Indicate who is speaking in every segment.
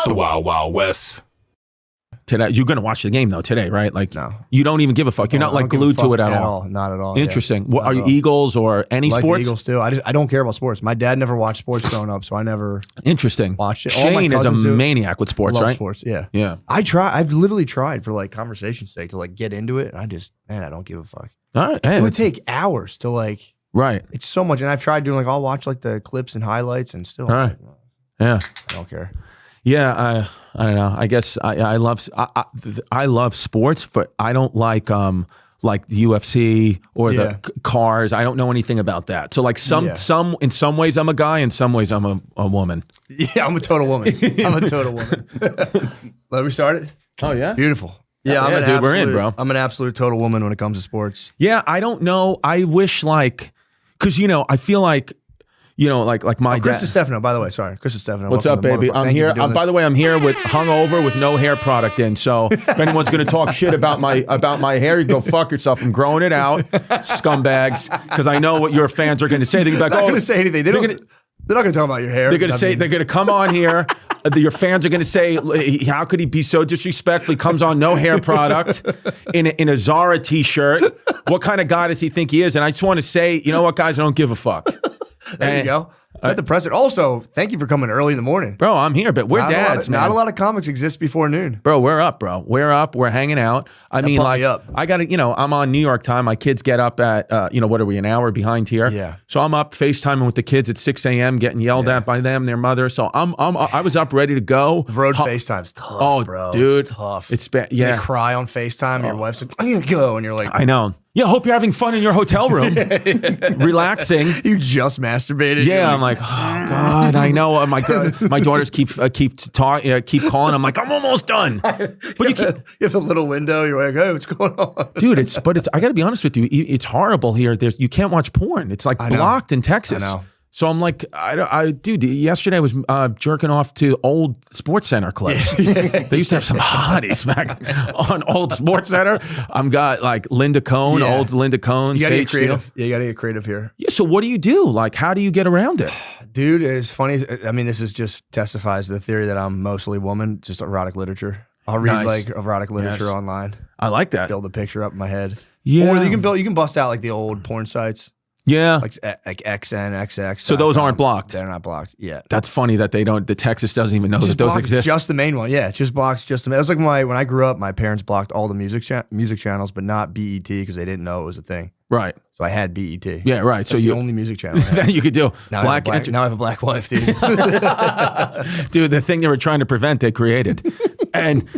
Speaker 1: The Wild Wild West.
Speaker 2: Today, you're going to watch the game though today, right? Like,
Speaker 3: No.
Speaker 2: You don't even give a fuck. You're not like glued to it at all.
Speaker 3: Not at all.
Speaker 2: Interesting.
Speaker 3: Yeah.
Speaker 2: What, are you Eagles or any
Speaker 3: like
Speaker 2: sports?
Speaker 3: The Eagles too. I don't care about sports. My dad never watched sports growing up, so I never
Speaker 2: Interesting.
Speaker 3: watched it.
Speaker 2: Shane is a maniac with sports,
Speaker 3: love
Speaker 2: right?
Speaker 3: sports, yeah.
Speaker 2: Yeah.
Speaker 3: I've literally tried for like conversation's sake to like get into it, and I don't give a fuck.
Speaker 2: All right. Hey,
Speaker 3: It would take hours to like.
Speaker 2: right.
Speaker 3: It's so much, and I've tried doing like I'll watch like the clips and highlights, and still,
Speaker 2: All right. Yeah.
Speaker 3: I don't care.
Speaker 2: Yeah. I don't know. I guess I love sports, but I don't like the UFC or the cars. I don't know anything about that. So like in some ways I'm a guy, in some ways I'm a woman.
Speaker 3: Yeah, I'm a total woman. I'm a total woman. Let me start it.
Speaker 2: Oh yeah.
Speaker 3: Beautiful. Yeah,
Speaker 2: dude, we're in, bro.
Speaker 3: I'm an absolute total woman when it comes to sports.
Speaker 2: Yeah, I don't know. I wish because I feel like like my
Speaker 3: Chris
Speaker 2: dad.
Speaker 3: Distefano, by the way. Sorry, Chris Distefano.
Speaker 2: What's up, baby? I'm here. By the way, I'm here with hungover with no hair product in. So if anyone's going to talk shit about my hair, you go fuck yourself. I'm growing it out, scumbags. Because I know what your fans are going to say. They're not
Speaker 3: going to say anything. They're not going to talk about your hair.
Speaker 2: They're going to say they're going to come on here. Your fans are going to say, "How could he be so disrespectful? He comes on no hair product in a Zara t-shirt. What kind of guy does he think he is?" And I just want to say, you know what, guys, I don't give a fuck.
Speaker 3: There you go. Set the precedent. Also, thank you for coming early in the morning.
Speaker 2: Bro, I'm here, but we're dads, man.
Speaker 3: Not a lot of comics exist before noon.
Speaker 2: Bro, we're up, bro. We're up. We're hanging out. I mean, like, I got to, I'm on New York time. My kids get up at, what are we, an hour behind here?
Speaker 3: Yeah.
Speaker 2: So I'm up FaceTiming with the kids at 6 a.m., getting yelled at by them, their mother. So I was up ready to go.
Speaker 3: The road FaceTime's tough, bro.
Speaker 2: Dude.
Speaker 3: It's tough.
Speaker 2: It's bad. Yeah.
Speaker 3: They cry on FaceTime. Your wife's like, I'm going to go. And you're like,
Speaker 2: I know. Yeah, hope you're having fun in your hotel room, relaxing.
Speaker 3: You just masturbated.
Speaker 2: Yeah, I'm like, oh God, I know. My daughters keep calling. I'm like, I'm almost done. But
Speaker 3: you have a little window. You're like, hey, what's going on,
Speaker 2: dude? I got to be honest with you. It's horrible here. You can't watch porn. It's like blocked in Texas.
Speaker 3: I know.
Speaker 2: So I'm like, dude, yesterday I was jerking off to old Sports Center clips. They used to have some hotties back on old Sports Center. I'm got like Linda Cohn, old Linda Cohn.
Speaker 3: You gotta get creative. Yeah, you gotta get creative here.
Speaker 2: Yeah, so what do you do? Like, how do you get around it?
Speaker 3: Dude, it's funny. I mean, this is just testifies to the theory that I'm mostly woman, just erotic literature. I'll read like erotic literature online.
Speaker 2: I like that.
Speaker 3: Build a picture up in my head.
Speaker 2: Yeah.
Speaker 3: Or you can bust out like the old porn sites.
Speaker 2: Yeah.
Speaker 3: Like XN, XX.
Speaker 2: So those aren't blocked?
Speaker 3: They're not blocked yet.
Speaker 2: That's funny that the Texas doesn't even know that those exist.
Speaker 3: Just the main one. Yeah, it just blocks just the main. It was like when I grew up, my parents blocked all the music channels, but not BET because they didn't know it was a thing.
Speaker 2: Right.
Speaker 3: So I had BET.
Speaker 2: Yeah, right.
Speaker 3: That's
Speaker 2: so
Speaker 3: the only music channel
Speaker 2: that you could do.
Speaker 3: Now I have a black wife, dude.
Speaker 2: Dude, the thing they were trying to prevent, they created. And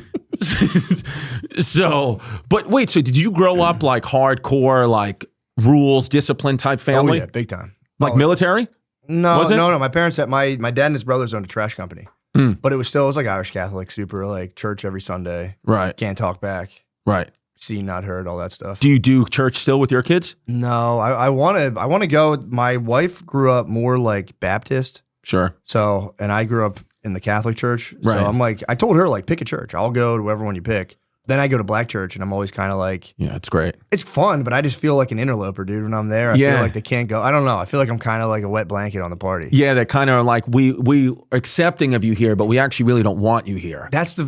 Speaker 2: so, but wait, so did you grow up like hardcore, like rules, discipline type family?
Speaker 3: Oh yeah, big time.
Speaker 2: Like military?
Speaker 3: No. My parents my dad and his brothers owned a trash company. But it was like Irish Catholic, super like church every Sunday.
Speaker 2: Right.
Speaker 3: Can't talk back.
Speaker 2: Right.
Speaker 3: Seen, not heard, all that stuff.
Speaker 2: Do you do church still with your kids?
Speaker 3: No, I want to go. My wife grew up more like Baptist.
Speaker 2: Sure.
Speaker 3: So, and I grew up in the Catholic church.
Speaker 2: Right.
Speaker 3: So I'm like, I told her like, pick a church. I'll go to whoever one you pick. Then I go to black church and I'm always kind of like,
Speaker 2: yeah, it's great.
Speaker 3: It's fun, but I just feel like an interloper, dude. When I'm there, I feel like they can't go. I don't know. I feel like I'm kind of like a wet blanket on the party.
Speaker 2: Yeah, they're kind of like we are accepting of you here, but we actually really don't want you here.
Speaker 3: That's the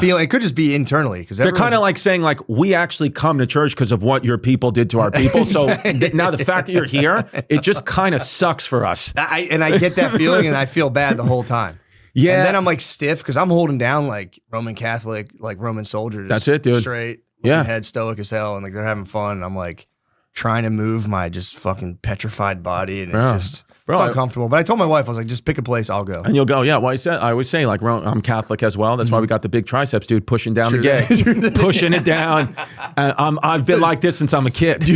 Speaker 3: feeling. It could just be internally because
Speaker 2: they're kind of like saying like we actually come to church because of what your people did to our people. So now the fact that you're here, it just kind of sucks for us.
Speaker 3: I get that feeling and I feel bad the whole time.
Speaker 2: Yeah.
Speaker 3: And then I'm like stiff because I'm holding down like Roman Catholic, like Roman soldiers.
Speaker 2: That's it, dude.
Speaker 3: Straight, head stoic as hell. And like they're having fun. And I'm like trying to move my just fucking petrified body. And it's it's uncomfortable. But I told my wife, I was like, just pick a place, I'll go.
Speaker 2: And you'll go, yeah. Well, I always say like I'm Catholic as well. That's why we got the big triceps, dude, pushing down the gay. Pushing it down. I've been like this since I'm a kid.
Speaker 3: Do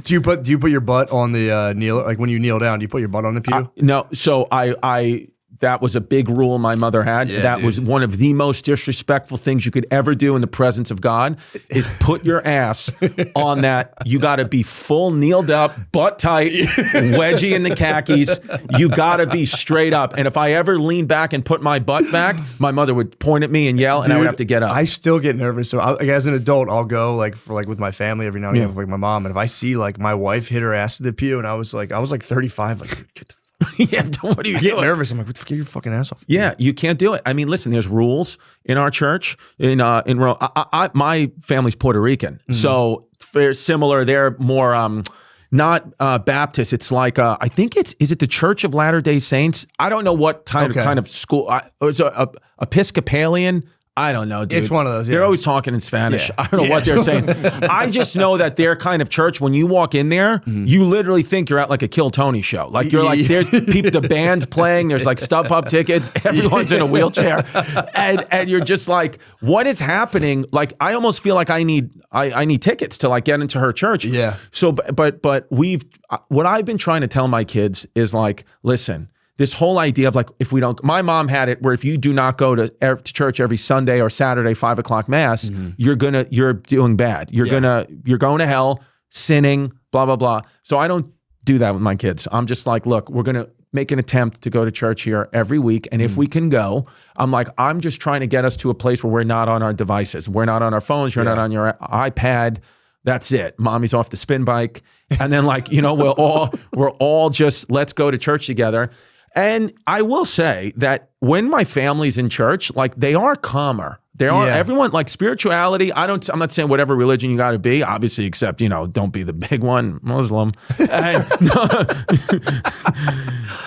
Speaker 3: you put your butt on the kneel, like when you kneel down, do you put your butt on the pew?
Speaker 2: No. So I that was a big rule my mother had.
Speaker 3: Yeah,
Speaker 2: that was one of the most disrespectful things you could ever do in the presence of God is put your ass on that. You got to be full kneeled up, butt tight, wedgie in the khakis. You got to be straight up. And if I ever leaned back and put my butt back, my mother would point at me and yell, and I would have to get up.
Speaker 3: I still get nervous. So as an adult, I'll go like with my family every now and again with like my mom. And if I see like my wife hit her ass to the pew, and I was like 35, like, dude, get the
Speaker 2: Yeah, what are you
Speaker 3: I get
Speaker 2: doing?
Speaker 3: nervous. I'm like, get your fucking ass off.
Speaker 2: Yeah, you can't do it. I mean, listen, there's rules in our church in Rome. My family's Puerto Rican, so very similar. They're more not Baptist. It's like I think is it the Church of Latter-day Saints? I don't know what kind of school. It's Episcopalian. I don't know, dude.
Speaker 3: It's one of those. Yeah.
Speaker 2: They're always talking in Spanish.
Speaker 3: Yeah.
Speaker 2: I don't know what they're saying. I just know that their kind of church, when you walk in there, you literally think you're at like a Kill Tony show. Like you're like, there's people, the band's playing, there's like StubHub tickets, everyone's in a wheelchair. And you're just like, what is happening? Like, I almost feel like I need tickets to like get into her church.
Speaker 3: Yeah.
Speaker 2: So, but what I've been trying to tell my kids is like, listen, this whole idea of like, if we don't, my mom had it where if you do not go to church every Sunday or Saturday, 5 o'clock mass, you're doing bad. You're going to hell, sinning, blah, blah, blah. So I don't do that with my kids. I'm just like, look, we're going to make an attempt to go to church here every week. And if we can go, I'm just trying to get us to a place where we're not on our devices. We're not on our phones. You're not on your iPad. That's it. Mommy's off the spin bike. And then like, we're all just, let's go to church together. And I will say that when my family's in church, like they are calmer. They are everyone like spirituality. I'm not saying whatever religion you got to be, obviously, except don't be the big one, Muslim. And,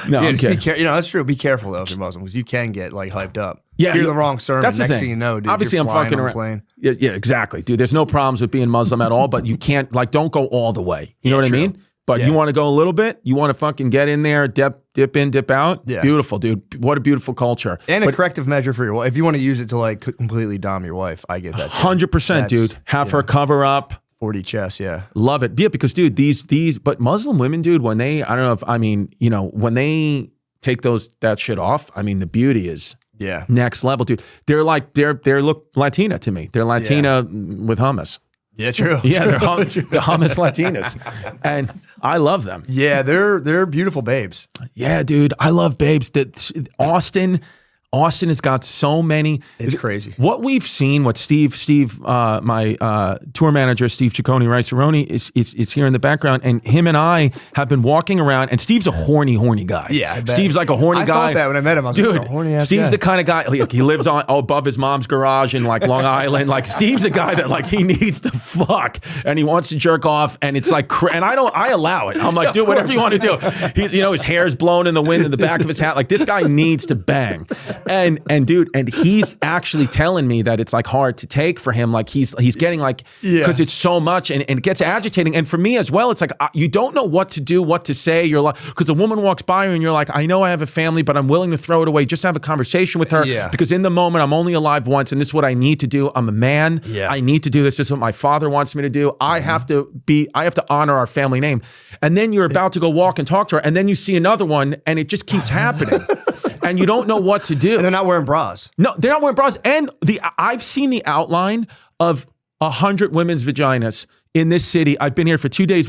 Speaker 2: no, I'm kidding.
Speaker 3: That's true. Be careful though if you're Muslim because you can get like hyped up.
Speaker 2: Yeah,
Speaker 3: hear the wrong sermon.
Speaker 2: That's the
Speaker 3: next
Speaker 2: thing.
Speaker 3: thing you know, dude,
Speaker 2: obviously
Speaker 3: you're
Speaker 2: I'm
Speaker 3: flying
Speaker 2: fucking
Speaker 3: on a
Speaker 2: around.
Speaker 3: plane.
Speaker 2: Yeah, exactly, dude. There's no problems with being Muslim at all, but you can't don't go all the way. You know what I mean? But you want to go a little bit? You want to fucking get in there, dip in, dip out? Yeah. Beautiful, dude. What a beautiful culture.
Speaker 3: And a corrective measure for your wife. If you want to use it to like completely dom your wife, I get that too.
Speaker 2: 100%, dude. Have her cover up.
Speaker 3: 40 chest, yeah.
Speaker 2: Love it. Yeah, because dude, but Muslim women, dude, when they, I don't know if, when they take that shit off, the beauty is next level, dude. They're like, they look Latina to me. They're Latina with hummus.
Speaker 3: Yeah, true.
Speaker 2: Yeah, they're the hummus Latinas, and I love them.
Speaker 3: Yeah, they're beautiful babes.
Speaker 2: Yeah, dude, I love babes. Austin has got so many.
Speaker 3: It's crazy.
Speaker 2: What we've seen, what Steve, my tour manager, Steve Ciccone Rice-Aroni is here in the background, and him and I have been walking around, and Steve's a horny guy.
Speaker 3: Yeah, I bet.
Speaker 2: Steve's like a horny guy.
Speaker 3: I thought that when I met him. I was
Speaker 2: dude,
Speaker 3: like, horny ass
Speaker 2: Steve's
Speaker 3: guy.
Speaker 2: the kind of guy, like, he lives above his mom's garage in like Long Island. Like Steve's a guy that like he needs to fuck, and he wants to jerk off, and it's like, and I allow it. I'm like, dude, whatever you want to do. He's, his hair's blown in the wind in the back of his hat. Like this guy needs to bang. And dude, and he's actually telling me that it's like hard to take for him. Like he's getting like, because it's so much and it gets agitating. And for me as well, it's like, you don't know what to do, what to say. You're like, because a woman walks by you and you're like, I know I have a family, but I'm willing to throw it away just to have a conversation with her. Yeah. Because in the moment, I'm only alive once and this is what I need to do. I'm a man. Yeah. I need to do this. This is what my father wants me to do. I have to honor our family name. And then you're about to go walk and talk to her. And then you see another one and it just keeps happening. And you don't know what to do.
Speaker 3: And they're not wearing bras.
Speaker 2: No, they're not wearing bras. And I've seen the outline of 100 women's vaginas in this city. I've been here for 2 days.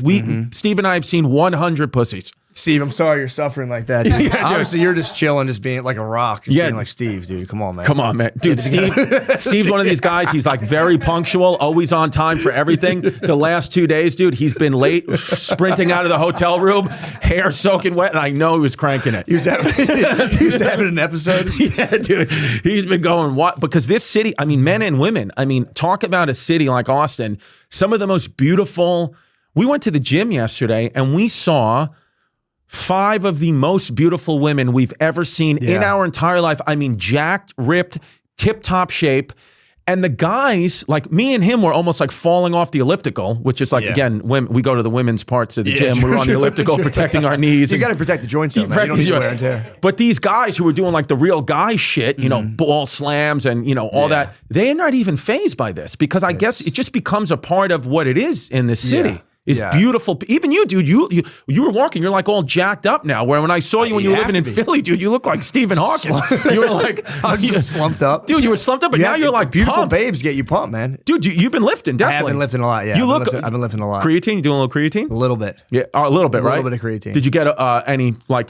Speaker 2: Steve and I have seen 100 pussies.
Speaker 3: Steve, I'm sorry you're suffering like that. Dude. Yeah, obviously, you're just chilling, just being like a rock. Just being like Steve, dude. Come on, man.
Speaker 2: Come on, man. Dude, Steve's one of these guys. He's like very punctual, always on time for everything. The last 2 days, dude, he's been late, sprinting out of the hotel room, hair soaking wet, and I know he was cranking it.
Speaker 3: He was having an episode?
Speaker 2: Yeah, dude. He's been going, what? Because this city, men and women, talk about a city like Austin, some of the most beautiful. We went to the gym yesterday, and we saw 5 of the most beautiful women we've ever seen in our entire life. Jacked, ripped, tip-top shape. And the guys, like me and him, were almost like falling off the elliptical, which is like, again, when we go to the women's parts of the gym, we're on the elliptical protecting our knees.
Speaker 3: You got to protect the joints, though, man. You don't need to wear and tear.
Speaker 2: But these guys who were doing like the real guy shit, ball slams and, all that, they're not even fazed by this because I guess it just becomes a part of what it is in this city. Yeah. Is beautiful. Even you, dude, you were walking, you're like all jacked up now, where when I saw you when you were living in Philly, dude, you look like Stephen Hawking. You were like,
Speaker 3: I was just slumped up.
Speaker 2: Dude, you were slumped up, but now you're like
Speaker 3: beautiful
Speaker 2: pumped.
Speaker 3: Babes get you pumped, man.
Speaker 2: Dude, you've been lifting, definitely.
Speaker 3: I have been lifting a lot, yeah. I've been lifting a lot.
Speaker 2: Creatine? You doing a little creatine?
Speaker 3: A little bit.
Speaker 2: Yeah, a little bit, right?
Speaker 3: A little bit of creatine.
Speaker 2: Did you get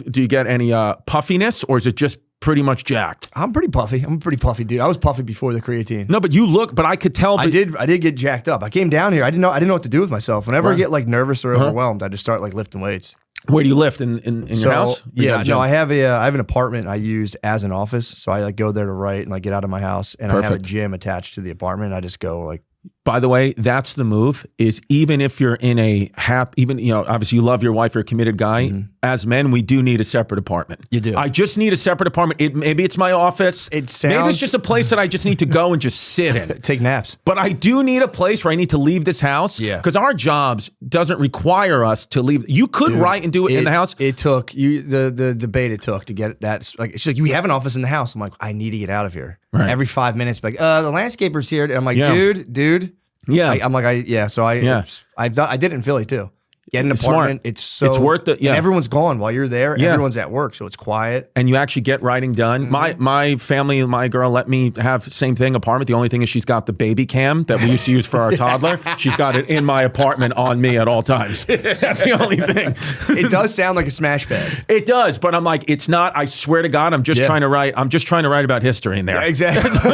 Speaker 2: do you get any puffiness, or is it just pretty much jacked?
Speaker 3: I'm pretty puffy. I'm a pretty puffy dude. I was puffy before the creatine.
Speaker 2: No, but I could tell.
Speaker 3: I did get jacked up. I came down here. I didn't know what to do with myself. Whenever I get like nervous or overwhelmed, I just start like lifting weights.
Speaker 2: Where do you live in your house?
Speaker 3: Yeah, no, I have an apartment I use as an office. So I like go there to write and like get out of my house, and
Speaker 2: Perfect.
Speaker 3: I have a gym attached to the apartment. I just go like.
Speaker 2: By the way, that's the move, is even if you're in a obviously you love your wife, you're a committed guy. Mm-hmm. As men, we do need a separate apartment.
Speaker 3: You do.
Speaker 2: I just need a separate apartment. Maybe it's my office. Maybe it's just a place that I just need to go and just sit in.
Speaker 3: Take naps.
Speaker 2: But I do need a place where I need to leave this house.
Speaker 3: Yeah.
Speaker 2: Because our jobs doesn't require us to leave. You could write and do it in the house.
Speaker 3: It took the debate it took to get that. Like, she's like, we have an office in the house. I'm like, I need to get out of here. Right. Every 5 minutes, like, the landscaper's here. And I'm like, dude. Yeah. I did it in Philly too. Get an apartment. It's worth it. Yeah. And everyone's gone while you're there. Yeah. Everyone's at work, so it's quiet.
Speaker 2: And you actually get writing done. Mm-hmm. My family, my girl let me have same thing apartment. The only thing is she's got the baby cam that we used to use for our toddler. She's got it in my apartment on me at all times. That's the only thing.
Speaker 3: It does sound like a smash pad.
Speaker 2: It does, but I'm like, it's not. I swear to God, I'm just trying to write. I'm just trying to write about history in there.
Speaker 3: Yeah, exactly.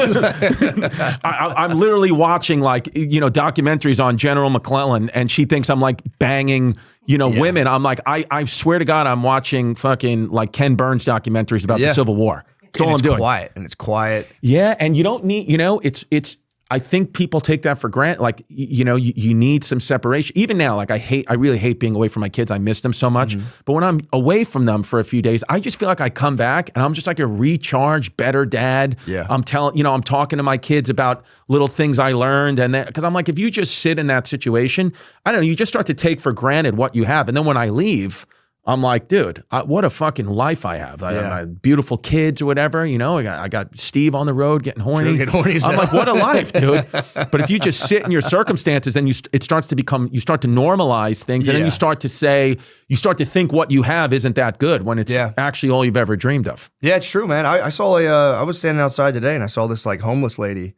Speaker 2: I'm literally watching documentaries on General McClellan, and she thinks I'm like banging women. I'm like, I swear to God, I'm watching fucking like Ken Burns documentaries about the Civil War. That's all I'm doing.
Speaker 3: It's quiet.
Speaker 2: Yeah, and you don't need, it's. I think people take that for granted. Like, you need some separation. Even now, like I really hate being away from my kids. I miss them so much. Mm-hmm. But when I'm away from them for a few days, I just feel like I come back and I'm just like a recharged, better dad.
Speaker 3: Yeah.
Speaker 2: I'm talking to my kids about little things I learned. And because I'm like, if you just sit in that situation, I don't know, you just start to take for granted what you have. And then when I leave, I'm like, dude, what a fucking life I have. I have my beautiful kids or whatever. I got Steve on the road getting horny. I'm like, what a life, dude. But if you just sit in your circumstances, then it starts to become, you start to normalize things. And then you start to think what you have isn't that good when it's actually all you've ever dreamed of.
Speaker 3: Yeah, it's true, man. I saw I was standing outside today and I saw this like homeless lady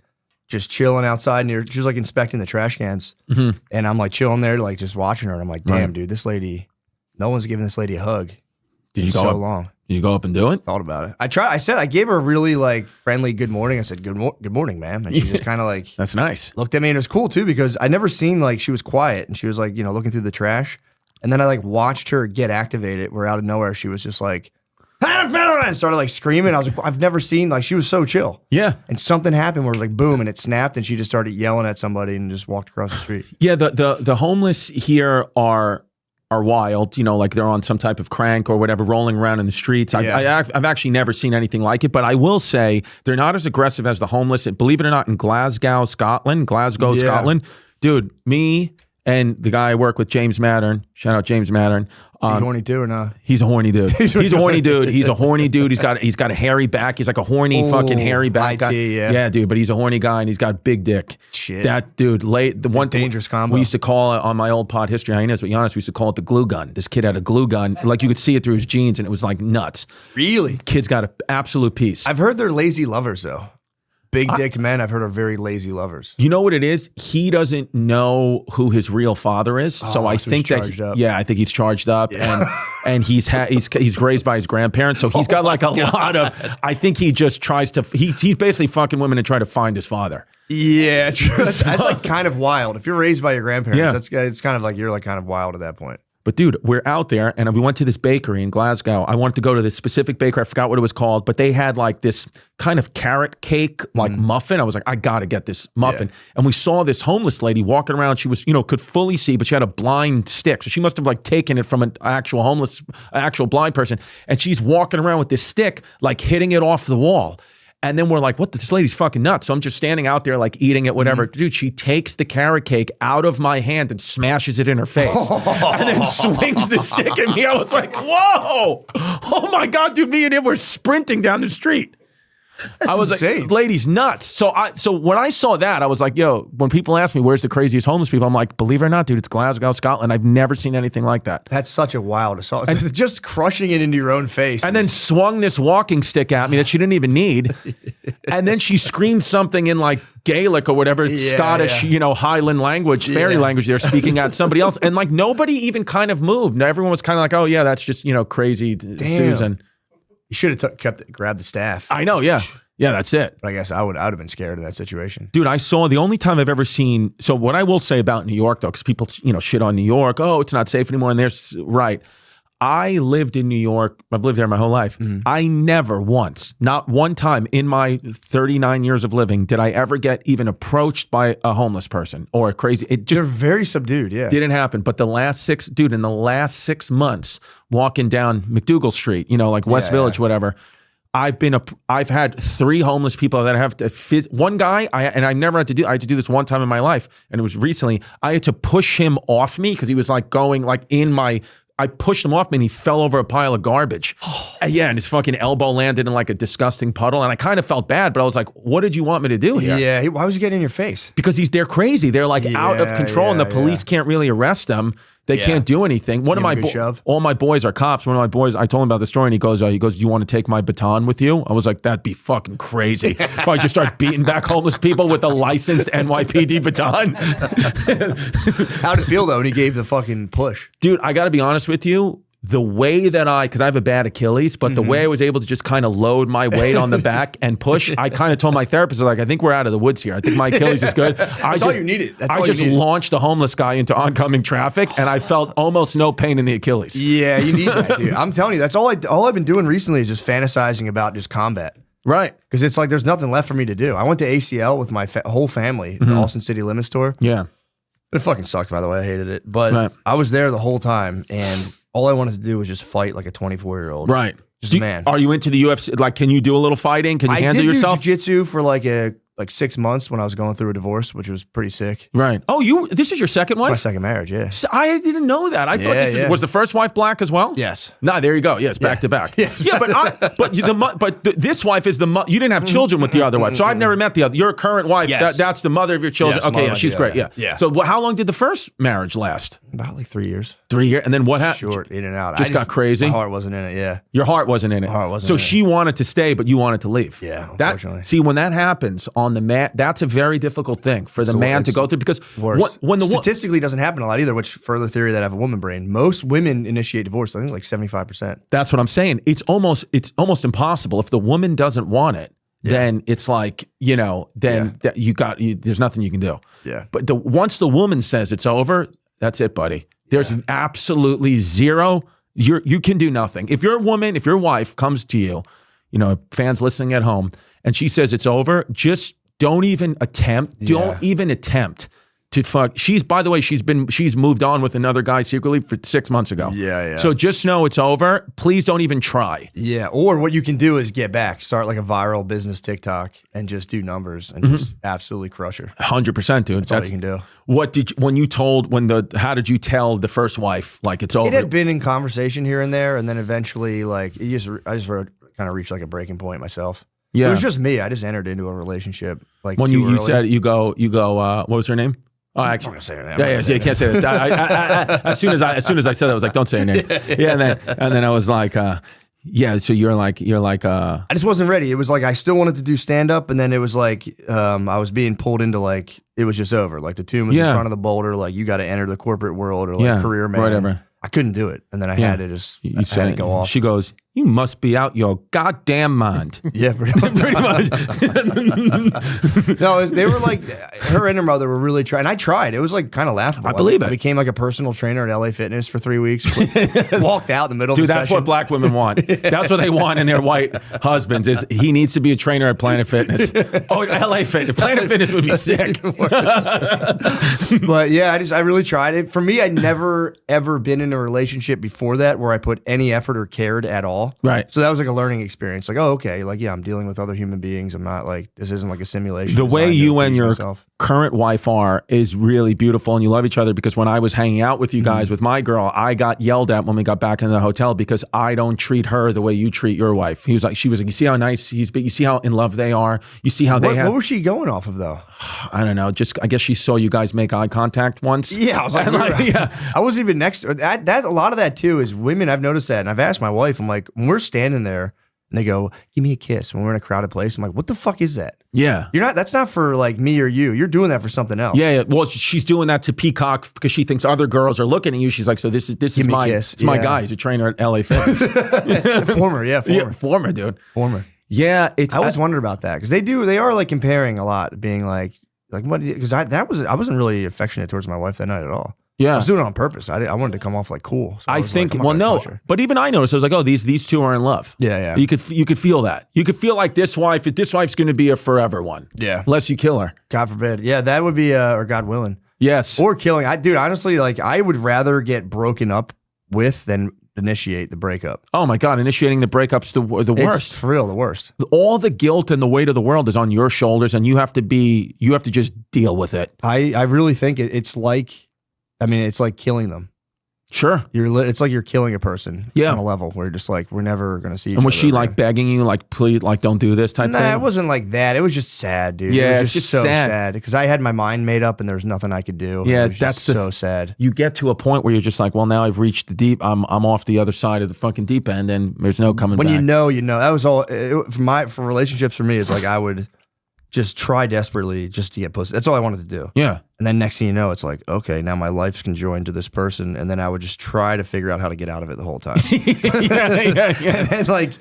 Speaker 3: just chilling outside near, she was like inspecting the trash cans. Mm-hmm. And I'm like chilling there, like just watching her. And I'm like, damn, dude, this lady... No one's giving this lady a hug.
Speaker 2: Did you go up?
Speaker 3: Long.
Speaker 2: Did you go up and do it?
Speaker 3: Thought about it. I gave her a really like friendly good morning. I said, good morning, ma'am. And she just kind of like.
Speaker 2: That's nice.
Speaker 3: Looked at me, and it was cool too because I never seen like she was quiet and she was like, looking through the trash. And then I like watched her get activated where out of nowhere she was just like, and started like screaming. I was like, I've never seen, like, she was so chill.
Speaker 2: Yeah.
Speaker 3: And something happened where it was like boom and it snapped and she just started yelling at somebody and just walked across the street.
Speaker 2: Yeah. The homeless here are wild, like they're on some type of crank or whatever, rolling around in the streets. I've actually never seen anything like it, but I will say they're not as aggressive as the homeless. Believe it or not, in Glasgow, Scotland, dude, me and the guy I work with, James Mattern, shout out James Mattern.
Speaker 3: Is he horny too or not?
Speaker 2: He's a horny dude. He's a horny dude. He's a horny dude. He's got a hairy back. He's like a horny fucking hairy back guy. Yeah, dude, but he's a horny guy and he's got a big dick.
Speaker 3: Shit.
Speaker 2: That dude,
Speaker 3: dangerous combo.
Speaker 2: We used to call it on my old pod History Hyenas, but Giannis, we used to call it the glue gun. This kid had a glue gun. Like you could see it through his jeans and it was like nuts.
Speaker 3: Really?
Speaker 2: Kid's got an absolute piece.
Speaker 3: I've heard they're lazy lovers though. Big dicked men, I've heard, are very lazy lovers.
Speaker 2: You know what it is? He doesn't know who his real father is, so I think
Speaker 3: I
Speaker 2: think he's charged up, and he's raised by his grandparents, so he's got like a lot of. I think he just tries to. He's basically fucking women and try to find his father.
Speaker 3: Yeah, true. That's like kind of wild. If you're raised by your grandparents, it's kind of like you're like kind of wild at that point.
Speaker 2: But dude, we're out there and we went to this bakery in Glasgow. I wanted to go to this specific bakery. I forgot what it was called, but they had like this kind of carrot cake, like muffin. I was like, I got to get this muffin. Yeah. And we saw this homeless lady walking around. She was, could fully see, but she had a blind stick. So she must have like taken it from an actual blind person. And she's walking around with this stick, like hitting it off the wall. And then we're like, what? This lady's fucking nuts. So I'm just standing out there like eating it, whatever. Dude, she takes the carrot cake out of my hand and smashes it in her face. And then swings the stick at me. I was like, whoa. Oh my God, dude, me and him were sprinting down the street. I was insane. Like, lady's nuts. So when I saw that, I was like, yo, when people ask me where's the craziest homeless people, I'm like, believe it or not, dude, it's Glasgow, Scotland. I've never seen anything like that.
Speaker 3: That's such a wild assault. And just crushing it into your own face.
Speaker 2: And then swung this walking stick at me that she didn't even need. And then she screamed something in like Gaelic or whatever, Scottish, Highland language, fairy language they're speaking at somebody else. And like nobody even kind of moved. Everyone was kind of like, oh yeah, that's just, crazy Susan.
Speaker 3: You should have grabbed the staff.
Speaker 2: I know, yeah. Yeah, that's it.
Speaker 3: But I guess I would have been scared of that situation.
Speaker 2: Dude, I saw the only time I've ever seen, so what I will say about New York though, because people, shit on New York, oh, it's not safe anymore, and there's, right. I lived in New York. I've lived there my whole life. I never once, not one time in my 39 years of living, did I ever get even approached by a homeless person or a crazy. It just
Speaker 3: they're very subdued. Yeah,
Speaker 2: didn't happen. But in the last 6 months, walking down McDougal Street, like West Village, whatever. I've had 3 homeless people that have to one guy, I had to do this one time in my life, and it was recently. I had to push him off me because he was like going like I pushed him off me and he fell over a pile of garbage. Yeah, and his fucking elbow landed in like a disgusting puddle, and I kind of felt bad, but I was like, what did you want me to do here?
Speaker 3: Yeah, why was he getting in your face?
Speaker 2: Because they're crazy. They're like out of control, and the police can't really arrest them. They can't do anything. All my boys are cops. One of my boys, I told him about the story, and he goes, you want to take my baton with you? I was like, that'd be fucking crazy if I just start beating back homeless people with a licensed NYPD baton.
Speaker 3: How'd it feel though when he gave the fucking push?
Speaker 2: Dude, I got to be honest with you. The way that because I have a bad Achilles, but the way I was able to just kind of load my weight on the back and push, I kind of told my therapist, like, I think we're out of the woods here. I think my Achilles is good.
Speaker 3: That's all you needed.
Speaker 2: I just launched a homeless guy into oncoming traffic, and I felt almost no pain in the Achilles.
Speaker 3: Yeah, you need that, dude. I'm telling you, that's all I've been doing recently is just fantasizing about just combat.
Speaker 2: Right.
Speaker 3: Because it's like there's nothing left for me to do. I went to ACL with my whole family, the Austin City Limits tour.
Speaker 2: Yeah.
Speaker 3: It fucking sucked, by the way. I hated it. But I was there the whole time, and all I wanted to do was just fight like a 24-year-old.
Speaker 2: Right.
Speaker 3: Just a man.
Speaker 2: Are you into the UFC? Like, can you do a little fighting? Can you handle yourself?
Speaker 3: I did jiu-jitsu for like 6 months when I was going through a divorce, which was pretty sick.
Speaker 2: Right. Oh, this is your second wife?
Speaker 3: It's my second marriage, yeah.
Speaker 2: So I didn't know that. I thought was the first wife black as well?
Speaker 3: Yes.
Speaker 2: No, there you go. Yes, back to back.
Speaker 3: Yeah,
Speaker 2: but this wife is you didn't have children with the other wife, so I've never met the other. Your current wife, that's the mother of your children.
Speaker 3: Yes,
Speaker 2: okay, she's great. Yeah. So how long did the first marriage last?
Speaker 3: About like 3 years.
Speaker 2: 3 years, and then what happened?
Speaker 3: Short, in and out.
Speaker 2: Just got crazy.
Speaker 3: My heart wasn't in it. Yeah.
Speaker 2: Your heart wasn't in it.
Speaker 3: My heart wasn't.
Speaker 2: So
Speaker 3: in
Speaker 2: she wanted to stay, but you wanted to leave.
Speaker 3: Yeah. Unfortunately.
Speaker 2: See, when that happens on the man, that's a very difficult thing for the man to go through because when the
Speaker 3: statistically doesn't happen a lot either. Which further theory that I have a woman brain. Most women initiate divorce. I think like 75%.
Speaker 2: That's what I'm saying. It's almost impossible if the woman doesn't want it. Then it's like, there's nothing you can do.
Speaker 3: Yeah.
Speaker 2: But once the woman says it's over, that's it, buddy. There's absolutely zero. You can do nothing. If your wife comes to you, fans listening at home, and she says it's over, just don't even attempt. Yeah. Don't even attempt to fuck. By the way, she's moved on with another guy secretly for 6 months ago.
Speaker 3: Yeah.
Speaker 2: So just know it's over. Please don't even try.
Speaker 3: Yeah. Or what you can do is get back, start like a viral business TikTok, and just do numbers and just absolutely crush her.
Speaker 2: 100%, dude.
Speaker 3: That's all you can do.
Speaker 2: How did you tell the first wife like it's over?
Speaker 3: It had been in conversation here and there, and then eventually like I just kind of reached like a breaking point myself.
Speaker 2: Yeah.
Speaker 3: It was just me. I just entered into a relationship like
Speaker 2: when you said you go what was her name? Oh, actually,
Speaker 3: I'm not saying that.
Speaker 2: Yeah, you can't say that. As soon as I said that, I was like, don't say her name. Yeah, and then I was like, So you're like.
Speaker 3: I just wasn't ready. It was like I still wanted to do stand up, and then it was like I was being pulled into like it was just over. Like the tomb was in front of the boulder. Like you got to enter the corporate world or like career man.
Speaker 2: Whatever.
Speaker 3: I couldn't do it, and then I had to just had to go off.
Speaker 2: She goes, "You must be out your goddamn mind."
Speaker 3: Yeah, pretty much. No, they were like her and her mother were really trying. I tried. It was like kind of laughable.
Speaker 2: I believe it.
Speaker 3: I became like a personal trainer at LA Fitness for 3 weeks. Walked out in the middle.
Speaker 2: Dude,
Speaker 3: of the
Speaker 2: that's
Speaker 3: session.
Speaker 2: what black women want. That's what they want in their white husbands. Is he needs to be a trainer at Planet Fitness? Oh, LA Fitness. Planet Fitness would be sick.
Speaker 3: But yeah, I really tried it. For me, I'd never ever been in a relationship before that where I put any effort or cared at all.
Speaker 2: Right.
Speaker 3: So that was like a learning experience. Like, oh, okay. Like, yeah, I'm dealing with other human beings. I'm not like, this isn't like a simulation.
Speaker 2: The way you and your current wife are is really beautiful, and you love each other because when I was hanging out with you guys with my girl, I got yelled at when we got back in the hotel because I don't treat her the way you treat your wife. She was like, you see how nice he's been? You see how in love they are? You see how they have.
Speaker 3: What was she going off of though?
Speaker 2: I don't know. I guess she saw you guys make eye contact once.
Speaker 3: Yeah. I was like, I wasn't even next to that. A lot of that too is women. I've noticed that. And I've asked my wife, I'm like, when we're standing there and they go, give me a kiss when we're in a crowded place. I'm like, what the fuck is that?
Speaker 2: Yeah.
Speaker 3: That's not for like me or you. You're doing that for something else.
Speaker 2: Yeah. Well, she's doing that to peacock because she thinks other girls are looking at you. She's like, so this is my, it's my guy. He's a trainer at LA Fitness.
Speaker 3: Former.
Speaker 2: Former, dude.
Speaker 3: Former.
Speaker 2: Yeah.
Speaker 3: I always wondered about that because they are like comparing a lot, being like what, because I wasn't really affectionate towards my wife that night at all.
Speaker 2: Yeah.
Speaker 3: I was doing it on purpose. I wanted to come off like cool. So
Speaker 2: I think,
Speaker 3: like,
Speaker 2: well, no, but even I noticed, I was like, oh, these two are in love.
Speaker 3: Yeah.
Speaker 2: You could feel that. You could feel like this wife's going to be a forever one.
Speaker 3: Yeah.
Speaker 2: Unless you kill her.
Speaker 3: God forbid. Yeah, that would be, or God willing.
Speaker 2: Yes.
Speaker 3: Or killing. Dude, honestly, like I would rather get broken up with than initiate the breakup.
Speaker 2: Oh my God, initiating the breakup's the worst.
Speaker 3: It's for real, the worst.
Speaker 2: All the guilt and the weight of the world is on your shoulders, and you have to just deal with it.
Speaker 3: I really think it's like, it's like killing them.
Speaker 2: Sure.
Speaker 3: It's like you're killing a person
Speaker 2: on
Speaker 3: a level where you're just like, we're never going to see each other.
Speaker 2: And was she
Speaker 3: again.
Speaker 2: like begging you, like, please, like, don't do this type thing?
Speaker 3: Nah, it wasn't like that. It was just sad, dude.
Speaker 2: Yeah,
Speaker 3: it was just so
Speaker 2: sad.
Speaker 3: sad because I had my mind made up and there was nothing I could do.
Speaker 2: Yeah,
Speaker 3: it was
Speaker 2: that's
Speaker 3: just so sad.
Speaker 2: You get to a point where you're just like, well, now I've reached the deep. I'm off the other side of the fucking deep end, and there's no coming back.
Speaker 3: When you know. That was all. For relationships for me, it's like I would just try desperately just to get pussy. That's all I wanted to do.
Speaker 2: Yeah.
Speaker 3: And then next thing you know, it's like, okay, now my life's conjoined to this person. And then I would just try to figure out how to get out of it the whole time. And then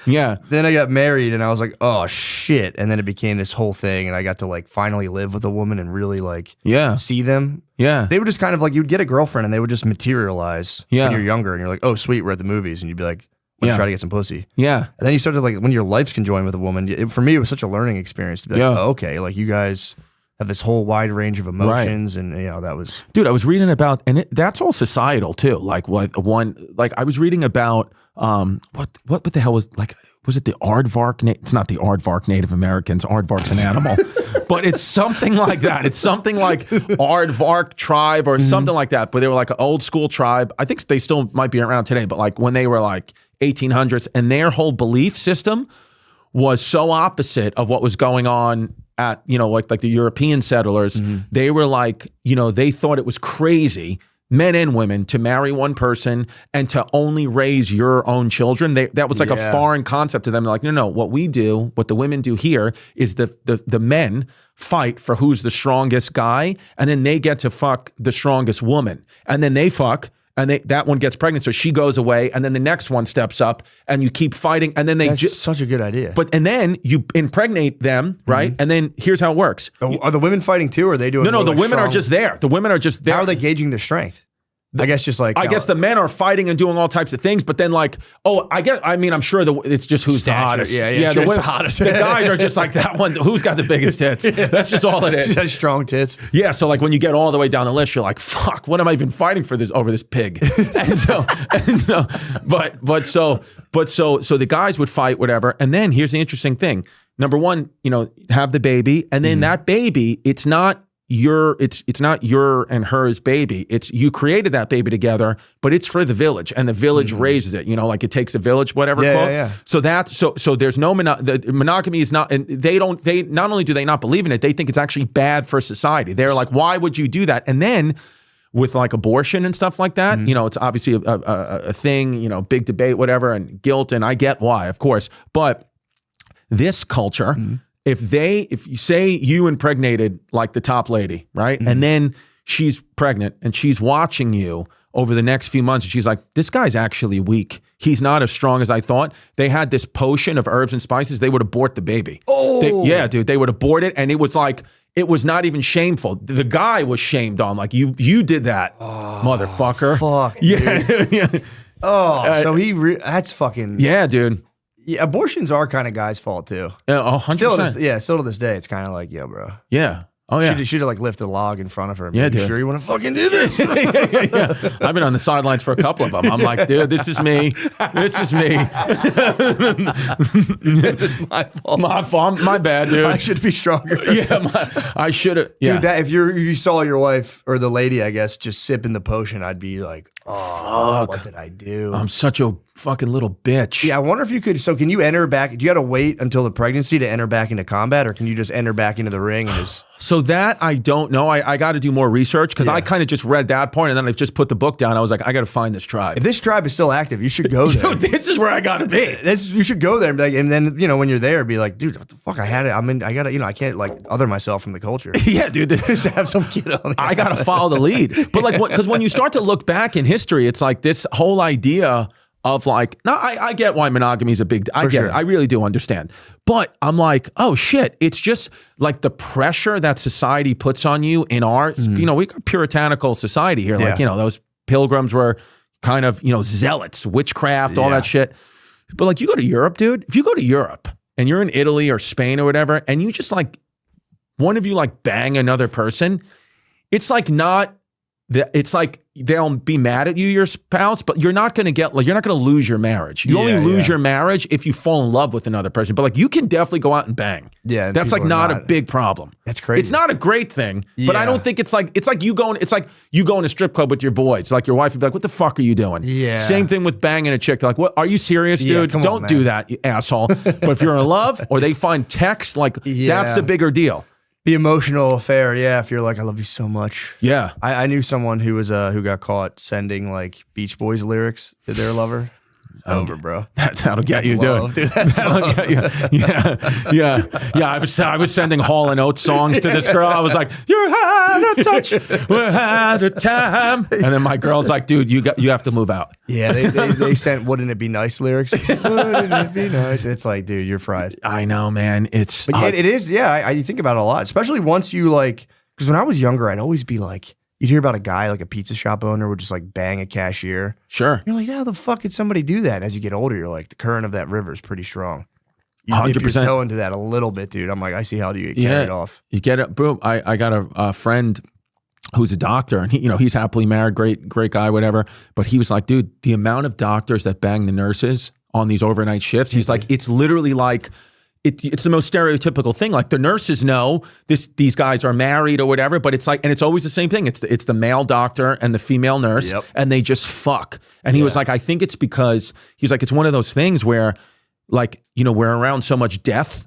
Speaker 3: then I got married and I was like, oh shit. And then it became this whole thing. And I got to like finally live with a woman and really like see them.
Speaker 2: Yeah.
Speaker 3: They would just kind of like, you'd get a girlfriend and they would just materialize when you're younger. And you're like, oh sweet, we're at the movies. And you'd be like, let's try to get some pussy. Yeah. And then you started like, when your life's conjoined with a woman, for me, it was such a learning experience to be like, oh, okay, like you guys have this whole wide range of emotions, and that was.
Speaker 2: Dude, I was reading about, and that's all societal too. Like I was reading about what the hell was it the aardvark? It's not the aardvark Native Americans. Aardvark's an animal, but it's something like that. It's something like aardvark tribe or something like that. But they were like an old school tribe. I think they still might be around today, but like when they were like 1800s, and their whole belief system was so opposite of what was going on at, like the European settlers. They were like, they thought it was crazy, men and women, to marry one person and to only raise your own children. That was like a foreign concept to them. They're like, no, what the women do here is the men fight for who's the strongest guy, and then they get to fuck the strongest woman, and then they fuck, and that one gets pregnant, so she goes away, and then the next one steps up, and you keep fighting, and then that's
Speaker 3: such a good idea.
Speaker 2: And then you impregnate them, right? And then here's how it works.
Speaker 3: Are the women fighting too, or are they doing?
Speaker 2: No, the women are just there. The women are just there.
Speaker 3: How are they gauging their strength? I guess just like
Speaker 2: I guess the men are fighting and doing all types of things, but then like, I'm sure it's just who's the hottest.
Speaker 3: Yeah,
Speaker 2: the hottest. The guys are just like that one. Who's got the biggest tits? That's just all it is.
Speaker 3: She has strong tits.
Speaker 2: Yeah, so like when you get all the way down the list, you're like, fuck, what am I even fighting for over this pig? So the guys would fight, whatever. And then here's the interesting thing. Number one, have the baby, and then that baby, it's not your and hers baby. It's you created that baby together, but it's for the village, and the village raises it. Like it takes a village, whatever.
Speaker 3: Yeah.
Speaker 2: So there's no monogamy is not, and they not only do they not believe in it, they think it's actually bad for society. They're like, why would you do that? And then with like abortion and stuff like that, it's obviously a thing. Big debate, whatever, and guilt, and I get why, of course, but this culture. If you say you impregnated like the top lady, right? And then she's pregnant and she's watching you over the next few months, and she's like, this guy's actually weak. He's not as strong as I thought. They had this potion of herbs and spices. They would abort the baby. They would abort it. And it was like, it was not even shameful. The guy was shamed on, like, you did that, motherfucker.
Speaker 3: Fuck.
Speaker 2: Yeah.
Speaker 3: So that's fucking.
Speaker 2: Yeah, dude.
Speaker 3: Yeah, abortions are kind of guys' fault too.
Speaker 2: 100%.
Speaker 3: Still to this day, it's kind of like, yeah, bro.
Speaker 2: Yeah. Oh yeah.
Speaker 3: Should have like lifted a log in front of her. And
Speaker 2: yeah,
Speaker 3: dude.
Speaker 2: You
Speaker 3: sure you want to fucking do this?
Speaker 2: Yeah. I've been on the sidelines for a couple of them. I'm like, dude, this is me. This is me.
Speaker 3: My fault.
Speaker 2: My fault. My bad, dude.
Speaker 3: I should be stronger.
Speaker 2: I should have. Yeah.
Speaker 3: Dude, if you saw your wife or the lady, I guess, just sipping the potion, I'd be like, oh, fuck. What did I do?
Speaker 2: I'm such a fucking little bitch.
Speaker 3: Yeah, I wonder if you could. So can you enter back? Do you got to wait until the pregnancy to enter back into combat, or can you just enter back into the ring and just?
Speaker 2: So that I don't know. I got to do more research because I kind of just read that point and then I just put the book down. I was like, I got to find this tribe.
Speaker 3: If this tribe is still active, you should go there.
Speaker 2: Dude, this is where I got to be.
Speaker 3: You should go there and be like, and then when you're there, be like, dude, what the fuck? I had it. I gotta, I can't like other myself from the culture.
Speaker 2: Yeah, dude.
Speaker 3: Just have some kid on.
Speaker 2: I gotta follow the lead. But like, because when you start to look back in history, it's like this whole idea of like, no, I get why monogamy is a big, I get it. I really do understand. But I'm like, oh shit, it's just like the pressure that society puts on you in our, you know, we got puritanical society here. Like, you know, those pilgrims were kind of, you know, zealots, witchcraft, all that shit. But like you go to Europe, dude, if you go to Europe and you're in Italy or Spain or whatever, and you just like, one of you like bang another person, it's like not, it's like they'll be mad at you, your spouse, but you're not going to get like, you're not going to lose your marriage. You only lose your marriage if you fall in love with another person. But like you can definitely go out and bang. Yeah. And that's like not a big problem.
Speaker 3: That's crazy.
Speaker 2: It's not a great thing, but I don't think it's like you going to a strip club with your boys. Like your wife would be like, what the fuck are you doing? Yeah. Same thing with banging a chick. They're like, what, are you serious, dude? Don't do that, you asshole. But if you're in love or they find text, like that's the bigger deal.
Speaker 3: The emotional affair, if you're like, I love you so much.
Speaker 2: Yeah.
Speaker 3: I knew someone who was who got caught sending like Beach Boys lyrics to their lover. Over, bro.
Speaker 2: That'll get you, dude. That'll get you. Yeah. I was sending Hall and Oates songs to this girl. I was like, "You're out of touch. We're out of time." And then my girl's like, "Dude, you have to move out."
Speaker 3: Yeah, they sent "Wouldn't it be nice" lyrics. Wouldn't it be nice? It's like, dude, you're fried.
Speaker 2: I know, man. It's
Speaker 3: but it is. Yeah, I think about it a lot, especially once you like. Because when I was younger, I'd always be like. You'd hear about a guy, like a pizza shop owner, would just like bang a cashier.
Speaker 2: Sure.
Speaker 3: You're like, how the fuck could somebody do that? And as you get older, you're like, the current of that river is pretty strong. You
Speaker 2: 100%.
Speaker 3: dip your toe into that a little bit, dude. I'm like, I see how do you get carried off.
Speaker 2: You get it, boom. I got a friend who's a doctor, and he's happily married, great guy, whatever. But he was like, dude, the amount of doctors that bang the nurses on these overnight shifts, he's like, it's literally like. It's the most stereotypical thing. Like the nurses know these guys are married or whatever, but it's like, and it's always the same thing. It's the male doctor and the female nurse, and they just fuck. And he was like, I think it's because he's like, it's one of those things where, like, we're around so much death.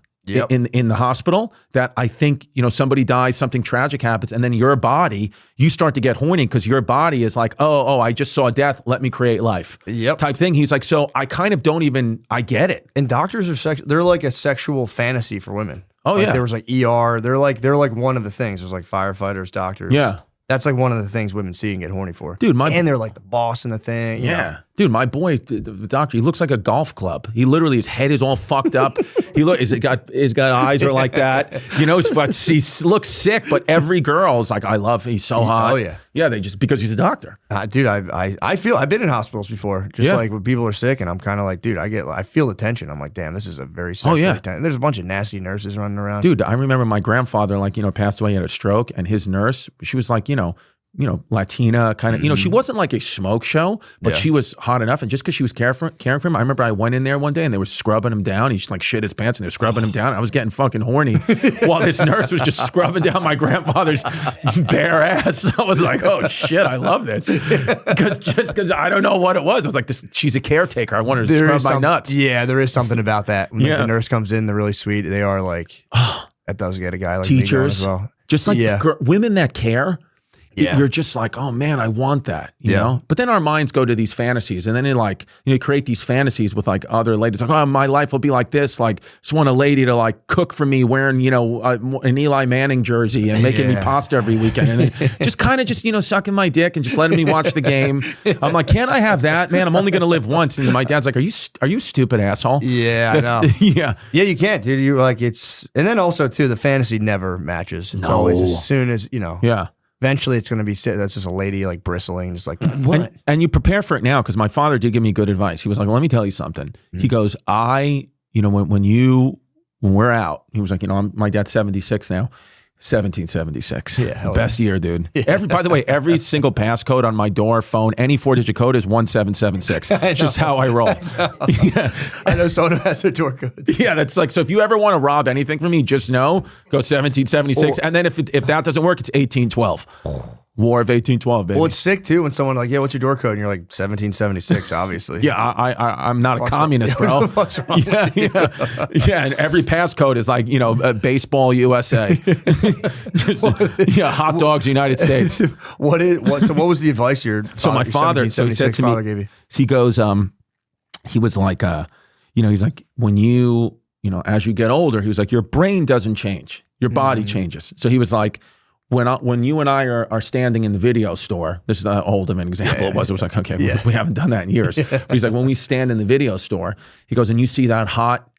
Speaker 2: In the hospital that I think, somebody dies, something tragic happens, and then your body, you start to get horny because your body is like, oh, I just saw death, let me create life. Type thing. He's like, so I kind of don't even, I get it.
Speaker 3: And doctors are they're like a sexual fantasy for women.
Speaker 2: Oh,
Speaker 3: like there was like ER, they're like one of the things. There's like firefighters, doctors.
Speaker 2: Yeah.
Speaker 3: That's like one of the things women see and get horny for.
Speaker 2: Dude,
Speaker 3: and they're like the boss in the thing. You know?
Speaker 2: Dude, my boy, the doctor, he looks like a golf club. He literally, his head is all fucked up. His got eyes are like that. He looks sick, but every girl's like, I love him. He's so hot.
Speaker 3: Oh, yeah.
Speaker 2: Yeah, just because he's a doctor.
Speaker 3: Dude, I feel, I've been in hospitals before, just like when people are sick, and I'm kind of like, dude, I feel the tension. I'm like, damn, this is a very sexually tense. There's a bunch of nasty nurses running around.
Speaker 2: Dude, I remember my grandfather, passed away, he had a stroke, and his nurse, she was like, Latina kind of, she wasn't like a smoke show, but she was hot enough. And just because she was caring for him, I remember I went in there one day and they were scrubbing him down. He just like shit his pants and they were scrubbing him down. I was getting fucking horny while this nurse was just scrubbing down my grandfather's bare ass. I was like, oh shit, I love this. Because I don't know what it was. I was like, she's a caretaker. I wanted to scrub my nuts.
Speaker 3: Yeah, there is something about that. When the nurse comes in, they're really sweet. They are like, that does get a guy like
Speaker 2: teachers
Speaker 3: me going as well.
Speaker 2: Just like women that care. You're just like, oh man, I want that, you know? But then our minds go to these fantasies, and then you create these fantasies with like other ladies, like, oh, my life will be like this. Like, just want a lady to like cook for me wearing, an Eli Manning jersey and making me pasta every weekend. And then just kind of sucking my dick and just letting me watch the game. I'm like, can't I have that, man? I'm only going to live once. And my dad's like, are you stupid asshole?
Speaker 3: Yeah, I know. Yeah, you can't, dude. You like, and then also too, the fantasy never matches. It's always as soon as,
Speaker 2: Yeah.
Speaker 3: Eventually, it's going to be that's just a lady like bristling, just like what?
Speaker 2: And you prepare for it now, because my father did give me good advice. He was like, well, let me tell you something. He goes, when we're out, he was like, my dad's 76 now. 1776.
Speaker 3: Yeah,
Speaker 2: best year, dude. By the way, every single passcode on my door, phone, any 4-digit code is 1776. It's just how I roll.
Speaker 3: I know someone who has their door codes.
Speaker 2: Yeah, that's like, so if you ever want to rob anything from me, just know, go 1776. And then if that doesn't work, it's 1812. War of 1812, baby.
Speaker 3: Well, it's sick too when someone like, yeah, what's your door code? And you're like 1776, obviously.
Speaker 2: Yeah, I'm not a communist, bro. Yeah, and every passcode is like, baseball USA. Hot dogs United States.
Speaker 3: So what was the advice
Speaker 2: my father said to me,
Speaker 3: gave you?
Speaker 2: He goes, he was like, he's like, when you, as you get older, he was like, your brain doesn't change, your body changes. So he was like, when you and I are standing in the video store, this is how old of an example it was. It was like, okay, we haven't done that in years. But he's like, when we stand in the video store, he goes, and you see that hot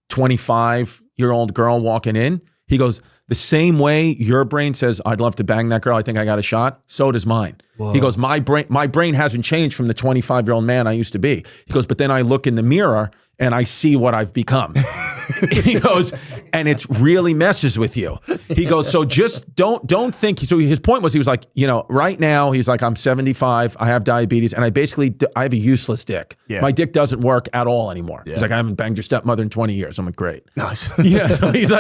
Speaker 2: 25-year-old girl walking in, he goes, the same way your brain says, I'd love to bang that girl, I think I got a shot, so does mine. Whoa. He goes, my brain hasn't changed from the 25-year-old man I used to be. He goes, but then I look in the mirror and I see what I've become. He goes, and it really messes with you. He goes, so just don't think. So his point was, he was like, right now, he's like, I'm 75, I have diabetes, and I have a useless dick. Yeah. My dick doesn't work at all anymore. Yeah. He's like, I haven't banged your stepmother in 20 years. I'm like, great. Nice. Yeah, so he's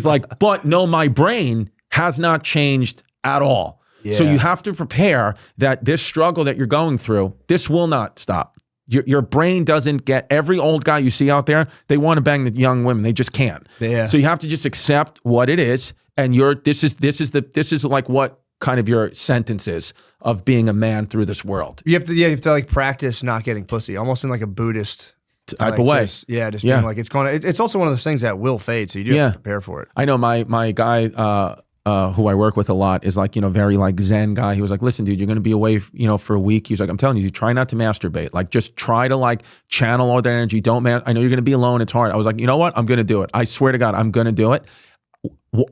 Speaker 2: like, but no, my brain has not changed at all. Yeah. So you have to prepare that this struggle that you're going through, this will not stop. Your brain doesn't get, every old guy you see out there, they want to bang the young women. They just can't. Yeah. So you have to just accept what it is. And this is like what kind of your sentence is of being a man through this world.
Speaker 3: You have to like practice not getting pussy, almost in like a Buddhist
Speaker 2: type of way.
Speaker 3: Being like, it's also one of those things that will fade. So you do have to prepare for it.
Speaker 2: I know my guy, who I work with a lot is like, very like Zen guy. He was like, listen, dude, you're going to be away, for a week. He's like, I'm telling you, try not to masturbate. Like, just try to like channel all that energy. I know you're going to be alone. It's hard. I was like, you know what? I'm going to do it. I swear to God, I'm going to do it.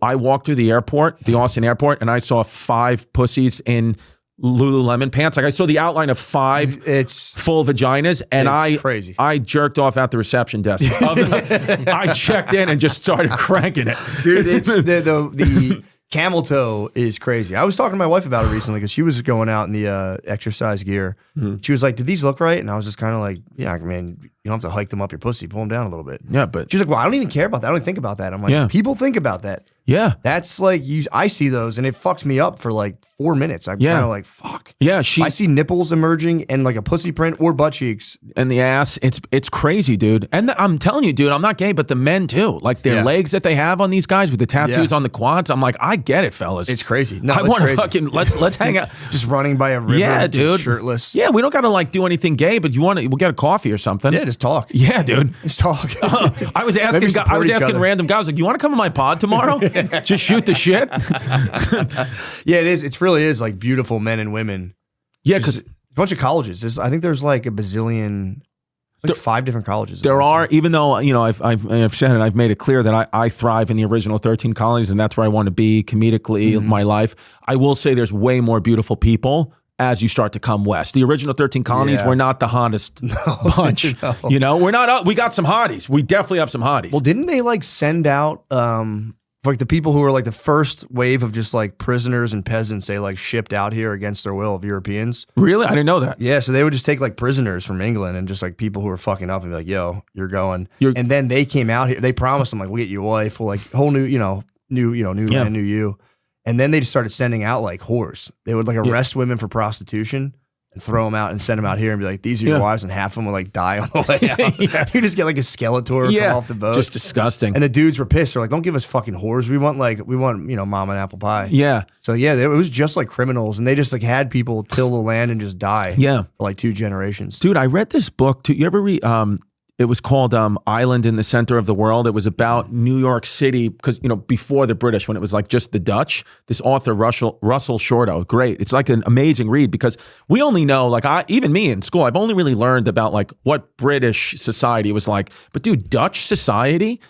Speaker 2: I walked through the Austin airport, and I saw 5 pussies in Lululemon pants. Like, I saw the outline of 5 full vaginas, and
Speaker 3: crazy.
Speaker 2: I jerked off at the reception desk. I checked in and just started cranking it.
Speaker 3: Dude, it's the camel toe is crazy. I was talking to my wife about it recently because she was going out in the exercise gear. Mm-hmm. She was like, did these look right? And I was just kind of like, yeah, man, you don't have to hike them up your pussy. Pull them down a little bit.
Speaker 2: Yeah, but
Speaker 3: she's like, well, I don't even care about that. I don't even think about that. I'm like, people think about that.
Speaker 2: Yeah.
Speaker 3: That's like, I see those and it fucks me up for like 4 minutes. I'm kind of like, fuck.
Speaker 2: Yeah.
Speaker 3: I see nipples emerging and like a pussy print or butt cheeks.
Speaker 2: And the ass, it's crazy, dude. And I'm telling you, dude, I'm not gay, but the men too. Like their legs that they have on these guys with the tattoos on the quads. I'm like, I get it, fellas.
Speaker 3: It's crazy. No,
Speaker 2: I want to fucking, let's hang out.
Speaker 3: Just running by a river, dude. Shirtless.
Speaker 2: Yeah, we don't got to like do anything gay, but we'll get a coffee or something.
Speaker 3: Yeah, just talk.
Speaker 2: Yeah, dude.
Speaker 3: Just talk.
Speaker 2: I was asking random guys, like, you want to come on my pod tomorrow? Just shoot the shit.
Speaker 3: Yeah, it is. It really is like beautiful men and women.
Speaker 2: Yeah, because
Speaker 3: a bunch of colleges. I think there's like a bazillion, like 5 different colleges.
Speaker 2: There are, even though I've said it, I've made it clear that I thrive in the original 13 colonies, and that's where I want to be comedically in my life. I will say there's way more beautiful people as you start to come west. The original 13 colonies were not the hottest bunch. No. We're not. We got some hotties. We definitely have some hotties.
Speaker 3: Well, didn't they like send out like the people who were like the first wave of just like prisoners and peasants they like shipped out here against their will of Europeans?
Speaker 2: Really? I didn't know that.
Speaker 3: Yeah, so they would just take like prisoners from England and just like people who were fucking up and be like, yo, you're going. And then they came out here. They promised them like, we'll get you a wife. We'll like whole new land, new you. And then they just started sending out like whores. They would like arrest women for prostitution and throw them out and send them out here and be like, these are your wives, and half of them will like die on the way out. You just get like a Skeletor come off the boat.
Speaker 2: Just disgusting.
Speaker 3: And the dudes were pissed. They're like, don't give us fucking whores. We want mom and apple pie.
Speaker 2: Yeah.
Speaker 3: So yeah, it was just like criminals, and they just like had people till the land and just die.
Speaker 2: Yeah.
Speaker 3: For like 2 generations.
Speaker 2: Dude, I read this book too. You ever read it was called Island in the Center of the World. It was about New York City because, before the British, when it was like just the Dutch, this author, Russell Shorto, great. It's like an amazing read because we only know, like even me in school, I've only really learned about like what British society was like. But dude, Dutch society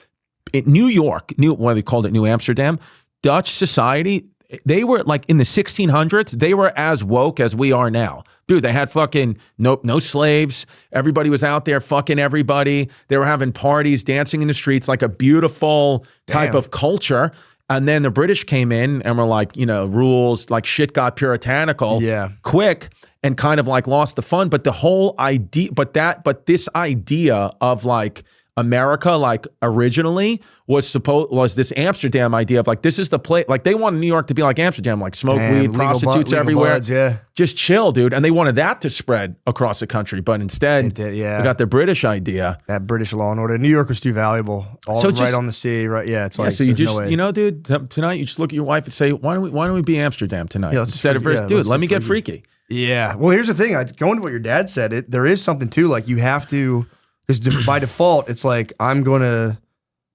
Speaker 2: in New York, what they called it, New Amsterdam, Dutch society, they were like in the 1600s, they were as woke as we are now. Dude, they had fucking no slaves. Everybody was out there fucking everybody. They were having parties, dancing in the streets, like a beautiful type of culture. And then the British came in and were like, rules, like shit got puritanical quick and kind of like lost the fun. But the whole idea, but this idea of like America, like originally was this Amsterdam idea of like, this is the place, like they wanted New York to be like Amsterdam, like smoke weed, prostitutes everywhere. Buds, just chill, dude. And they wanted that to spread across the country. But instead, they got the British idea.
Speaker 3: That British law and order. New York was too valuable. Right on the sea, right? Yeah, it's like,
Speaker 2: so you just, dude, tonight you just look at your wife and say, why don't we be Amsterdam tonight? Instead of, dude, let me get freaky.
Speaker 3: Yeah. Well, here's the thing. Going to what your dad said, there is something too, like you have to, because by default, it's like, I'm going to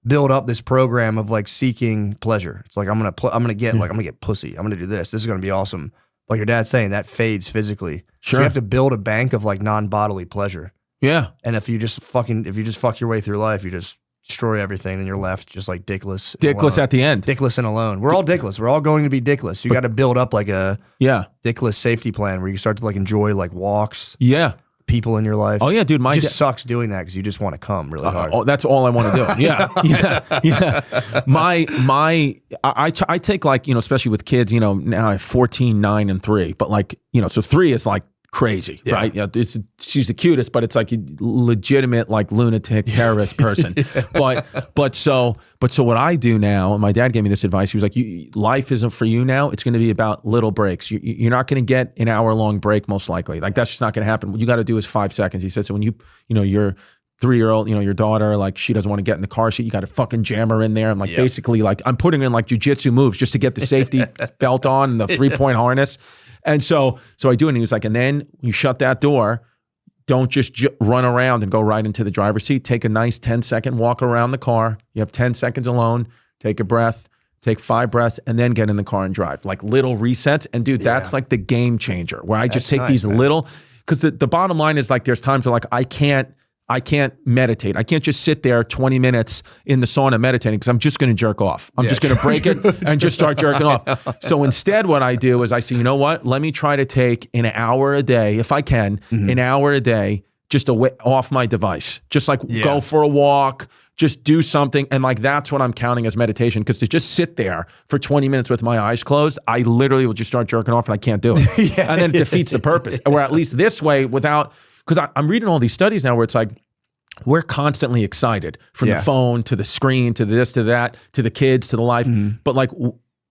Speaker 3: build up this program of like seeking pleasure. It's like I'm gonna get pussy. I'm gonna do this. This is gonna be awesome. Like your dad's saying, that fades physically.
Speaker 2: Sure.
Speaker 3: So you have to build a bank of like non-bodily pleasure.
Speaker 2: Yeah.
Speaker 3: And if you just fuck your way through life, you just destroy everything, and you're left just like dickless.
Speaker 2: Dickless at the end.
Speaker 3: Dickless and alone. We're all dickless. We're all going to be dickless. You got to build up like a dickless safety plan where you start to like enjoy like walks.
Speaker 2: Yeah.
Speaker 3: People in your life.
Speaker 2: Oh yeah, dude.
Speaker 3: It just sucks doing that because you just want to come really hard.
Speaker 2: That's all I want to do. Yeah, yeah. I take like, especially with kids, now I have 14, 9, and 3. But like, so 3 is like crazy, right? Yeah, she's the cutest, but it's like a legitimate like lunatic terrorist person. But so what I do now, and my dad gave me this advice. He was like, life isn't for you now. It's going to be about little breaks. You're not going to get an hour-long break most likely. Like that's just not going to happen. What you got to do is 5 seconds. He said, so when your 3-year-old, your daughter, like she doesn't want to get in the car seat, you got to fucking jam her in there. I'm like, basically like I'm putting in like jujitsu moves just to get the safety belt on and the 3-point harness. And so I do it, and he was like, and then you shut that door, don't just run around and go right into the driver's seat. Take a nice 10-second walk around the car. You have 10 seconds alone. Take a breath, take 5 breaths, and then get in the car and drive. Like little resets. And dude, that's like the game changer where I just take these little, because the bottom line is like there's times where like I can't meditate. I can't just sit there 20 minutes in the sauna meditating because I'm just going to jerk off. I'm just going to break it and just start jerking off. So instead what I do is I say, you know what? Let me try to take an hour a day, if I can, an hour a day just off my device. Just like go for a walk, just do something. And like that's what I'm counting as meditation, because to just sit there for 20 minutes with my eyes closed, I literally will just start jerking off and I can't do it. And then it defeats the purpose. Or at least this way without... Because I'm reading all these studies now where it's like, we're constantly excited from the phone to the screen to this to that to the kids to the life. But like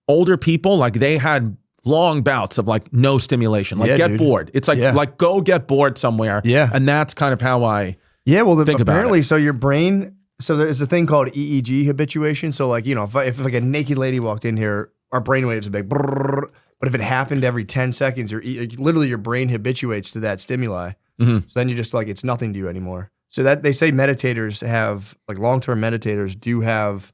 Speaker 2: older people, like they had long bouts of like no stimulation, like get bored. It's like go get bored somewhere. Yeah. And that's kind of how I think
Speaker 3: apparently,
Speaker 2: about it.
Speaker 3: So your brain, so there's a thing called EEG habituation. So like, if like a naked lady walked in here, our brain waves would be like, brrr, but if it happened every 10 seconds, literally your brain habituates to that stimuli. So then you just like, it's nothing to you anymore. So that they say meditators have, like long-term meditators do have,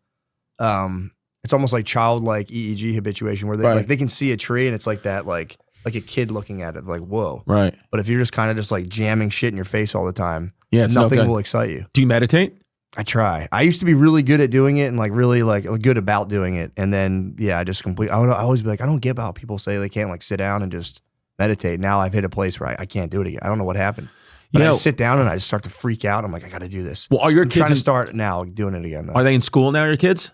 Speaker 3: it's almost like childlike EEG habituation where they like they can see a tree and it's like that, like a kid looking at it, like, whoa. Right. But if you're just kind of just like jamming shit in your face all the time, nothing will excite you.
Speaker 2: Do you meditate?
Speaker 3: I try. I used to be really good at doing it and like really like good about doing it. And then, I just I would always be like, I don't get how people say they can't like sit down and just meditate. Now I've hit a place where I can't do it again. I don't know what happened. But I sit down and I just start to freak out. I'm like, I got to do this.
Speaker 2: Well, are your kids
Speaker 3: trying to start now doing it again though.
Speaker 2: Are they in school now, your kids?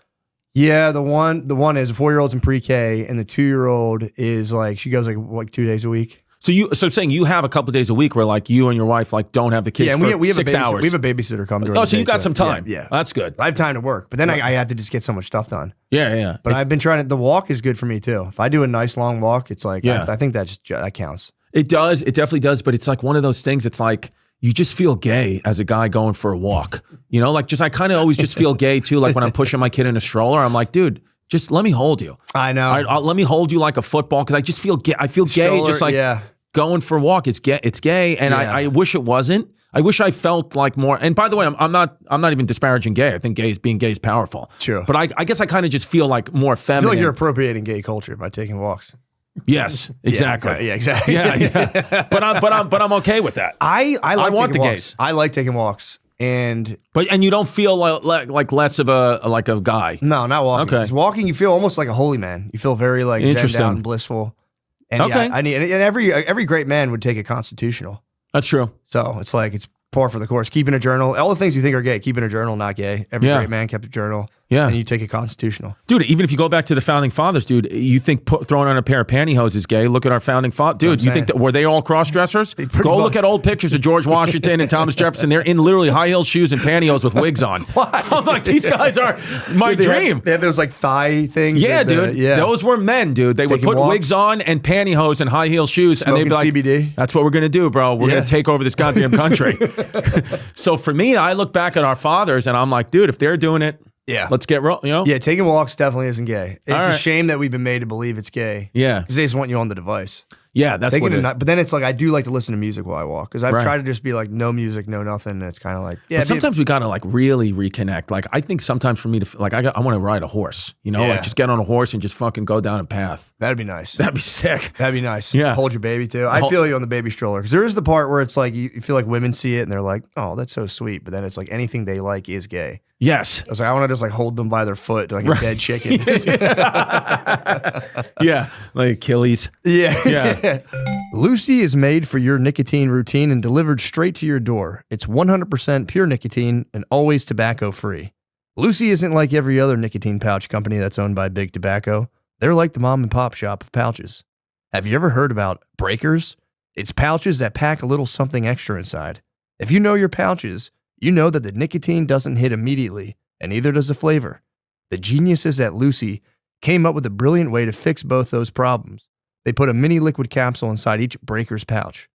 Speaker 3: Yeah, the one is a 4-year-old's in pre-K and the 2-year-old is like, she goes like 2 days a week. So saying you have a couple of days a week where like you and your wife like don't have the kids for we have
Speaker 2: 6 hours.
Speaker 3: We have a babysitter come during the
Speaker 2: so
Speaker 3: day
Speaker 2: you got some time.
Speaker 3: Yeah.
Speaker 2: That's good.
Speaker 3: I have time to work, but then I have to just get so much stuff done.
Speaker 2: Yeah.
Speaker 3: But I've been trying to, the walk is good for me too. If I do a nice long walk, it's like, I think that counts.
Speaker 2: It does. It definitely does. But it's like one of those things. It's like you just feel gay as a guy going for a walk. I kind of always just feel gay too. Like when I'm pushing my kid in a stroller, I'm like, dude, just let me hold you.
Speaker 3: I know.
Speaker 2: Let me hold you like a football because I just feel gay. I feel gay just like going for a walk. It's gay. And I wish it wasn't. I wish I felt like more. And by the way, I'm not even disparaging gay. I think being gay is powerful.
Speaker 3: True.
Speaker 2: But I guess I kind of just feel like more feminine.
Speaker 3: I feel like you're appropriating gay culture by taking walks.
Speaker 2: Yes, exactly.
Speaker 3: Yeah, exactly.
Speaker 2: Yeah. But I'm okay with that.
Speaker 3: I want the
Speaker 2: walks.
Speaker 3: Gays. I like taking walks, and
Speaker 2: you don't feel like less of a guy.
Speaker 3: No, not walking.
Speaker 2: Okay,
Speaker 3: 'cause walking, you feel almost like a holy man. You feel very like zen out and blissful. And and every great man would take a constitutional.
Speaker 2: That's true.
Speaker 3: So it's like it's par for the course. Keeping a journal, all the things you think are gay, keeping a journal, not gay. Every great man kept a journal. Yeah. And you take a constitutional.
Speaker 2: Dude, even if you go back to the founding fathers, dude, you think throwing on a pair of pantyhose is gay? Look at our founding fathers. Dude, you think were they all cross-dressers? Go look at old pictures of George Washington and Thomas Jefferson. They're in literally high-heel shoes and pantyhose with wigs on. Why? I'm like, these guys are my dream.
Speaker 3: They had those like thigh things.
Speaker 2: Yeah, dude. Those were men, dude. They would put wigs on and pantyhose and high-heel shoes.
Speaker 3: Smoking
Speaker 2: and they'd be like,
Speaker 3: CBD.
Speaker 2: That's what we're going to do, bro. We're going to take over this goddamn country. So for me, I look back at our fathers and I'm like, dude, if they're doing it, let's get real,
Speaker 3: Yeah, taking walks definitely isn't gay. It's a shame that we've been made to believe it's gay.
Speaker 2: Yeah.
Speaker 3: Because they just want you on the device.
Speaker 2: Yeah, that's
Speaker 3: taking
Speaker 2: what it is.
Speaker 3: But then it's like I do like to listen to music while I walk because I've tried to just be like no music, no nothing. And it's kind of like
Speaker 2: But sometimes we gotta like really reconnect. Like I think sometimes for me to like I want to ride a horse. You know, like just get on a horse and just fucking go down a path.
Speaker 3: That'd be nice.
Speaker 2: That'd be sick.
Speaker 3: That'd be nice.
Speaker 2: Yeah,
Speaker 3: hold your baby too. I feel you on the baby stroller because there is the part where it's like you feel like women see it and they're like, oh, that's so sweet. But then it's like anything they like is gay.
Speaker 2: Yes.
Speaker 3: I was like, I want to just like hold them by their foot like a dead chicken.
Speaker 2: Yeah, like Achilles.
Speaker 3: Yeah. Lucy is made for your nicotine routine and delivered straight to your door. It's 100% pure nicotine and always tobacco free. Lucy isn't like every other nicotine pouch company that's owned by Big Tobacco. They're like the mom and pop shop of pouches. Have you ever heard about breakers? It's pouches that pack a little something extra inside. If you know your pouches, you know that the nicotine doesn't hit immediately, and neither does the flavor. The geniuses at Lucy came up with a brilliant way to fix both those problems. They put a mini liquid capsule inside each breaker's pouch.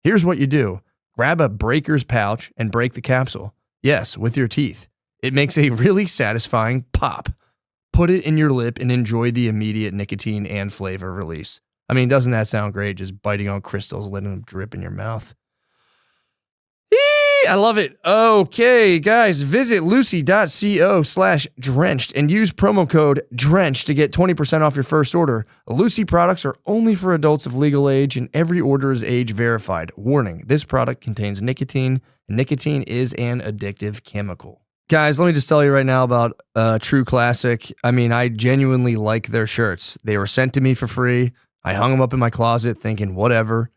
Speaker 3: Here's what you do. Grab a breaker's pouch and break the capsule. Yes, with your teeth. It makes a really satisfying pop. Put it in your lip and enjoy the immediate nicotine and flavor release. I mean, doesn't that sound great? Just biting on crystals, letting them drip in your mouth. I love it. Okay, guys, visit lucy.co/drenched and use promo code DRENCHED to get 20% off your first order. Lucy products are only for adults of legal age, and every order is age verified. Warning, this product contains nicotine, and nicotine is an addictive chemical. Guys, let me just tell you right now about True Classic. I mean, I genuinely like their shirts. They were sent to me for free. I hung them up in my closet thinking, whatever.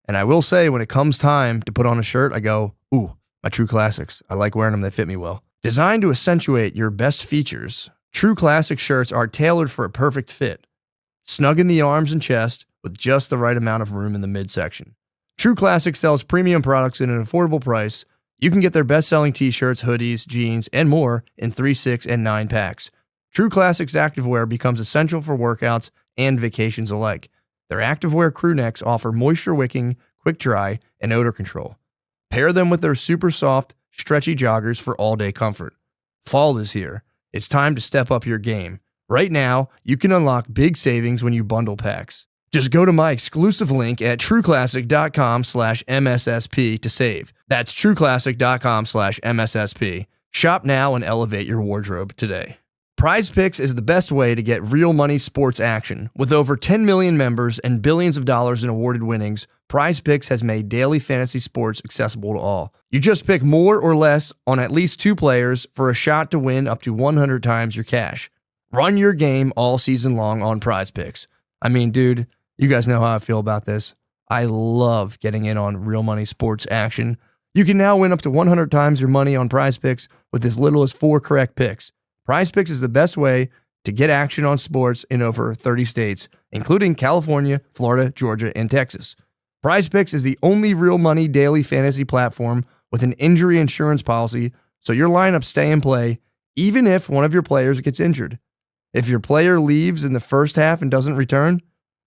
Speaker 3: And I will say, when it comes time to put on a shirt, I go, ooh, my True Classics. I like wearing them. They fit me well. Designed to accentuate your best features, True Classic shirts are tailored for a perfect fit. Snug in the arms and chest with just the right amount of room in the midsection. True Classic sells premium products at an affordable price. You can get their best-selling t-shirts, hoodies, jeans, and more in 3, 6, and 9 packs. True Classics activewear becomes essential for workouts and vacations alike. Their activewear crew necks offer moisture wicking, quick dry, and odor control. Pair them with their super soft, stretchy joggers for all-day comfort. Fall is here. It's time to step up your game. Right now, you can unlock big savings when you bundle packs. Just go to my exclusive link at trueclassic.com/MSSP to save. That's trueclassic.com/MSSP. Shop now and elevate your wardrobe today. PrizePicks is the best way to get real money sports action. With over 10 million members and billions of dollars in awarded winnings, PrizePicks has made daily fantasy sports accessible to all. You just pick more or less on at least 2 players for a shot to win up to 100 times your cash. Run your game all season long on PrizePicks. I mean, dude, you guys know how I feel about this. I love getting in on real money sports action. You can now win up to 100 times your money on PrizePicks with as little as 4 correct picks. PrizePicks is the best way to get action on sports in over 30 states, including California, Florida, Georgia, and Texas. PrizePicks is the only real money daily fantasy platform with an injury insurance policy, so your lineups stay in play even if one of your players gets injured. If your player leaves in the first half and doesn't return,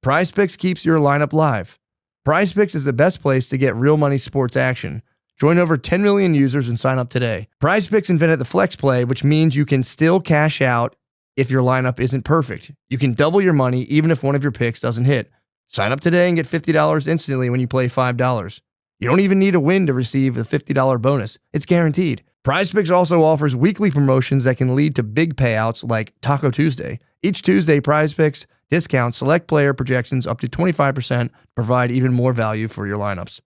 Speaker 3: PrizePicks keeps your lineup live. PrizePicks is the best place to get real money sports action. Join over 10 million users and sign up today. PrizePicks invented the flex play, which means you can still cash out if your lineup isn't perfect. You can double your money even if one of your picks doesn't hit. Sign up today and get $50 instantly when you play $5. You don't even need a win to receive the $50 bonus. It's guaranteed. PrizePicks also offers weekly promotions that can lead to big payouts like Taco Tuesday. Each Tuesday, PrizePicks discounts select player projections up to 25% to provide even more value for your lineups.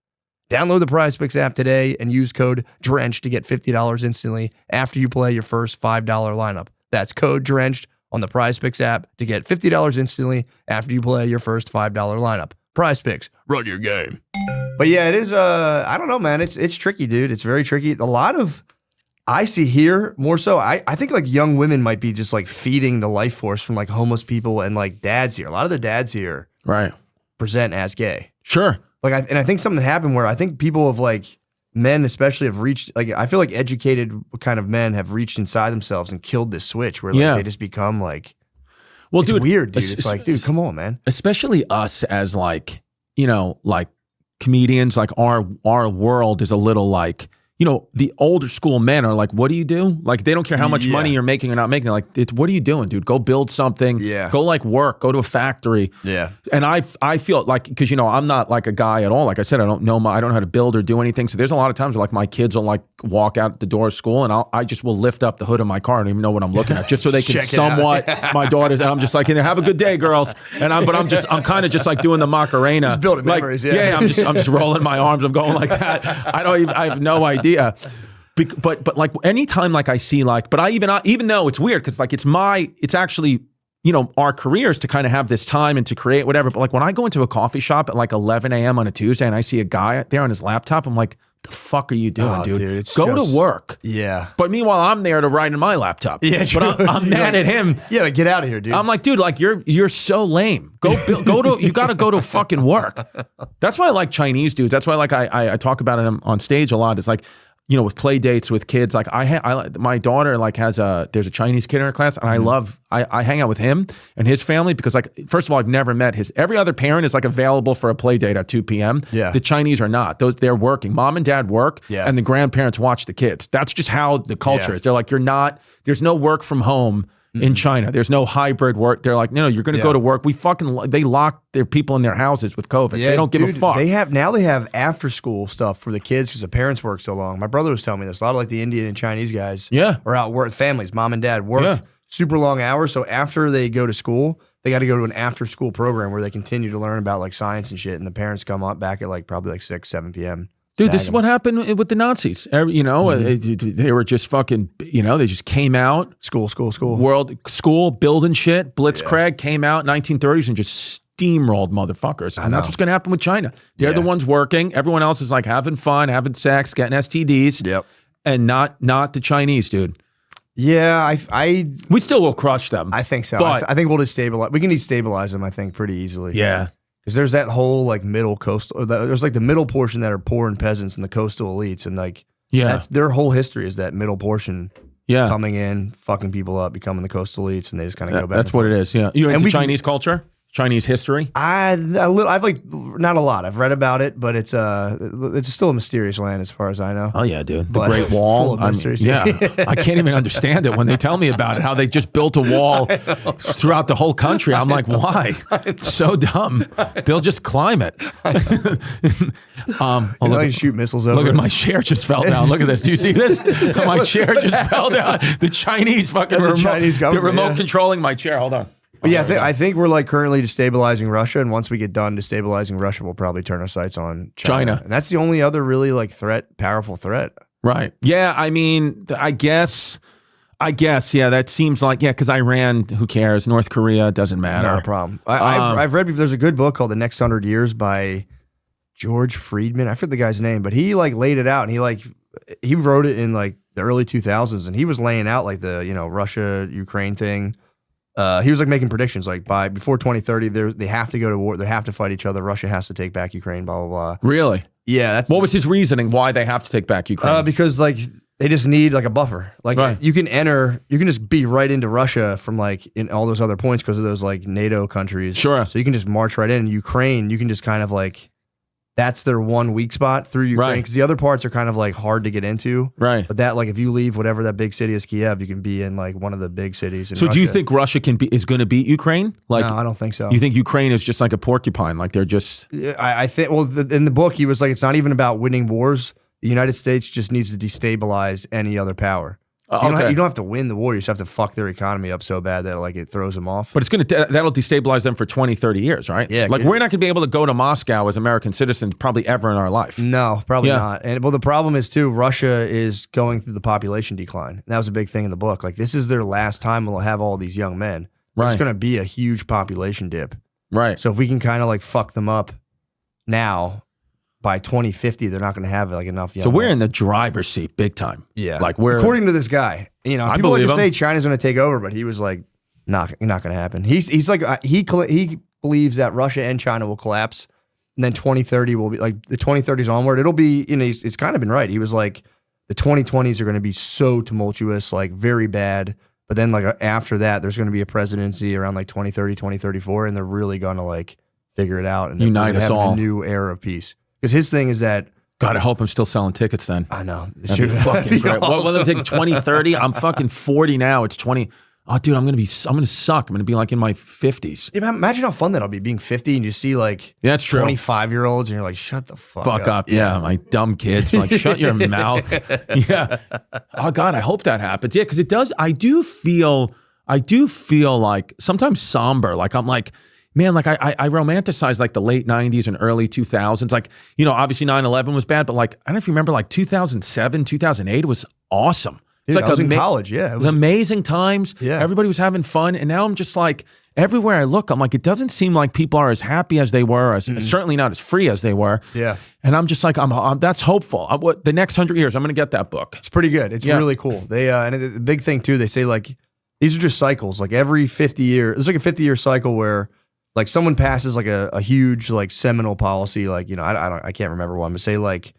Speaker 3: Download the PrizePicks app today and use code DRENCHED to get $50 instantly after you play your first $5 lineup. That's code DRENCHED on the PrizePicks app to get $50 instantly after you play your first $5 lineup. PrizePicks, run your game. But yeah, it is, I don't know, man. It's tricky, dude. It's very tricky. A lot of, I see here more so, I think like young women might be just like feeding the life force from like homeless people and like dads here. A lot of the dads here present as gay.
Speaker 2: Sure.
Speaker 3: Like, I think something happened where I think people have like, men especially have reached, like, I feel like educated kind of men have reached inside themselves and killed this switch where like they just become like, well, it's dude, weird, dude. It's like, dude, come on, man.
Speaker 2: Especially us as like, you know, like comedians, like our world is a little like, you know, the older school men are like, what do you do? Like, they don't care how much money you're making or not making. They're like, what are you doing, dude? Go build something.
Speaker 3: Yeah.
Speaker 2: Go like work. Go to a factory.
Speaker 3: Yeah.
Speaker 2: And I feel like, because, you know, I'm not like a guy at all. Like I said, I don't know how to build or do anything. So there's a lot of times where like my kids will like walk out the door of school and I just will lift up the hood of my car. I don't even know what I'm looking at, just so they can somewhat, my daughters, and I'm just like, have a good day, girls. And I'm kind of just like doing the Macarena.
Speaker 3: Just building memories.
Speaker 2: Yeah. I'm just rolling my arms. I'm going like that. I have no idea. But like anytime like I see like, but even though it's weird because like it's actually, you know, our careers to kind of have this time and to create whatever. But like when I go into a coffee shop at like 11 a.m. on a Tuesday and I see a guy there on his laptop, I'm like, the fuck are you doing, dude? Go to work.
Speaker 3: Yeah.
Speaker 2: But meanwhile, I'm there to write in my laptop.
Speaker 3: Yeah,
Speaker 2: but I'm mad at him.
Speaker 3: Yeah, like, get out of here, dude.
Speaker 2: I'm like, dude, like you're so lame. You got to go to fucking work. That's why I like Chinese dudes. That's why like I talk about it on stage a lot. It's like, you know, with play dates with kids, like my daughter like there's a Chinese kid in her class, and I hang out with him and his family because like, first of all, I've never met every other parent is like available for a play date at 2 p.m.
Speaker 3: Yeah.
Speaker 2: The Chinese are not. They're working. Mom and dad work, and the grandparents watch the kids. That's just how the culture is. They're like, there's no work from home in China. There's no hybrid work. They're like, no, you're going to go to work. They lock their people in their houses with COVID. They don't give a fuck.
Speaker 3: They have after school stuff for the kids because the parents work so long. My brother was telling me this. A lot of like the Indian and Chinese guys are out work. Families, mom and dad work super long hours. So after they go to school, they got to go to an after school program where they continue to learn about like science and shit. And the parents come up back at like probably like 6, 7 p.m.
Speaker 2: Dude, this is what happened with the Nazis. You know, they were just fucking, you know, they just came out.
Speaker 3: School.
Speaker 2: Building shit. Blitzkrieg came out 1930s and just steamrolled motherfuckers. And that's what's going to happen with China. They're the ones working. Everyone else is like having fun, having sex, getting STDs.
Speaker 3: Yep.
Speaker 2: And not the Chinese, dude.
Speaker 3: Yeah,
Speaker 2: we still will crush them.
Speaker 3: I think so. I think we'll destabilize. We can destabilize them, I think, pretty easily.
Speaker 2: Yeah.
Speaker 3: Because there's that whole like middle coastal, there's like the middle portion that are poor and peasants and the coastal elites. And like, that's their whole history is that middle portion coming in, fucking people up, becoming the coastal elites, and they just kind of go back.
Speaker 2: That's what it is. Yeah. You into Chinese culture? Chinese history?
Speaker 3: I've like not a lot. I've read about it, but it's still a mysterious land as far as I know.
Speaker 2: Oh yeah, dude. The Great Wall.
Speaker 3: Full of mysteries.
Speaker 2: I can't even understand it when they tell me about it. How they just built a wall throughout the whole country. I'm like, why? So dumb. They'll just climb it.
Speaker 3: You shoot missiles over.
Speaker 2: Look at my chair just fell down. Look at this. Do you see this? My chair just fell down. The Chinese fucking remote controlling my chair. Hold on.
Speaker 3: But yeah, I think we're like currently destabilizing Russia, and once we get done destabilizing Russia, we'll probably turn our sights on China. And that's the only other really like powerful threat.
Speaker 2: Right. Yeah, I mean, I guess, yeah, that seems like, because Iran, who cares? North Korea, doesn't matter.
Speaker 3: Not a problem. I've read, there's a good book called The Next 100 Years by George Friedman. I forget the guy's name, but he like laid it out, and he wrote it in like the early 2000s, and he was laying out like the, Russia-Ukraine thing. He was like making predictions like before 2030, they have to go to war. They have to fight each other. Russia has to take back Ukraine, blah, blah, blah.
Speaker 2: Really?
Speaker 3: Yeah.
Speaker 2: What was his reasoning why they have to take back Ukraine?
Speaker 3: Because like they just need like a buffer. Like you can just be right into Russia from like in all those other points because of those like NATO countries.
Speaker 2: Sure.
Speaker 3: So you can just march right in. Ukraine, you can just kind of like, that's their one weak spot through Ukraine because the other parts are kind of like hard to get into.
Speaker 2: Right.
Speaker 3: But that like if you leave whatever that big city is, Kiev, you can be in like one of the big cities.
Speaker 2: So do you think Russia is going to beat Ukraine? Like,
Speaker 3: no, I don't think so.
Speaker 2: You think Ukraine is just like a porcupine? Like they're just...
Speaker 3: I think, in the book, he was like, it's not even about winning wars. The United States just needs to destabilize any other power. You don't have to win the war. You just have to fuck their economy up so bad that like it throws them off.
Speaker 2: But that'll destabilize them for 20, 30 years, right?
Speaker 3: Yeah.
Speaker 2: Like we're not going to be able to go to Moscow as American citizens probably ever in our life.
Speaker 3: No, probably not. And the problem is too, Russia is going through the population decline. And that was a big thing in the book. Like this is their last time when they'll have all these young men. There's going to be a huge population dip.
Speaker 2: Right.
Speaker 3: So if we can kind of like fuck them up now, by 2050, they're not going to have like enough young.
Speaker 2: So we're in the driver's seat big time.
Speaker 3: Yeah.
Speaker 2: Like
Speaker 3: according to this guy,
Speaker 2: I
Speaker 3: people like
Speaker 2: believe
Speaker 3: to
Speaker 2: him.
Speaker 3: say China's going to take over, but he was like, not going to happen. He's like, he believes that Russia and China will collapse. And then 2030 will be like the 2030s onward. It'll be, it's kind of been right. He was like, the 2020s are going to be so tumultuous, like very bad. But then like after that, there's going to be a presidency around like 2030, 2034. And they're really going to like figure it out and
Speaker 2: unite us all.
Speaker 3: A new era of peace. Because his thing is that
Speaker 2: God, I hope I'm still selling tickets then.
Speaker 3: I know.
Speaker 2: That'd be fucking great. What will it take? 2030? I'm fucking 40 now. It's 20. Oh, dude, I'm gonna suck. I'm gonna be like in my 50s.
Speaker 3: Yeah, imagine how fun that'll be being 50 and you see like
Speaker 2: that's true.
Speaker 3: 25-year-olds and you're like, shut the fuck up.
Speaker 2: Yeah, my dumb kids. Like, shut your mouth. Yeah. Oh God, I hope that happens. Yeah, because it does. I do feel like sometimes somber. Like I'm like, man, like I romanticize like the late 90s and early 2000s. Like, you know, obviously 9/11 was bad, but like, I don't know if you remember like 2007, 2008 was awesome. It's
Speaker 3: Dude,
Speaker 2: like
Speaker 3: I was in college, yeah.
Speaker 2: It was amazing times.
Speaker 3: Yeah.
Speaker 2: Everybody was having fun. And now I'm just like, everywhere I look, I'm like, it doesn't seem like people are as happy as they were, as certainly not as free as they were.
Speaker 3: Yeah.
Speaker 2: And I'm just like, I'm that's hopeful. The next 100 years, I'm going to get that book.
Speaker 3: It's pretty good. It's really cool. They and the big thing too, they say like, these are just cycles. Like every 50 years, there's like a 50-year cycle where like someone passes like a huge like seminal policy. Like, you know, I can't remember one, but say like,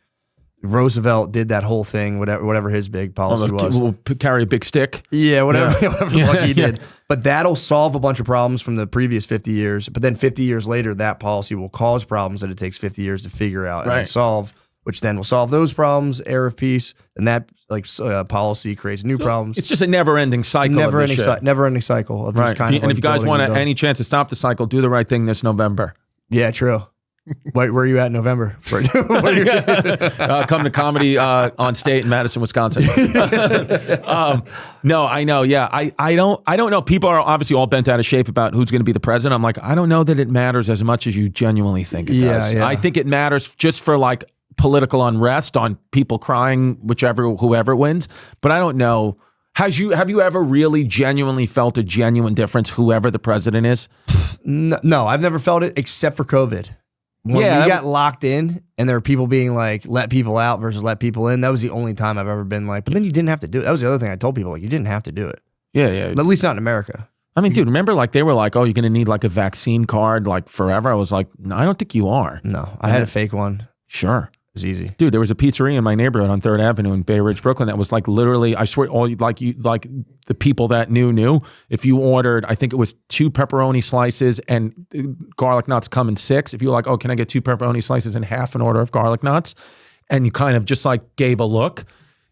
Speaker 3: Roosevelt did that whole thing, whatever his big policy was.
Speaker 2: We'll carry a big stick.
Speaker 3: Yeah, whatever the fuck he did. But that'll solve a bunch of problems from the previous 50 years. But then 50 years later, that policy will cause problems that it takes 50 years to figure out and solve, which then will solve those problems, era of peace, and that like policy creates new problems.
Speaker 2: It's just a never-ending cycle.
Speaker 3: Never-ending cycle of these kind of.
Speaker 2: And if you guys want any chance to stop the cycle, do the right thing this November.
Speaker 3: Yeah, true. Where are you at in November?
Speaker 2: Come to comedy on State in Madison, Wisconsin. No, I know. Yeah, I don't know. People are obviously all bent out of shape about who's going to be the president. I'm like, I don't know that it matters as much as you genuinely think it does. Yeah. I think it matters just for like political unrest on people crying, whoever wins. But I don't know. Have you ever really genuinely felt a genuine difference, whoever the president is?
Speaker 3: No, I've never felt it except for COVID. When we got locked in and there were people being like, let people out versus let people in, that was the only time I've ever been like, but then you didn't have to do it. That was the other thing I told people, like, you didn't have to do it.
Speaker 2: Yeah.
Speaker 3: But at least not in America.
Speaker 2: I mean, dude, remember like they were like, oh, you're going to need like a vaccine card like forever. I was like, no, I don't think you are.
Speaker 3: No, I had a fake one.
Speaker 2: Sure.
Speaker 3: It was easy.'t
Speaker 2: there was a pizzeria in my neighborhood on 3rd Avenue in Bay Ridge, Brooklyn that was like literally, I swear, like the people that knew, if you ordered, I think it was 2 pepperoni slices and garlic nuts come in 6. If you were like, oh, can I get 2 pepperoni slices and half an order of garlic nuts? And you kind of just like gave a look,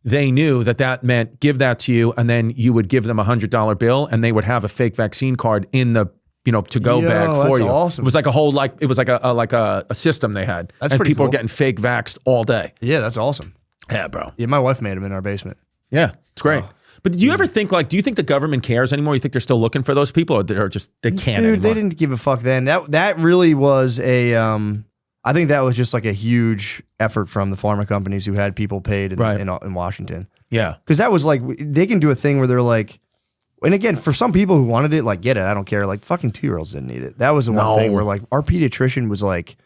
Speaker 2: they knew that meant give that to you. And then you would give them $100 bill and they would have a fake vaccine card in the to-go bag for you.
Speaker 3: Awesome.
Speaker 2: It was like a whole it was like a system they had.
Speaker 3: That's
Speaker 2: and
Speaker 3: pretty
Speaker 2: people
Speaker 3: cool.
Speaker 2: were getting fake vaxxed all day.
Speaker 3: Yeah, that's awesome.
Speaker 2: Yeah, bro.
Speaker 3: Yeah, my wife made them in our basement.
Speaker 2: Yeah, it's great. But do you ever think do you think the government cares anymore? You think they're still looking for those people, or they're just they can't
Speaker 3: Dude,
Speaker 2: anymore?
Speaker 3: They didn't give a fuck then. That really was I think that was just like a huge effort from the pharma companies who had people paid in Washington.
Speaker 2: Yeah.
Speaker 3: Because that was like, they can do a thing where they're like, and again, for some people who wanted it, like, get it, I don't care. Like, fucking 2-year-olds didn't need it. That was the one thing where, like, our pediatrician was like,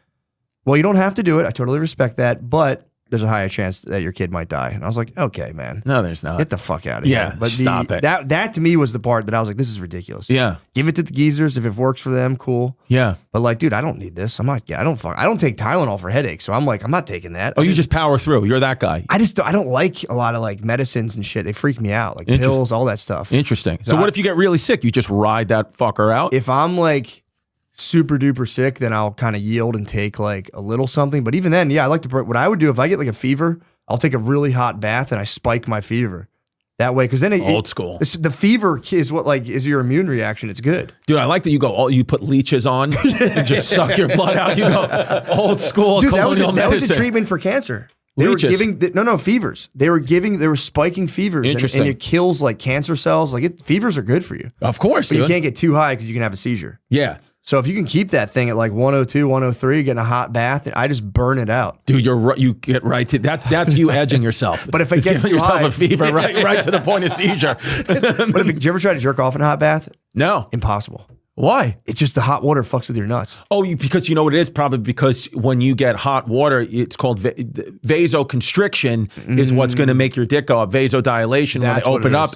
Speaker 3: well, you don't have to do it. I totally respect that, but there's a higher chance that your kid might die. And I was like, okay, man.
Speaker 2: No, there's not.
Speaker 3: Get the fuck out of here.
Speaker 2: Yeah, but stop it.
Speaker 3: That to me was the part that I was like, this is ridiculous.
Speaker 2: Yeah.
Speaker 3: Give it to the geezers. If it works for them, cool.
Speaker 2: Yeah.
Speaker 3: But like, dude, I don't need this. I don't take Tylenol for headaches. So I'm like, I'm not taking that.
Speaker 2: Oh, you just power through. You're that guy.
Speaker 3: I don't like a lot of like medicines and shit. They freak me out. Like pills, all that stuff.
Speaker 2: Interesting. So what if you get really sick? You just ride that fucker out?
Speaker 3: If I'm like super duper sick, then I'll kind of yield and take like a little something. But even then, yeah, I like to, what I would do if I get like a fever, I'll take a really hot bath and I spike my fever. That way, because then
Speaker 2: old school.
Speaker 3: The fever is what is your immune reaction. It's good,
Speaker 2: dude. I like that you put leeches on and just suck your blood out. You go old school.
Speaker 3: Dude,
Speaker 2: colonial
Speaker 3: that was a treatment for cancer. They
Speaker 2: leeches.
Speaker 3: Were giving fevers. They were spiking fevers, and it kills like cancer cells. Fevers are good for you,
Speaker 2: of course.
Speaker 3: But you can't get too high because you can have a seizure.
Speaker 2: Yeah.
Speaker 3: So if you can keep that thing at like 102, 103, getting a hot bath, I just burn it out.
Speaker 2: Dude, you get right to that. That's you edging yourself.
Speaker 3: But if it gets too
Speaker 2: yourself
Speaker 3: high,
Speaker 2: a fever, right to the point of seizure.
Speaker 3: But did you ever try to jerk off in a hot bath?
Speaker 2: No.
Speaker 3: Impossible.
Speaker 2: Why?
Speaker 3: It's just the hot water fucks with your nuts.
Speaker 2: Oh, because you know what it is? Probably because when you get hot water, it's called vasoconstriction is what's going to make your dick go up. Vasodilation, when they open up,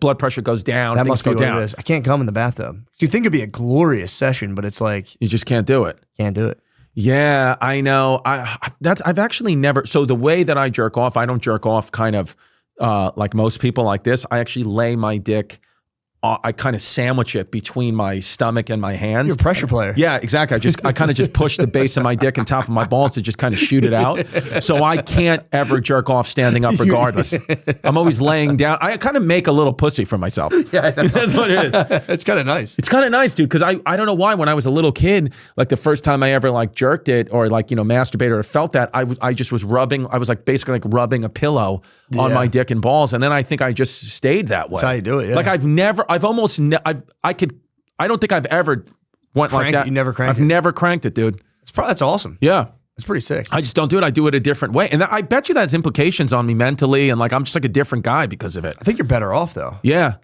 Speaker 2: blood pressure goes down.
Speaker 3: That must go down.
Speaker 2: It is.
Speaker 3: I can't come in the bathtub. You think it'd be a glorious session, but it's like
Speaker 2: you just can't do it.
Speaker 3: Can't do it.
Speaker 2: Yeah, I know. I've actually never. So the way that I jerk off, I don't jerk off kind of like most people like this. I actually lay my dick I kind of sandwich it between my stomach and my hands.
Speaker 3: You're a pressure player.
Speaker 2: Yeah, exactly. I kind of just push the base of my dick and top of my balls to just kind of shoot it out. So I can't ever jerk off standing up regardless. I'm always laying down. I kind of make a little pussy for myself. Yeah, that's what it is.
Speaker 3: It's kind of nice.
Speaker 2: It's kind of nice, dude, because I don't know why when I was a little kid, like the first time I ever like jerked it or like, masturbated or felt that, I just was rubbing, I was like basically like rubbing a pillow on my dick and balls. And then I think I just stayed that way.
Speaker 3: That's how you do it, yeah.
Speaker 2: Like I don't think I've ever went like that.
Speaker 3: You never cranked it?
Speaker 2: I've never cranked it, dude.
Speaker 3: That's awesome.
Speaker 2: Yeah.
Speaker 3: It's pretty sick.
Speaker 2: I just don't do it. I do it a different way. And I bet you that has implications on me mentally. And like, I'm just like a different guy because of it.
Speaker 3: I think you're better off though.
Speaker 2: Yeah.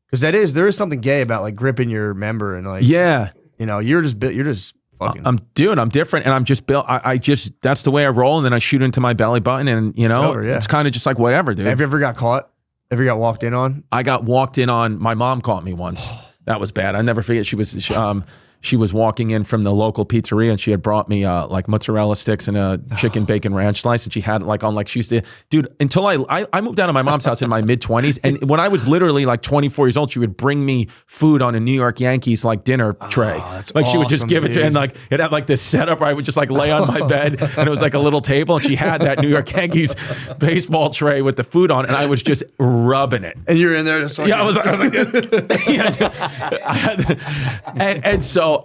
Speaker 3: Because there is something gay about like gripping your member and like, you're just fucking. I'm
Speaker 2: different and I'm just built. That's the way I roll. And then I shoot into my belly button and it's kind of just like whatever, dude.
Speaker 3: Have you ever got caught? Ever got walked in on?
Speaker 2: I got walked in on. My mom caught me once. That was bad. I never forget. She was walking in from the local pizzeria and she had brought me like mozzarella sticks and a chicken bacon ranch slice and she had it like on like she used to, dude, until I moved down to my mom's house in my mid 20s and when I was literally like 24 years old, she would bring me food on a New York Yankees like dinner tray. Like she would just give it to, and like it had like this setup where I would just like lay on my bed and it was like a little table and she had that New York Yankees baseball tray with the food on and I was just rubbing it.
Speaker 3: And you're in there just like,
Speaker 2: I was like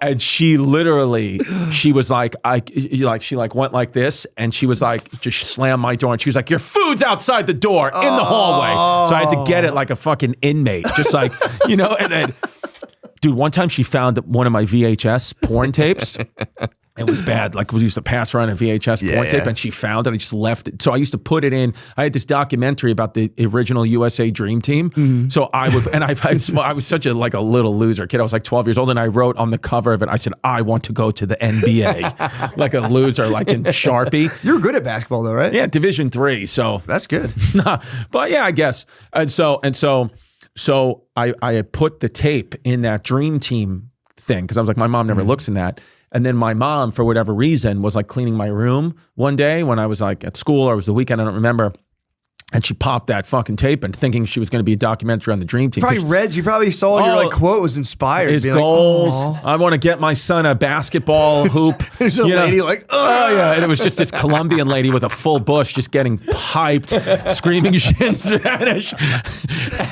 Speaker 2: and she literally, she was like, she went like this and she was like, just slammed my door and she was like, your food's outside the door in the hallway. So I had to get it like a fucking inmate, just like, and then, dude, one time she found one of my VHS porn tapes. It was bad. Like we used to pass around a VHS porn tape and she found it. I just left it. So I used to put it in. I had this documentary about the original USA Dream Team. So I would, and I was such a little loser kid. I was like 12 years old and I wrote on the cover of it, I said, I want to go to the NBA. Like a loser, like in Sharpie.
Speaker 3: You're good at basketball though, right?
Speaker 2: Yeah, Division III. So
Speaker 3: that's good.
Speaker 2: But yeah, I guess. And so I had put the tape in that Dream Team thing because I was like, my mom never looks in that. And then my mom, for whatever reason, was like cleaning my room one day when I was like at school or it was the weekend, I don't remember. And she popped that fucking tape and thinking she was going to be a documentary on the Dream Team.
Speaker 3: You probably saw your like quote was inspired.
Speaker 2: His goals. Like, I want to get my son a basketball hoop.
Speaker 3: There's a lady like,
Speaker 2: oh yeah. And it was just this Colombian lady with a full bush just getting piped, screaming shit in Spanish.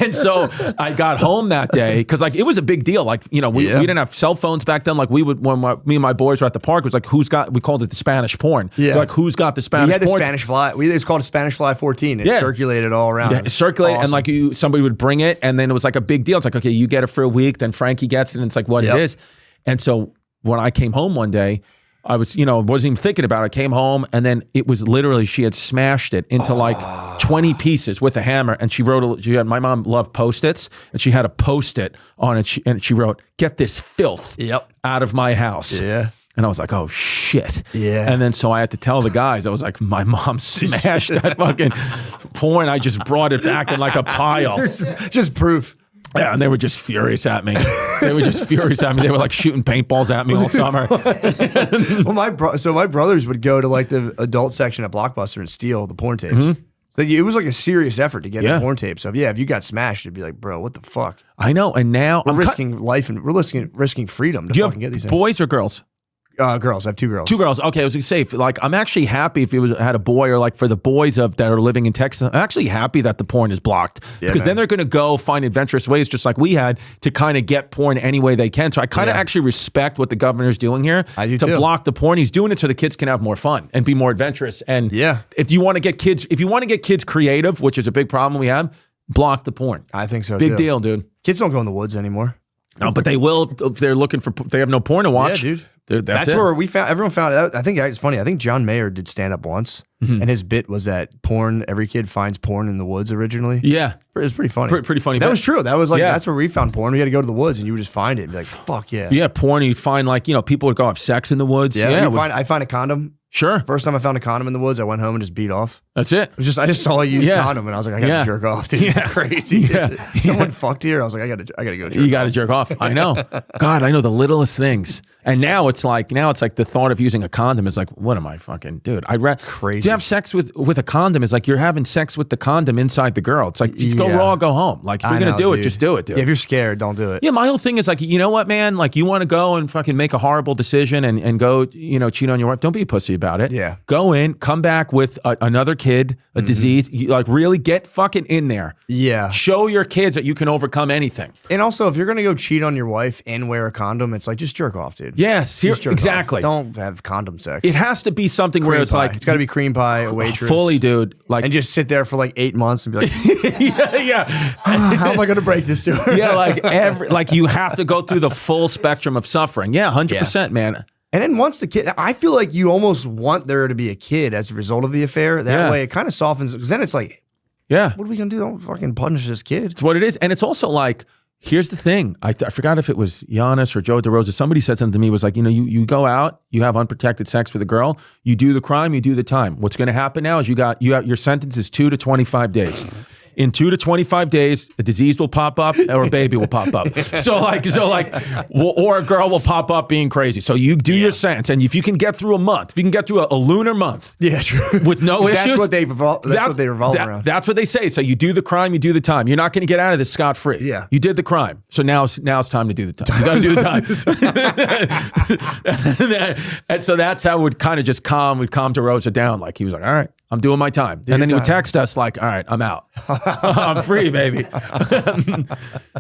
Speaker 2: And so I got home that day because like it was a big deal. Like, we didn't have cell phones back then. Like we would, when me and my boys were at the park, it was like, we called it the Spanish porn. Yeah. Like who's got the Spanish porn?
Speaker 3: We had the Spanish fly. It's called a Spanish Fly 14. It's circulated all around.
Speaker 2: Yeah, it circulated and like somebody would bring it and then it was like a big deal. It's like, okay, you get it for a week, then Frankie gets it and it's like what it is. And so when I came home one day, I was, wasn't even thinking about it. I came home and then it was literally, she had smashed it into like 20 pieces with a hammer and my mom loved Post-its and she had a Post-it on it and she wrote, get this filth out of my house.
Speaker 3: Yeah.
Speaker 2: And I was like, oh, shit.
Speaker 3: Yeah.
Speaker 2: And then so I had to tell the guys, I was like, my mom smashed that fucking porn. I just brought it back in like a pile.
Speaker 3: Just proof.
Speaker 2: Yeah, and they were just furious at me. They were like shooting paintballs at me all summer.
Speaker 3: Well, my brothers would go to like the adult section at Blockbuster and steal the porn tapes. So it was like a serious effort to get the porn tape. So if you got smashed, it'd be like, bro, what the fuck?
Speaker 2: I know. And now
Speaker 3: we're risking life and we're risking freedom to fucking get these things.
Speaker 2: Boys or girls?
Speaker 3: Girls. I have two girls.
Speaker 2: Two girls. Okay, I was gonna say, like, I'm actually happy if had a boy or like for the boys that are living in Texas. I'm actually happy that the porn is blocked because then they're gonna go find adventurous ways, just like we had to kind of get porn any way they can. So I kind of actually respect what the governor's doing here to block the porn. He's doing it so the kids can have more fun and be more adventurous. And if you want to get kids creative, which is a big problem we have, block the porn.
Speaker 3: I think so.
Speaker 2: Big deal, dude.
Speaker 3: Kids don't go in the woods anymore.
Speaker 2: No, but they will if they're looking for. They have no porn to watch.
Speaker 3: Yeah, dude. That's where everyone found out. I think it's funny. I think John Mayer did stand up once, and his bit was that every kid finds porn in the woods originally.
Speaker 2: Yeah.
Speaker 3: It was pretty funny.
Speaker 2: Pretty funny.
Speaker 3: That was true. That was like, that's where we found porn. We had to go to the woods and you would just find it and be like, fuck yeah.
Speaker 2: Yeah, porn. You'd find like, people would go have sex in the woods.
Speaker 3: Yeah. I find a condom.
Speaker 2: Sure.
Speaker 3: First time I found a condom in the woods, I went home and just beat off.
Speaker 2: That's it.
Speaker 3: I just saw a used condom and I was like, I gotta jerk off, dude. It's crazy. Someone fucked here. I was like, I gotta go jerk off.
Speaker 2: You gotta jerk off. I know. God, I know the littlest things. And now it's like the thought of using a condom is like, what am I fucking, dude?
Speaker 3: Crazy.
Speaker 2: To have sex with a condom is like you're having sex with the condom inside the girl. It's like, just go raw, go home. Like, if you're gonna do it, just do it, dude.
Speaker 3: Yeah, if you're scared, don't do it.
Speaker 2: Yeah, my whole thing is like, you know what, man? Like, you want to go and fucking make a horrible decision and go, cheat on your wife. Don't be a pussy about it.
Speaker 3: Yeah.
Speaker 2: Go in, come back with another kid, a disease. You, like, really get fucking in there.
Speaker 3: Yeah.
Speaker 2: Show your kids that you can overcome anything.
Speaker 3: And also, if you're gonna go cheat on your wife and wear a condom, it's like, just jerk off, dude.
Speaker 2: Yes, exactly.
Speaker 3: Don't have condom sex.
Speaker 2: It has to be something where it's like,
Speaker 3: it's got to be cream pie, a waitress,
Speaker 2: fully, dude. Like,
Speaker 3: and just sit there for like 8 months and be like,
Speaker 2: yeah.
Speaker 3: How am I gonna break this to her?
Speaker 2: Yeah, like you have to go through the full spectrum of suffering. Yeah, 100%, man.
Speaker 3: And then once the kid, I feel like you almost want there to be a kid as a result of the affair. That way, it kind of softens. Because then it's like, what are we gonna do? Don't fucking punish this kid.
Speaker 2: It's what it is, and it's also like, here's the thing. I forgot if it was Giannis or Joe DeRosa. Somebody said something to me, was like, you go out, you have unprotected sex with a girl, you do the crime, you do the time. What's going to happen now is your sentence is 2 to 25 days. In 2 to 25 days, a disease will pop up or a baby will pop up. Or a girl will pop up being crazy. So you do your sentence, and if you can get through a month, if you can get through a lunar month,
Speaker 3: true,
Speaker 2: with no issues,
Speaker 3: that's what they revolve around. That's
Speaker 2: what they say. So you do the crime, you do the time. You're not going to get out of this scot free.
Speaker 3: Yeah,
Speaker 2: you did the crime. So now it's time to do the time. You got to do the time. And so that's how we'd kind of just calm DeRosa down. Like, he was like, all right, I'm doing my time. And then he would text us like, all right, I'm out. I'm free, baby.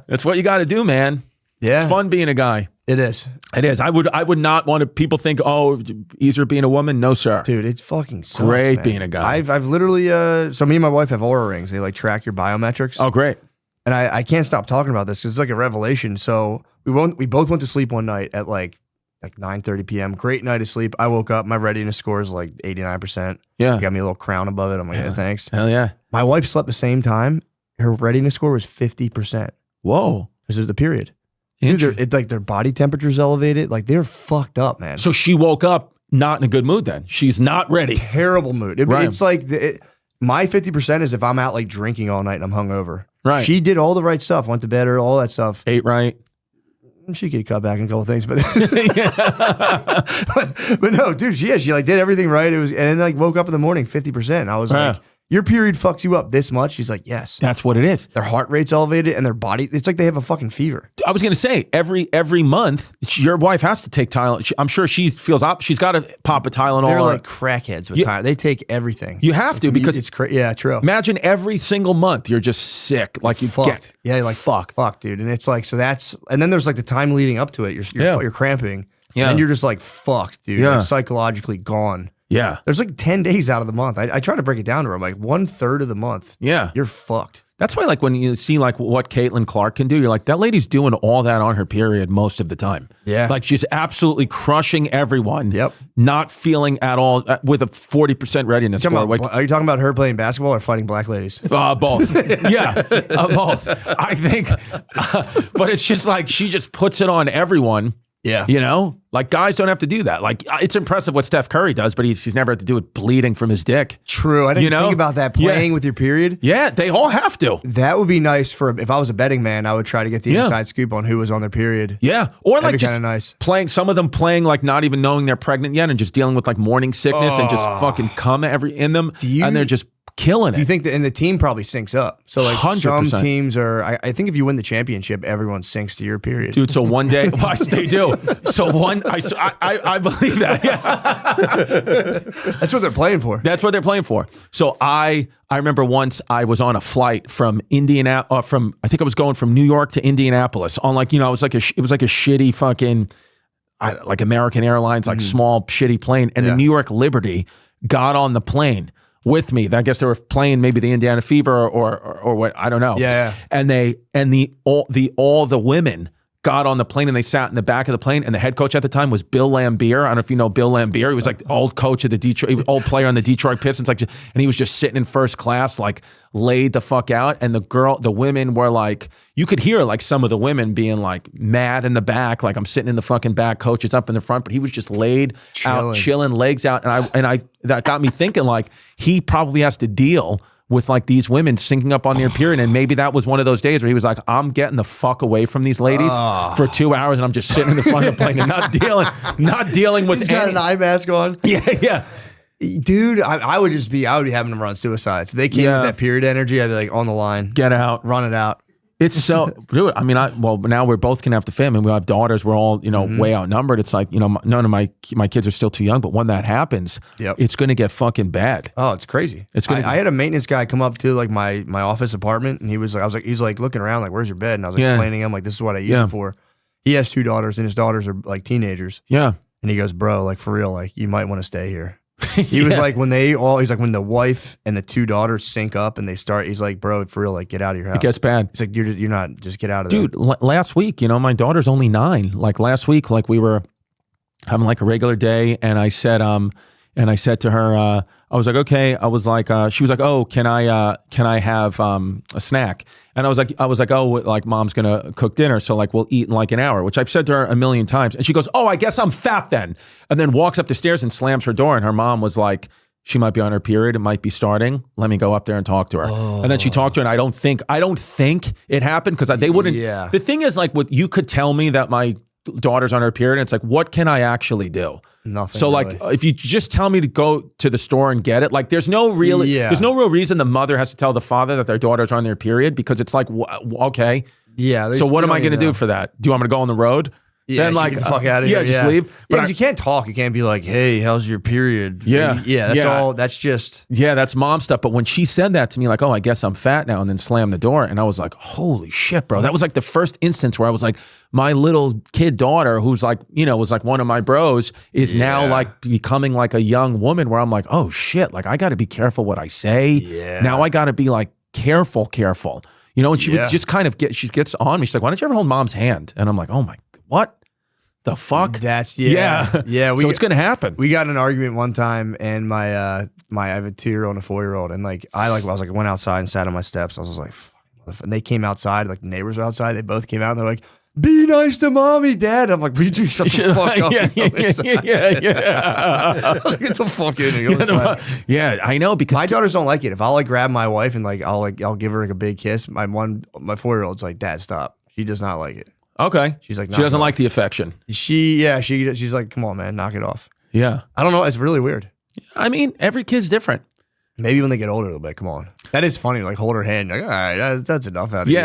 Speaker 2: That's what you got to do, man. Yeah. It's fun being a guy.
Speaker 3: It is.
Speaker 2: It is. I would not want to, people think, oh, easier being a woman. No, sir.
Speaker 3: Dude, it's fucking sucks,
Speaker 2: great,
Speaker 3: man.
Speaker 2: being a guy.
Speaker 3: I've literally, so me and my wife have Aura rings. They like track your biometrics.
Speaker 2: Oh, great.
Speaker 3: And I can't stop talking about this because it's like a revelation. So we both went to sleep one night at like 9:30 p.m. Great night of sleep. I woke up. My readiness score is like 89%.
Speaker 2: Yeah.
Speaker 3: Got me a little crown above it. I'm like, yeah, thanks.
Speaker 2: Hell yeah.
Speaker 3: My wife slept the same time. Her readiness score was 50%.
Speaker 2: Whoa.
Speaker 3: Because of the period. Dude, like their body temperature's elevated. Like, they're fucked up, man.
Speaker 2: So she woke up not in a good mood then. She's not ready.
Speaker 3: Terrible mood. It's like, my 50% is if I'm out like drinking all night and I'm hungover.
Speaker 2: Right.
Speaker 3: She did all the right stuff. Went to bed early, all that stuff.
Speaker 2: Ate right.
Speaker 3: She could cut back on a couple things, but but no, dude, she like did everything right. It was, and then like woke up in the morning 50%. I was like, your period fucks you up this much? She's like, yes.
Speaker 2: That's what it is.
Speaker 3: Their heart rate's elevated and their body, it's like they have a fucking fever.
Speaker 2: I was going to say, every month, your wife has to take Tylenol. I'm sure she feels she's got to pop a Tylenol.
Speaker 3: They're like crackheads with Tylenol. They take everything.
Speaker 2: You have to, because
Speaker 3: it's crazy. Yeah, true.
Speaker 2: Imagine every single month you're just sick. Like, you
Speaker 3: fucked. Yeah, like fuck, dude. And it's like, so that's, and then there's like the time leading up to it. You're cramping. Yeah. And then you're just like, fucked, dude. Yeah. Like psychologically gone.
Speaker 2: Yeah.
Speaker 3: There's like 10 days out of the month. I try to break it down to her. I'm like, 1/3 of the month.
Speaker 2: Yeah.
Speaker 3: You're fucked.
Speaker 2: That's why, like, when you see like what Caitlin Clark can do, you're like, that lady's doing all that on her period most of the time. Yeah. Like, she's absolutely crushing everyone. Yep. Not feeling at all with a 40% readiness score.
Speaker 3: Are you talking about her playing basketball or fighting black ladies?
Speaker 2: Both. Yeah. Both. I think. But it's just like, she just puts it on everyone. Yeah. You know, like, guys don't have to do that. Like, it's impressive what Steph Curry does, but he's never had to do it bleeding from his dick.
Speaker 3: True. I didn't think about that, playing with your period.
Speaker 2: Yeah, they all have to.
Speaker 3: That would be nice for, if I was a betting man, I would try to get the inside scoop on who was on their period.
Speaker 2: Yeah. Or
Speaker 3: that'd
Speaker 2: like just
Speaker 3: nice.
Speaker 2: Playing, some of them playing like not even knowing they're pregnant yet and just dealing with like morning sickness and just fucking cum in them. And they're just killing it.
Speaker 3: Do you think that, and the team probably syncs up? So like
Speaker 2: 100%.
Speaker 3: Some teams are, I think if you win the championship, everyone syncs to your period.
Speaker 2: Dude, so one day, they do. So I believe that. Yeah.
Speaker 3: That's what they're playing for.
Speaker 2: That's what they're playing for. So I remember once I was on a flight from I think I was going from New York to Indianapolis on like, it was like a shitty fucking, like American Airlines, like small shitty plane. And the New York Liberty got on the plane with me. I guess they were playing maybe the Indiana Fever or what, I don't know.
Speaker 3: Yeah.
Speaker 2: And all the women got on the plane and they sat in the back of the plane, and the head coach at the time was Bill Laimbeer. I don't know if you know Bill Laimbeer. He was like the old coach of the Detroit, he was old player on the Detroit Pistons, like, and he was just sitting in first class, like laid the fuck out. And the women were like, you could hear like some of the women being like mad in the back, like I'm sitting in the fucking back, coach is up in the front, but he was just laid out, chilling, legs out, and I that got me thinking like he probably has to deal with like these women syncing up on their period. And maybe that was one of those days where he was like, I'm getting the fuck away from these ladies for 2 hours, and I'm just sitting in the front of the plane and not dealing with.
Speaker 3: He's got an eye mask on.
Speaker 2: Yeah.
Speaker 3: Dude, I would be having them run suicide. So they came with that period energy. I'd be like, on the line.
Speaker 2: Get out.
Speaker 3: Run it out.
Speaker 2: It's so, dude, I mean, now we're both gonna have to family. We have daughters. We're all, way outnumbered. It's like, none of my kids are still too young, but when that happens, it's gonna get fucking bad.
Speaker 3: Oh, it's crazy. I had a maintenance guy come up to like my office apartment, and he's like looking around like, where's your bed? And I was explaining to him like, this is what I use it for. He has 2 daughters, and his daughters are like teenagers. Yeah. And he goes, bro, like for real, like you might want to stay here. He was like, when the wife and the 2 daughters sync up and they start, he's like, bro, for real, like get out of your house.
Speaker 2: It gets bad.
Speaker 3: He's like, you're not, just get out of there.
Speaker 2: Dude, last week, my daughter's only 9. Like last week, like we were having like a regular day, and I said to her, I was like, okay. I was like, she was like, oh, can I have a snack? And I was like, oh, like mom's gonna cook dinner, so like we'll eat in like an hour, which I've said to her a million times. And she goes, oh, I guess I'm fat then. And then walks up the stairs and slams her door. And her mom was like, she might be on her period. It might be starting. Let me go up there and talk to her. And then she talked to her, and I don't think it happened, because they wouldn't. Yeah. The thing is, like, you could tell me that my daughter's on her period, and it's like, what can I actually do? Nothing. So really. Like, if you just tell me to go to the store and get it, like there's no real reason the mother has to tell the father that their daughter's on their period, because it's like, okay. Yeah. So what am I going to do for that? Do you want me to go on the road?
Speaker 3: Yeah,
Speaker 2: then like
Speaker 3: get the fuck out of here.
Speaker 2: Yeah, just leave.
Speaker 3: But because you can't talk. You can't be like, hey, how's your period?
Speaker 2: Yeah.
Speaker 3: Yeah, that's all. That's just.
Speaker 2: Yeah, that's mom stuff. But when she said that to me, like, oh, I guess I'm fat now, and then slammed the door, and I was like, holy shit, bro. That was like the first instance where I was like, my little kid daughter, who's like, was like one of my bros, is now like becoming like a young woman, where I'm like, oh shit, like I got to be careful what I say. Yeah. Now I got to be like careful. And she would just kind of she gets on me. She's like, why don't you ever hold mom's hand? And I'm like, oh my, what the fuck?
Speaker 3: That's yeah.
Speaker 2: So it's gonna happen.
Speaker 3: We got in an argument one time, and I have a 2-year-old and a 4-year-old, and I went outside and sat on my steps. I was like, fuck, and they came outside, like the neighbors were outside. They both came out, and they're like, be nice to mommy, dad. I'm like, will you two shut the fuck up?
Speaker 2: Yeah.
Speaker 3: Get the fuck in here.
Speaker 2: Yeah, I know, because
Speaker 3: my daughters don't like it. If I'll like grab my wife and like I'll give her like a big kiss, my 4-year-old's like, dad, stop. She does not like it.
Speaker 2: Okay.
Speaker 3: She's like,
Speaker 2: she doesn't like the affection.
Speaker 3: She's like, come on, man, knock it off.
Speaker 2: Yeah.
Speaker 3: I don't know. It's really weird.
Speaker 2: I mean, every kid's different.
Speaker 3: Maybe when they get older, they'll be like, come on. That is funny. Like, hold her hand. Like, all right, that's enough out of you.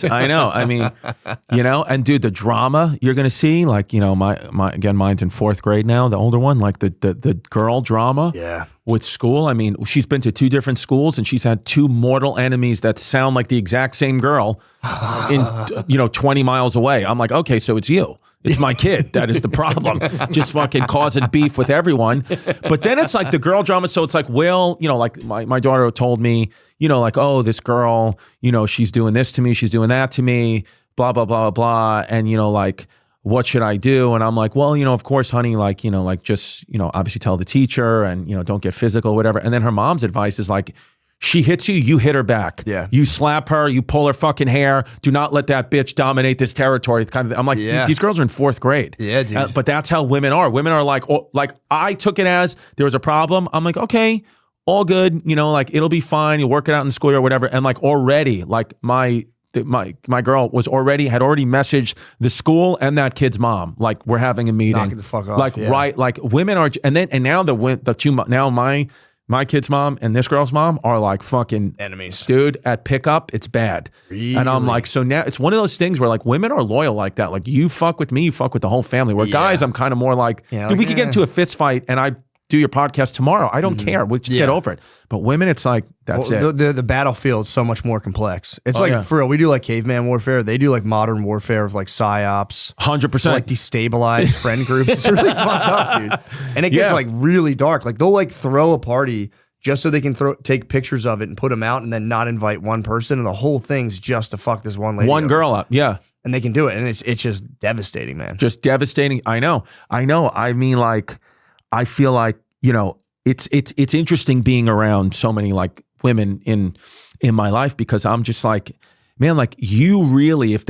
Speaker 2: I know. I mean, and dude, the drama you're going to see, like, again, mine's in 4th grade now, the older one, like the girl drama with school. I mean, she's been to 2 different schools, and she's had 2 mortal enemies that sound like the exact same girl in, 20 miles away. I'm like, okay, so it's you. It's my kid. That is the problem. Just fucking causing beef with everyone. But then it's like the girl drama. So it's like, well, like my daughter told me, like, oh, this girl, she's doing this to me. She's doing that to me, blah, blah, blah, blah. And, like, what should I do? And I'm like, well, of course, honey, like, just, obviously tell the teacher and, don't get physical, whatever. And then her mom's advice is like, she hits you, you hit her back. Yeah. You slap her, you pull her fucking hair. Do not let that bitch dominate this territory. Kind of. I'm like, these girls are in 4th grade. Yeah, dude. But that's how women are. Women are like, I took it as there was a problem. I'm like, okay, all good. Like it'll be fine. You'll work it out in the school year or whatever. And like already, like my girl had already messaged the school and that kid's mom. Like, we're having a meeting.
Speaker 3: Knocking the fuck off.
Speaker 2: Like, right. Like women are, and now the 2, now my kid's mom and this girl's mom are like fucking
Speaker 3: enemies.
Speaker 2: Dude, at pickup, it's bad. Really? And I'm like, so now it's one of those things where like women are loyal like that. Like, you fuck with me, you fuck with the whole family. Where guys, I'm kind of more like, dude, we could get into a fist fight and I do your podcast tomorrow. I don't care. We'll just get over it. But women, it's like, that's it.
Speaker 3: The battlefield is so much more complex. It's for real. We do like caveman warfare. They do like modern warfare of like psyops.
Speaker 2: 100%.
Speaker 3: Like destabilized friend groups. It's really fucked up, dude. And it gets like really dark. Like they'll like throw a party just so they can take pictures of it and put them out and then not invite one person. And the whole thing's just to fuck this one lady.
Speaker 2: One girl up. Yeah.
Speaker 3: And they can do it. And it's just devastating, man.
Speaker 2: Just devastating. I know. I mean, like, I feel like, you know, it's interesting being around so many like women in my life, because I'm just like, man, like you really, if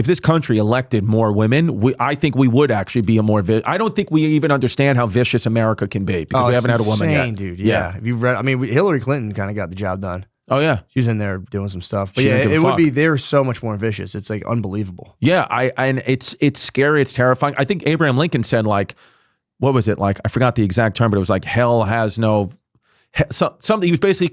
Speaker 2: this country elected more women, I think we would actually be a more, I don't think we even understand how vicious America can be, because we haven't had a woman yet.
Speaker 3: Dude. Yeah. Have you read, I mean, Hillary Clinton kind of got the job done.
Speaker 2: Oh yeah.
Speaker 3: She was in there doing some stuff. But yeah, it would be, they're so much more vicious. It's like unbelievable.
Speaker 2: Yeah. And it's scary. It's terrifying. I think Abraham Lincoln said, like, what was it? Like, I forgot the exact term, but it was like, hell has no, something. He was basically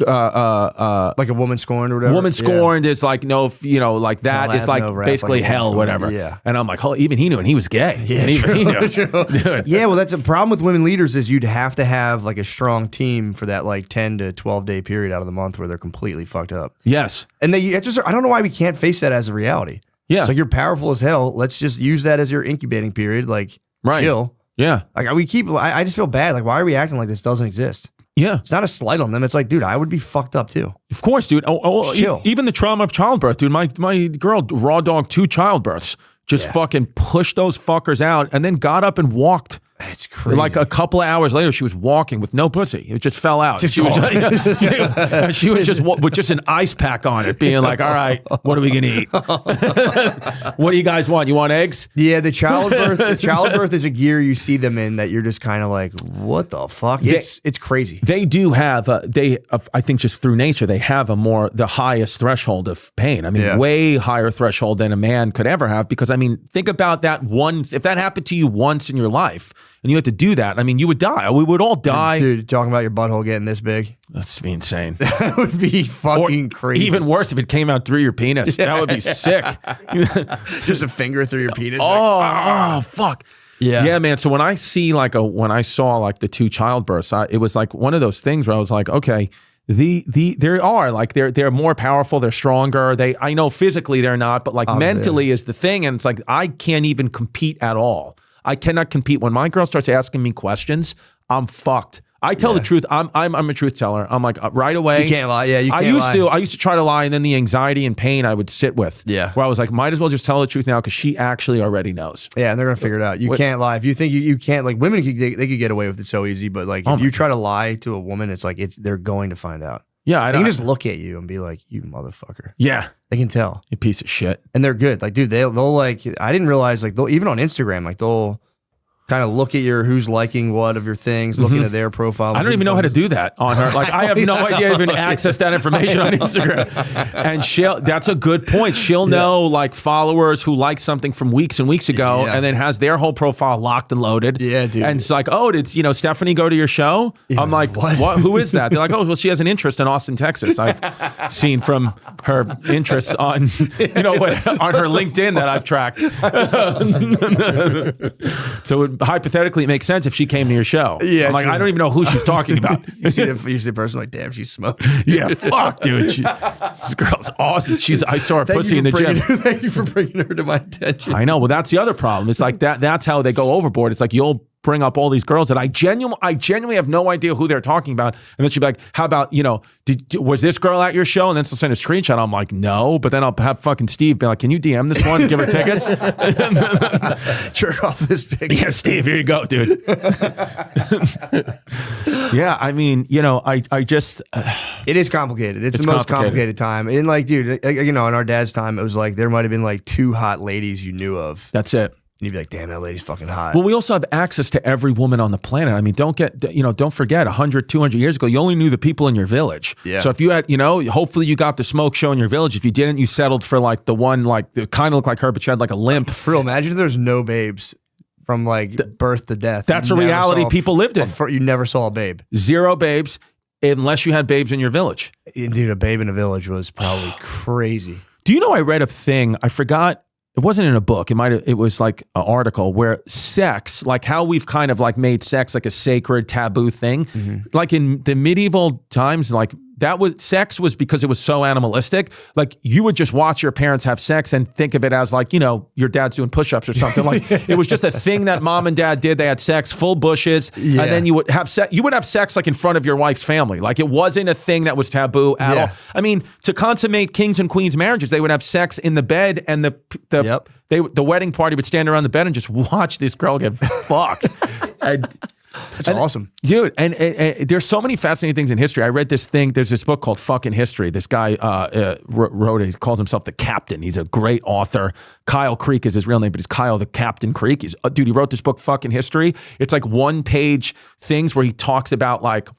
Speaker 3: like a woman scorned or whatever.
Speaker 2: Woman scorned is like, no, you know, like that is like basically like hell, whatever.
Speaker 3: Yeah.
Speaker 2: And I'm like, oh, even he knew, and he was gay.
Speaker 3: Yeah,
Speaker 2: and even he knew.
Speaker 3: Yeah, well, that's a problem with women leaders, is you'd have to have like a strong team for that like 10 to 12 day period out of the month where they're completely fucked up.
Speaker 2: Yes.
Speaker 3: And it's just, I don't know why we can't face that as a reality. Yeah. It's like, you're powerful as hell. Let's just use that as your incubating period. Like, chill.
Speaker 2: Yeah.
Speaker 3: Like I just feel bad. Like, why are we acting like this doesn't exist?
Speaker 2: Yeah.
Speaker 3: It's not a slight on them. It's like, dude, I would be fucked up too.
Speaker 2: Of course, dude. Even the trauma of childbirth, dude. My girl raw dogged 2 childbirths. Just fucking pushed those fuckers out and then got up and walked.
Speaker 3: It's crazy.
Speaker 2: Like a couple of hours later, she was walking with no pussy. It just fell out. She was just with just an ice pack on it, being like, all right, what are we going to eat? What do you guys want? You want eggs?
Speaker 3: Yeah, the childbirth is a gear you see them in that you're just kind of like, what the fuck? It's crazy.
Speaker 2: They do have, I think just through nature, they have the highest threshold of pain. I mean, way higher threshold than a man could ever have, because I mean, think about that if that happened to you once in your life, and you had to do that, I mean, you would die. We would all die.
Speaker 3: Dude, talking about your butthole getting this big.
Speaker 2: That's insane.
Speaker 3: That would be fucking crazy.
Speaker 2: Even worse if it came out through your penis. That would be sick.
Speaker 3: Just a finger through your penis.
Speaker 2: Oh, fuck.
Speaker 3: Yeah.
Speaker 2: Yeah, man. So when I saw like the 2 childbirths, it was like one of those things where I was like, okay, they're more powerful, they're stronger. I know physically they're not, but like mentally is the thing. And it's like, I can't even compete at all. I cannot compete. When my girl starts asking me questions, I'm fucked. I tell the truth. I'm a truth teller. I'm like right away.
Speaker 3: You can't lie. Yeah, you can't
Speaker 2: I used to try to lie, and then the anxiety and pain I would sit with. Yeah. Where I was like, might as well just tell the truth now, because she actually already knows.
Speaker 3: Yeah, and they're gonna figure it out. You can't lie. If you think you can't, like, women they could get away with it so easy, but like if you try to lie to a woman, it's like they're going to find out.
Speaker 2: Yeah,
Speaker 3: they can just look at you and be like, you motherfucker.
Speaker 2: Yeah.
Speaker 3: They can tell.
Speaker 2: You piece of shit.
Speaker 3: And they're good. Like, dude, they'll like, I didn't realize, like, they'll even on Instagram, like they'll kind of look at who's liking what of your things, looking at their profile.
Speaker 2: I don't even know how to do that on her. Like, I have no idea even access that information on Instagram. And that's a good point. She'll know like followers who like something from weeks and weeks ago, and then has their whole profile locked and loaded. Yeah, dude. And it's like, oh, did Stephanie go to your show? Yeah, I'm like, what? Who is that? They're like, oh, well, she has an interest in Austin, Texas. I've seen from her interests on, on her LinkedIn that I've tracked. So hypothetically, it makes sense if she came to your show. Yeah, I'm like, I don't even know who she's talking about.
Speaker 3: you see the person like, damn, she's smoking.
Speaker 2: Yeah, fuck, dude. This girl's awesome. I saw her pussy in the gym.
Speaker 3: Thank you for bringing her to my attention.
Speaker 2: I know. Well, that's the other problem. It's like that's how they go overboard. It's like you'll bring up all these girls that I genuinely have no idea who they're talking about, and then she'll be like, how about, was this girl at your show? And then she'll send a screenshot. I'm like, no, but then I'll have fucking Steve be like, can you DM this one, give her tickets?
Speaker 3: Jerk off this picture.
Speaker 2: Yeah, Steve, here you go, dude. Yeah, I mean, I just
Speaker 3: it is complicated. It's the most complicated time. And like, dude, in our dad's time, it was like there might have been like 2 hot ladies you knew of.
Speaker 2: That's it.
Speaker 3: And you'd be like, damn, that lady's fucking hot.
Speaker 2: Well, we also have access to every woman on the planet. I mean, don't forget 100, 200 years ago, you only knew the people in your village. Yeah. So if you had, hopefully you got the smoke show in your village. If you didn't, you settled for like the one, like, that kind of looked like her, but she had like a limp.
Speaker 3: For real, imagine if there's no babes from like birth to death.
Speaker 2: That's a reality people lived in.
Speaker 3: You never saw a babe. 0 babes,
Speaker 2: unless you had babes in your village.
Speaker 3: Dude, a babe in a village was probably crazy.
Speaker 2: Do you know, I read a thing, I forgot, it wasn't in a book. It was like an article where sex, like how we've kind of like made sex like a sacred taboo thing. Mm-hmm. Like in the medieval times, like sex was because it was so animalistic. Like you would just watch your parents have sex and think of it as like, you know, your dad's doing push-ups or something. Like it was just a thing that mom and dad did. They had sex, full bushes, and then you would have sex like in front of your wife's family. Like it wasn't a thing that was taboo at all. I mean, to consummate kings and queens marriages, they would have sex in the bed, and the wedding party would stand around the bed and just watch this girl get fucked.
Speaker 3: That's awesome.
Speaker 2: Dude, and there's so many fascinating things in history. I read this thing, there's this book called Fucking History. This guy wrote it, he calls himself the Captain. He's a great author. Kyle Creek is his real name, but he's Kyle the Captain Creek. Dude, he wrote this book, Fucking History. It's like 1-page things where he talks about like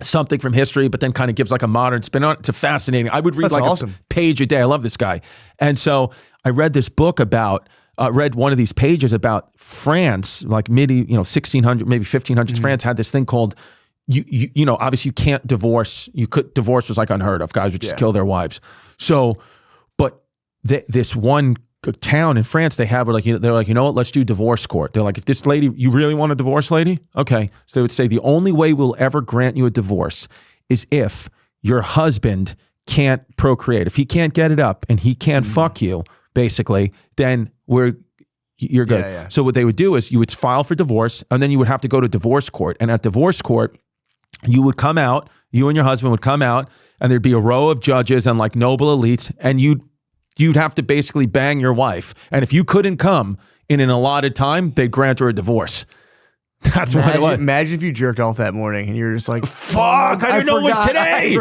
Speaker 2: something from history, but then kind of gives like a modern spin on it. It's fascinating. I would read a page a day. I love this guy. And so I read this book about read one of these pages about France, like 1600, maybe 1500s. France had this thing called, you know, obviously you can't divorce. Divorce was like unheard of. Guys would just kill their wives. So, but this one town in France, they have like, they're like, you know what, let's do divorce court. They're like, if this lady, you really want a divorce, lady? Okay. So they would say the only way we'll ever grant you a divorce is if your husband can't procreate. If he can't get it up and he can't fuck you, basically, then you're good. Yeah. So what they would do is you would file for divorce, and then you would have to go to divorce court. And at divorce court, you would come out, you and your husband would come out, and there'd be a row of judges and like noble elites, and you'd have to basically bang your wife. And if you couldn't come in an allotted time, they'd grant her a divorce. That's what it was.
Speaker 3: Imagine if you jerked off that morning and you're just like,
Speaker 2: fuck, I didn't know it was today.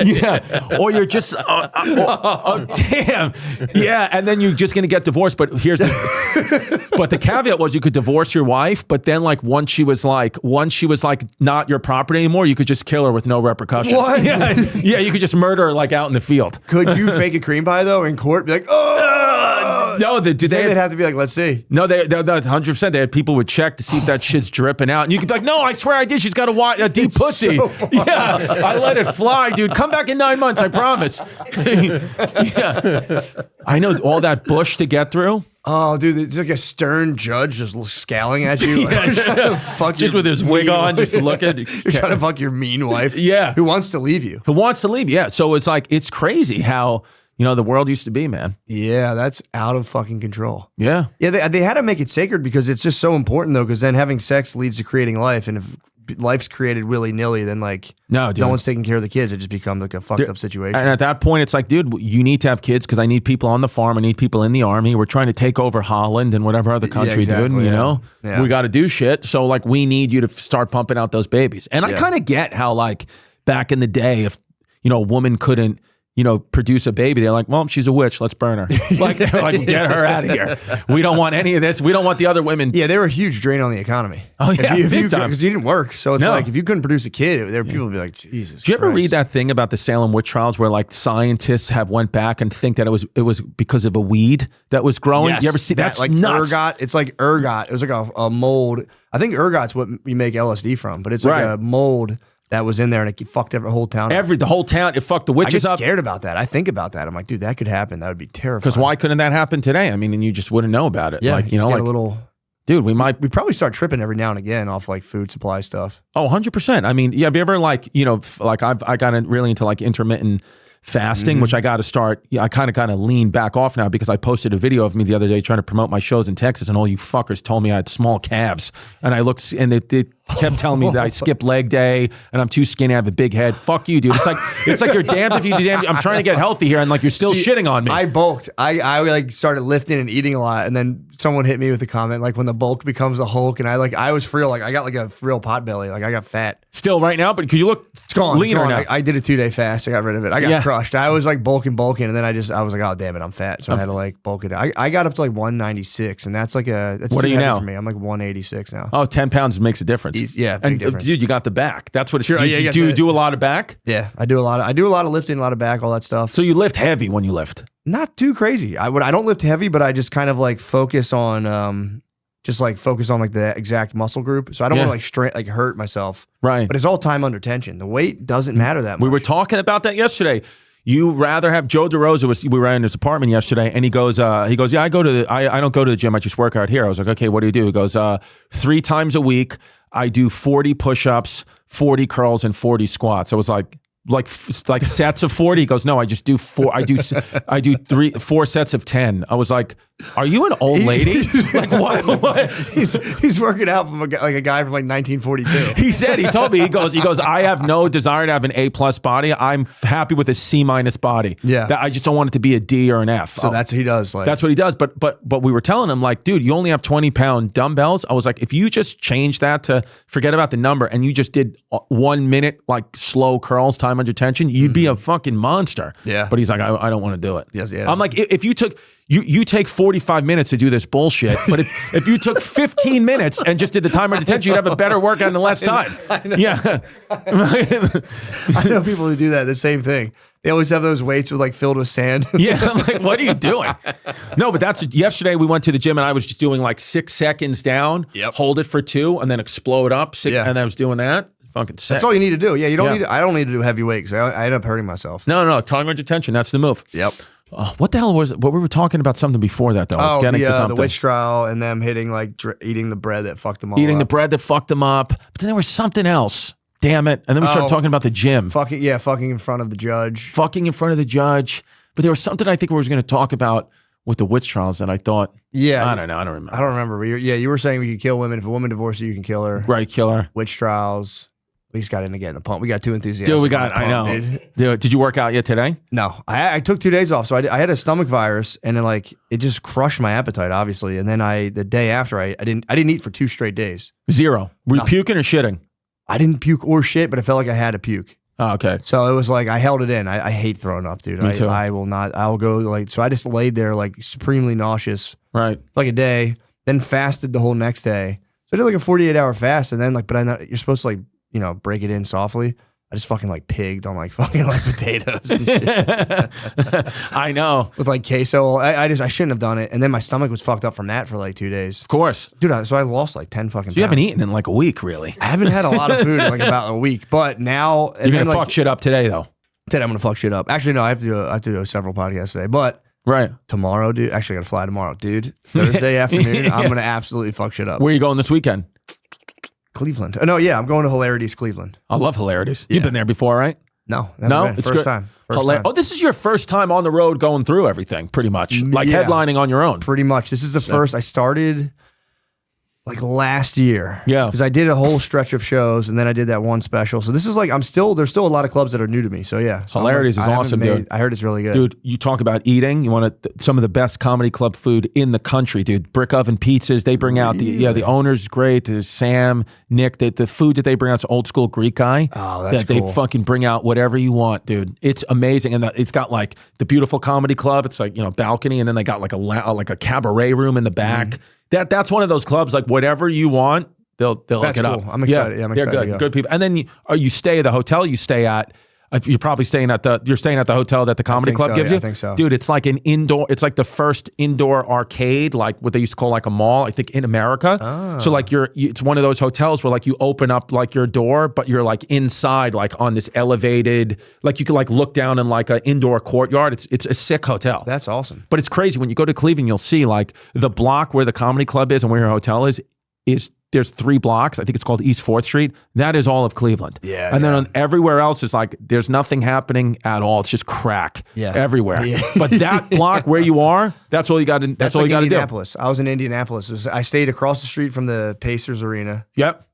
Speaker 2: Yeah. Or you're just, damn. Yeah. And then you're just going to get divorced. But but the caveat was you could divorce your wife, but then like once she was like not your property anymore, you could just kill her with no repercussions.
Speaker 3: What?
Speaker 2: Yeah. You could just murder her like out in the field.
Speaker 3: Could you fake a cream pie though in court? Be like,
Speaker 2: no, they'd
Speaker 3: have to be like, let's see.
Speaker 2: No, they 100%. They had people would check to see if that shit's dripping out, and you could be like, no, I swear I did. She's got a deep pussy.
Speaker 3: So
Speaker 2: yeah, I let it fly, dude. Come back in 9 months, I promise. Yeah, I know all that bush to get through.
Speaker 3: Oh, dude, it's like a stern judge just scowling at you. Like,
Speaker 2: just with his wig on, just looking.
Speaker 3: You're trying to fuck your mean wife.
Speaker 2: Yeah,
Speaker 3: who wants to leave you?
Speaker 2: Yeah. So it's like it's crazy how. You know, the world used to be, man.
Speaker 3: Yeah, that's out of fucking control.
Speaker 2: Yeah.
Speaker 3: Yeah, they had to make it sacred because it's just so important, though, because then having sex leads to creating life. And if life's created willy-nilly, then like no one's taking care of the kids. It just becomes like a fucked up situation.
Speaker 2: And at that point, it's like, dude, you need to have kids because I need people on the farm. I need people in the army. We're trying to take over Holland and whatever other country, dude. You know? Yeah. We got to do shit. So like we need you to start pumping out those babies. And I kind of get how like back in the day, if, you know, a woman couldn't, you know, produce a baby, they're like, well, she's a witch. Let's burn her. Like get her out of here. We don't want any of this. We don't want the other women.
Speaker 3: Yeah, they were a huge drain on the economy.
Speaker 2: Oh, yeah, big time.
Speaker 3: Because you didn't work. So it's like, if you couldn't produce a kid, people would be like, Jesus.
Speaker 2: Did you ever read that thing about the Salem witch trials where like scientists have went back and think that it was because of a weed that was growing?
Speaker 3: Yes,
Speaker 2: you ever see that's
Speaker 3: like
Speaker 2: nuts.
Speaker 3: Ergot? It's like ergot. It was like a mold. I think ergot's what you make LSD from, but it's like a mold that was in there, and it fucked the whole town up.
Speaker 2: The whole town, it fucked the witches up.
Speaker 3: I get scared about that. I think about that. I'm like, dude, that could happen. That would be terrifying.
Speaker 2: Because why couldn't that happen today? I mean, and you just wouldn't know about it.
Speaker 3: Yeah,
Speaker 2: like, you know, like
Speaker 3: a little.
Speaker 2: Dude, we
Speaker 3: probably start tripping every now and again off like food supply stuff.
Speaker 2: Oh, 100%. I mean, yeah, have you ever like, you know, like I got really into like intermittent fasting, which I got to start. Yeah, I kind of lean back off now because I posted a video of me the other day trying to promote my shows in Texas, and all you fuckers told me I had small calves, and I looked, and they kept telling me that I skip leg day and I'm too skinny, I have a big head. Fuck you, dude. It's like you're damned if you do damned. I'm trying to get healthy here, and like you're still shitting on me.
Speaker 3: I bulked. I like started lifting and eating a lot, and then someone hit me with a comment like when the bulk becomes a Hulk, and I was real, like I got like a real pot belly, like I got fat.
Speaker 2: Still right now, but could you look?
Speaker 3: It's gone.
Speaker 2: Leaner now.
Speaker 3: I did a 2-day fast. I got rid of it. I got crushed. I was like bulking, and then I was like, oh damn it, I'm fat. So I had to like bulk it. I got up to like 196, and that's what
Speaker 2: are you now?
Speaker 3: For me, I'm like 186 now.
Speaker 2: Oh, 10 pounds makes a difference.
Speaker 3: Big difference.
Speaker 2: Dude, you got the back. That's what it's.
Speaker 3: Sure,
Speaker 2: do you do a lot of back?
Speaker 3: Yeah, I do a lot of lifting, a lot of back, all that stuff.
Speaker 2: So you lift heavy when you lift?
Speaker 3: Not too crazy. I don't lift heavy, but I just kind of like focus on like the exact muscle group. So I don't want to like hurt myself.
Speaker 2: Right.
Speaker 3: But it's all time under tension. The weight doesn't matter that much.
Speaker 2: We were talking about that yesterday. You rather have Joe DeRosa we were in his apartment yesterday, and he goes, yeah, I don't go to the gym. I just work out here. I was like, okay, what do you do? He goes, 3 times a week, I do 40 push-ups, 40 curls, and 40 squats. I was like, like sets of 40. He goes, no, I just do 4. I do 4 sets of 10. I was like, are you an old lady? Like what?
Speaker 3: He's working out from a guy from like 1942.
Speaker 2: He told me, he goes, I have no desire to have an A+ body. I'm happy with a C- body.
Speaker 3: Yeah.
Speaker 2: That I just don't want it to be a D or an F.
Speaker 3: So that's what he does. Like,
Speaker 2: that's what he does. But we were telling him, like, dude, you only have 20-pound dumbbells. I was like, if you just change that to forget about the number and you just did 1 minute like slow curls, time under tension, you'd be a fucking monster.
Speaker 3: Yeah.
Speaker 2: But he's like, I don't want to do it.
Speaker 3: Yes,
Speaker 2: I'm like, if you took you take 45 minutes to do this bullshit, but if you took 15 minutes and just did the timer detention, you'd have a better workout in less time.
Speaker 3: I know.
Speaker 2: Yeah.
Speaker 3: I know people who do that, the same thing. They always have those weights with like filled with sand.
Speaker 2: Yeah, I'm like, what are you doing? No, but that's yesterday we went to the gym and I was just doing like 6 seconds down, hold it for 2, and then explode up. And I was doing that. Fucking sick.
Speaker 3: That's all you need to do. Yeah, you don't need. I don't need to do heavy weight because I end up hurting myself.
Speaker 2: No, timer detention. That's the move.
Speaker 3: Yep.
Speaker 2: What the hell was it? What we were talking about something before that though. I was getting to something.
Speaker 3: The witch trial and them hitting like eating the bread that fucked them all
Speaker 2: Eating
Speaker 3: up.
Speaker 2: the bread that fucked them up. But then there was something else. Damn it. And then we started talking about the gym.
Speaker 3: Fucking in front of the judge.
Speaker 2: Fucking in front of the judge. But there was something I think we were going to talk about with the witch trials and I thought, I don't know. I don't remember.
Speaker 3: I don't remember. You were saying we could kill women. If a woman divorces you, you can kill her.
Speaker 2: Right, kill her.
Speaker 3: Witch trials. We just got into getting the pump. We got too enthusiastic.
Speaker 2: Dude, I know. Dude, did you work out yet today?
Speaker 3: No. I took 2 days off. So I had a stomach virus and then like it just crushed my appetite, obviously. And then the day after I didn't eat for 2 straight days.
Speaker 2: 0. Were you puking or shitting?
Speaker 3: I didn't puke or shit, but I felt like I had to puke.
Speaker 2: Oh, okay.
Speaker 3: So it was like I held it in. I hate throwing up, dude.
Speaker 2: Me too.
Speaker 3: I will not. I will go like so. I just laid there like supremely nauseous,
Speaker 2: right?
Speaker 3: For like a day, then fasted the whole next day. So I did like a 48-hour fast, and then like, but I know you're supposed to like break it in softly. I just fucking like pigged on like fucking like potatoes and shit.
Speaker 2: I know.
Speaker 3: With like queso. I shouldn't have done it. And then my stomach was fucked up from that for like 2 days.
Speaker 2: Of course.
Speaker 3: Dude, so I lost like 10 fucking pounds.
Speaker 2: You haven't eaten in like a week, really.
Speaker 3: I haven't had a lot of food in like about a week. But now...
Speaker 2: You're going to fuck shit up today, though.
Speaker 3: Today I'm going to fuck shit up. Actually, no, I have to do several podcasts today. But tomorrow, dude... Actually, I got to fly tomorrow. Dude, Thursday afternoon, I'm going to absolutely fuck shit up.
Speaker 2: Where are you going this weekend?
Speaker 3: Cleveland. Oh, no, yeah, I'm going to Hilarities, Cleveland.
Speaker 2: I love Hilarities. Yeah. You've been there before, right?
Speaker 3: No,
Speaker 2: it's
Speaker 3: first time. First time.
Speaker 2: Oh, this is your first time on the road going through everything, pretty much. Like headlining on your own.
Speaker 3: Pretty much. This is the first. I started like last year.
Speaker 2: Yeah.
Speaker 3: Because I did a whole stretch of shows and then I did that one special. So this is like, there's still a lot of clubs that are new to me. So yeah. So
Speaker 2: Hilarities is awesome, dude.
Speaker 3: I heard it's really good.
Speaker 2: Dude, you talk about eating. You want some of the best comedy club food in the country, dude. Brick oven pizzas. They bring out the owner's great. There's Sam, Nick. The food that they bring out's old school Greek guy.
Speaker 3: Oh, that's cool.
Speaker 2: They fucking bring out whatever you want, dude. It's amazing. And it's got like the beautiful comedy club. It's like, balcony. And then they got like a cabaret room in the back. That's one of those clubs, like whatever you want, they'll hook it up.
Speaker 3: I'm excited. Yeah, I'm excited.
Speaker 2: They're good people. And then you stay at the hotel you stay at. You're probably staying at the hotel that the comedy club gives you.
Speaker 3: I think so.
Speaker 2: Dude, it's like an indoor. It's like the first indoor arcade, like what they used to call like a mall. I think in America. Oh. So like it's one of those hotels where like you open up like your door, but you're like inside, like on this elevated, like you can like look down in like an indoor courtyard. It's a sick hotel.
Speaker 3: That's awesome.
Speaker 2: But it's crazy when you go to Cleveland, you'll see like the block where the comedy club is and where your hotel is there's 3 blocks. I think it's called East 4th Street. That is all of Cleveland.
Speaker 3: Yeah.
Speaker 2: And then everywhere else is like, there's nothing happening at all. It's just crack everywhere. Yeah. But that block where you are, that's all you got to, that's all like you got to do.
Speaker 3: Indianapolis. I was in Indianapolis. I stayed across the street from the Pacers arena.
Speaker 2: Yep.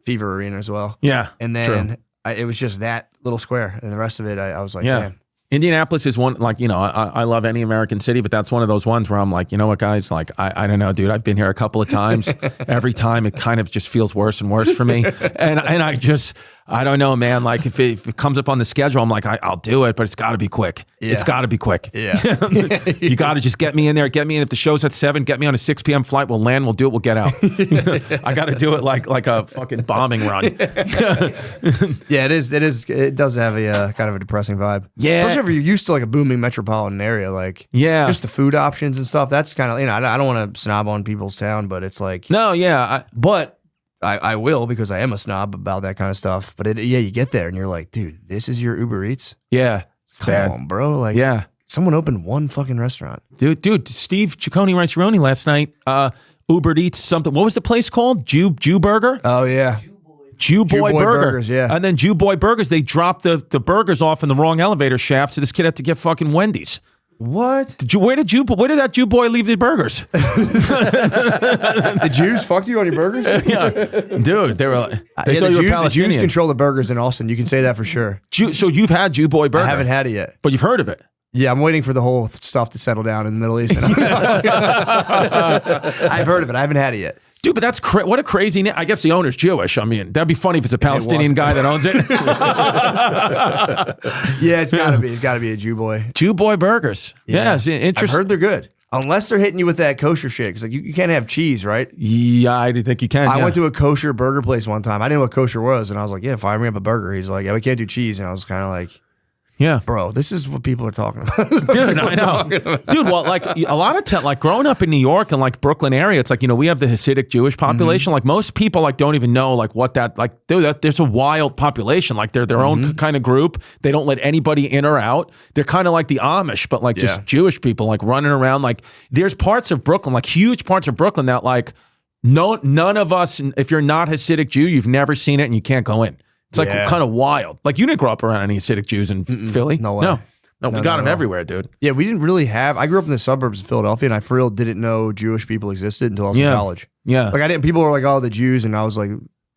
Speaker 3: Fever arena as well.
Speaker 2: Yeah.
Speaker 3: And then it was just that little square. And the rest of it, I was like, man.
Speaker 2: Indianapolis is one, like, I love any American city, but that's one of those ones where I'm like, you know what, guys, like, I don't know, dude, I've been here a couple of times. Every time it kind of just feels worse and worse for me. And I don't know, man, like if it comes up on the schedule, I'm like, I'll do it, but it's got to be quick. Yeah. It's got to be quick.
Speaker 3: Yeah.
Speaker 2: You got to just get me in there. Get me in. If the show's at 7, get me on a 6 p.m. flight. We'll land. We'll do it. We'll get out. I got to do it like a fucking bombing run.
Speaker 3: Yeah, it is. It does have a kind of a depressing vibe.
Speaker 2: Yeah.
Speaker 3: Especially if you're used to like a booming metropolitan area, like just the food options and stuff. That's kind of, I don't want to snob on people's town, but it's like,
Speaker 2: no, yeah.
Speaker 3: I will because I am a snob about that kind of stuff. But you get there and you're like, dude, this is your Uber Eats?
Speaker 2: Yeah.
Speaker 3: Come on, bro. Like, someone opened one fucking restaurant.
Speaker 2: Dude, Steve Ciccone Rice-Roni last night, Uber Eats something. What was the place called? Jew Burger?
Speaker 3: Oh, yeah.
Speaker 2: Jew Boy Burgers,
Speaker 3: yeah.
Speaker 2: And then Jew Boy Burgers, they dropped the burgers off in the wrong elevator shaft, so this kid had to get fucking Wendy's.
Speaker 3: What?
Speaker 2: Where did that Jew boy leave the burgers?
Speaker 3: The Jews fucked you on your burgers?
Speaker 2: Yeah, dude, they were. They thought you were Palestinian.
Speaker 3: The Jews control the burgers in Austin. You can say that for sure.
Speaker 2: So you've had Jew Boy Burger?
Speaker 3: I haven't had it yet,
Speaker 2: but you've heard of it.
Speaker 3: Yeah, I'm waiting for the whole stuff to settle down in the Middle East. I've heard of it. I haven't had it yet.
Speaker 2: Dude, but that's what a crazy name. I guess the owner's Jewish. I mean, that'd be funny if it's a Palestinian guy that owns it.
Speaker 3: Yeah, it's gotta be. It's gotta be a Jew boy.
Speaker 2: Jew Boy Burgers. Yeah, it's interesting.
Speaker 3: I've heard they're good. Unless they're hitting you with that kosher shit. Because like, you can't have cheese, right?
Speaker 2: Yeah, I didn't think you can.
Speaker 3: I went to a kosher burger place one time. I didn't know what kosher was. And I was like, yeah, fire me up a burger. He's like, yeah, we can't do cheese. And I was kind of like...
Speaker 2: Yeah,
Speaker 3: bro, this is what people are talking about.
Speaker 2: Dude, I know. Dude, well, like a lot of like growing up in New York and like Brooklyn area, it's like, we have the Hasidic Jewish population. Like most people like don't even know like what that, like there's a wild population. Like they're their own kind of group. They don't let anybody in or out. They're kind of like the Amish, but like just Jewish people like running around. Like there's parts of Brooklyn, like huge parts of Brooklyn that like none of us, if you're not Hasidic Jew, you've never seen it and you can't go in. It's like kind of wild. Like you didn't grow up around any Hasidic Jews in Philly?
Speaker 3: No way.
Speaker 2: No, we got them everywhere, dude.
Speaker 3: Yeah, we didn't really have... I grew up in the suburbs of Philadelphia, and I for real didn't know Jewish people existed until I was in college.
Speaker 2: Yeah.
Speaker 3: Like I didn't... People were like, oh, the Jews, and I was like,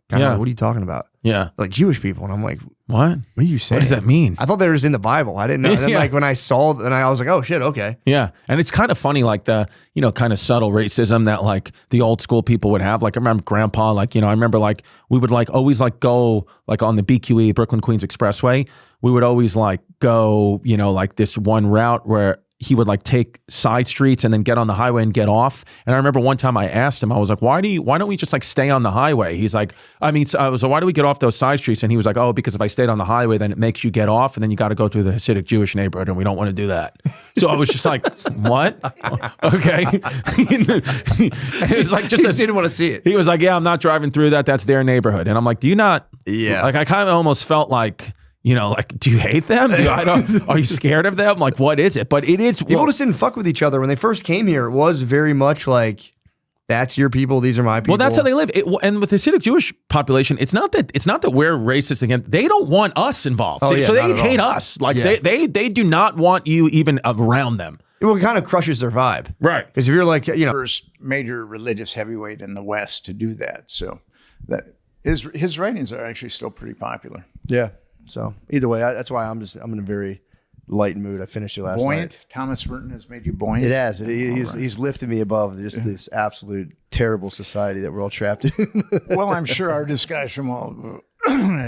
Speaker 3: kind of like, what are you talking about?
Speaker 2: Yeah.
Speaker 3: Like Jewish people. And I'm like...
Speaker 2: What?
Speaker 3: What are you saying?
Speaker 2: What does that mean?
Speaker 3: I thought they were just in the Bible. I didn't know. And then like when I saw... And I was like, oh, shit, okay.
Speaker 2: Yeah. And it's kind of funny, like the, kind of subtle racism that like the old school people would have. Like I remember grandpa, like, I remember like we would like always like go like on the BQE, Brooklyn Queens Expressway. We would always like go, like this one route where he would like take side streets and then get on the highway and get off. And I remember one time I asked him, I was like, why don't we just like stay on the highway? He's like, so why do we get off those side streets? And he was like, oh, because if I stayed on the highway, then it makes you get off and then you got to go through the Hasidic Jewish neighborhood and we don't want to do that. So I was just like, what? Okay. And it was like just
Speaker 3: didn't want to see it.
Speaker 2: He was like, yeah, I'm not driving through that. That's their neighborhood. And I'm like, do you not?
Speaker 3: Yeah.
Speaker 2: Like I kind of almost felt like, like, do you hate them? Are you scared of them? Like, what is it? But it is.
Speaker 3: People just didn't fuck with each other when they first came here. It was very much like, that's your people, these are my people.
Speaker 2: Well, that's how they live. And with the Hasidic Jewish population, it's not that we're racist against. They don't want us involved.
Speaker 3: Oh, yeah,
Speaker 2: so they hate us. Like they do not want you even around them.
Speaker 3: It kind of crushes their vibe,
Speaker 2: right?
Speaker 3: Because if you're like,
Speaker 1: first major religious heavyweight in the West to do that, so that his writings are actually still pretty popular.
Speaker 3: Yeah. So either way, that's why I'm in a very light mood. I finished it last night.
Speaker 1: Thomas Merton has made you buoyant.
Speaker 3: It has. He's lifted me above just this absolute terrible society that we're all trapped in.
Speaker 1: Well, I'm sure our discussion will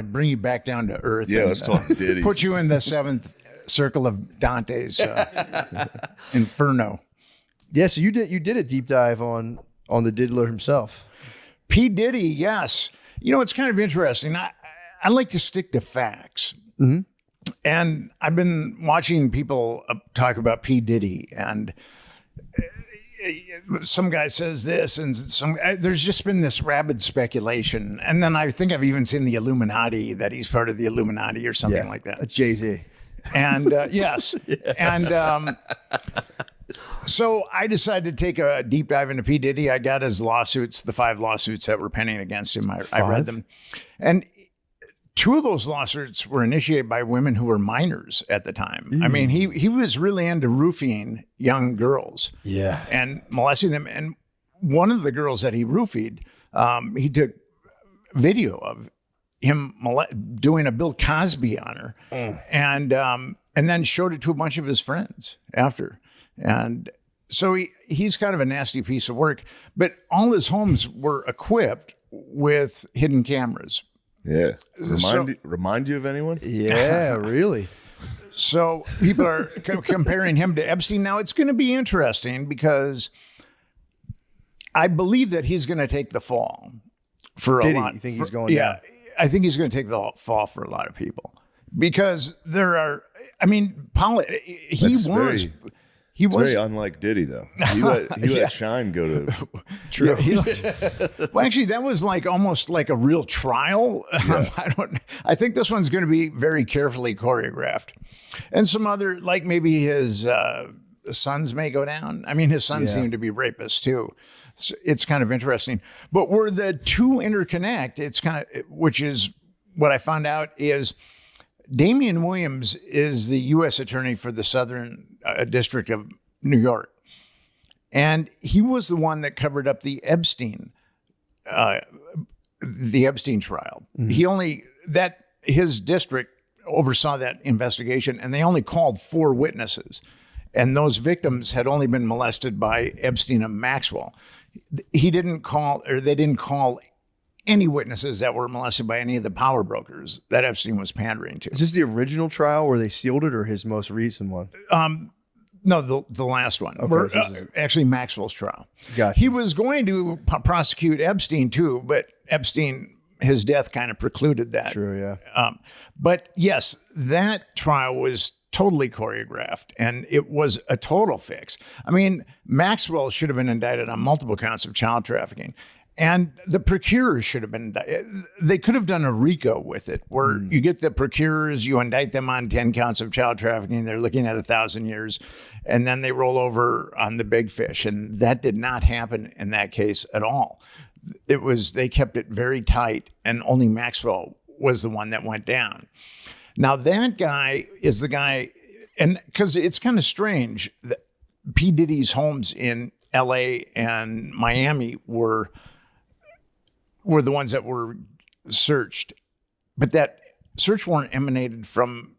Speaker 1: bring you back down to earth.
Speaker 4: Yeah, let's talk Diddy.
Speaker 1: Put you in the seventh circle of Dante's Inferno.
Speaker 3: Yeah, so you did a deep dive on the diddler himself.
Speaker 1: P. Diddy, yes. It's kind of interesting. I like to stick to facts. Mm-hmm. And I've been watching people talk about P. Diddy, and some guy says this, and there's just been this rabid speculation. And then I think I've even seen the Illuminati, that he's part of the Illuminati or something like that.
Speaker 3: That's Jay-Z.
Speaker 1: And yes. Yeah. And so I decided to take a deep dive into P. Diddy. I got his lawsuits, the 5 lawsuits that were pending against him. I read them. And 2 of those lawsuits were initiated by women who were minors at the time. I mean, he was really into roofing young girls, and molesting them. And one of the girls that he roofied, he took video of him doing a Bill Cosby on her, and then showed it to a bunch of his friends after. And so he's kind of a nasty piece of work. But all his homes were equipped with hidden cameras.
Speaker 4: Yeah. Remind you of anyone?
Speaker 3: Yeah, really.
Speaker 1: So people are comparing him to Epstein. Now, it's going to be interesting because I believe that he's going to take the fall for a lot.
Speaker 3: You think he's going down?
Speaker 1: I think he's going to take the fall for a lot of people because there are, He was
Speaker 4: very unlike Diddy, though. He let Shine go to.
Speaker 1: True. Well, actually, that was like almost like a real trial. Yeah. I think this one's going to be very carefully choreographed, and some other, like maybe his sons may go down. I mean, his sons seem to be rapists too. it's kind of interesting. But where the two interconnect, it's kind of, which is what I found out is Damian Williams is the U.S. attorney for the Southern District of New York. And he was the one that covered up the Epstein trial. His district oversaw that investigation, and they only called 4 witnesses. And those victims had only been molested by Epstein and Maxwell. They didn't call any witnesses that were molested by any of the power brokers that Epstein was pandering to.
Speaker 3: Is this the original trial where they sealed it, or his most recent one?
Speaker 1: No, the last one.
Speaker 3: Okay,
Speaker 1: actually, Maxwell's trial.
Speaker 3: Gotcha.
Speaker 1: He was going to prosecute Epstein too, but Epstein, his death kind of precluded that.
Speaker 3: True, yeah.
Speaker 1: But yes, that trial was totally choreographed, and it was a total fix. I mean, Maxwell should have been indicted on multiple counts of child trafficking. And the procurers should have been, they could have done a RICO with it, where you get the procurers, you indict them on 10 counts of child trafficking, they're looking at 1,000 years, and then they roll over on the big fish. And that did not happen in that case at all. They kept it very tight, and only Maxwell was the one that went down. Now, that guy is the guy, and because it's kind of strange that P. Diddy's homes in LA and Miami were the ones that were searched, but that search warrant emanated from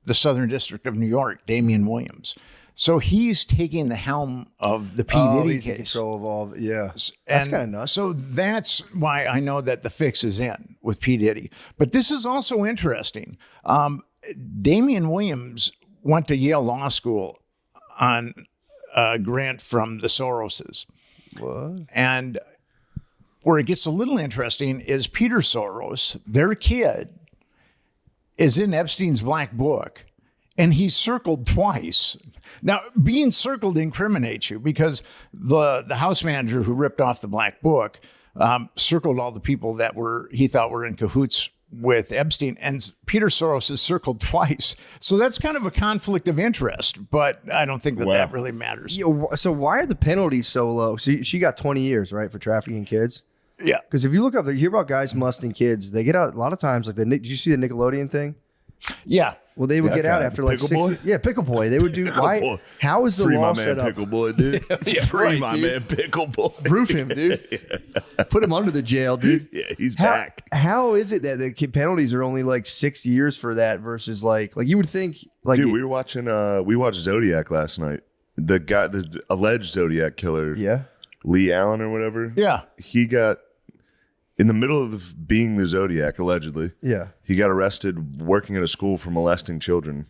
Speaker 1: the Southern District of New York, Damian Williams. So he's taking the helm of the P. Diddy case.
Speaker 3: Control of all, yeah. That's kind of nuts.
Speaker 1: So that's why I know that the fix is in with P. Diddy. But this is also interesting. Damian Williams went to Yale Law School on a grant from the Soroses.
Speaker 3: What?
Speaker 1: And where it gets a little interesting is Peter Soros, their kid, is in Epstein's black book, and he's circled twice. Now, being circled incriminates you because the house manager who ripped off the black book circled all the people that he thought were in cahoots with Epstein, and Peter Soros is circled twice. So that's kind of a conflict of interest, but I don't think that really matters.
Speaker 3: So why are the penalties so low? So she got 20 years, right, for trafficking kids?
Speaker 1: Yeah.
Speaker 3: Because if you look up, you hear about guys molesting kids, they get out a lot of times. Like, did you see the Nickelodeon thing?
Speaker 1: Yeah.
Speaker 3: Well, they would get out after like 6 years. Yeah, Pickle Boy. They would do. Why? How is the law set up?
Speaker 4: Pickle Boy, dude. Free my man, Pickle Boy.
Speaker 3: Proof him, dude. Put him under the jail, dude.
Speaker 4: Yeah, he's back.
Speaker 3: How is it that the penalties are only like 6 years for that versus like you would think? Like,
Speaker 4: dude, we watched Zodiac last night. The alleged Zodiac killer.
Speaker 3: Yeah.
Speaker 4: Lee Allen or whatever.
Speaker 1: Yeah.
Speaker 4: He got, in the middle of being the Zodiac, allegedly.
Speaker 3: Yeah.
Speaker 4: He got arrested working at a school for molesting children.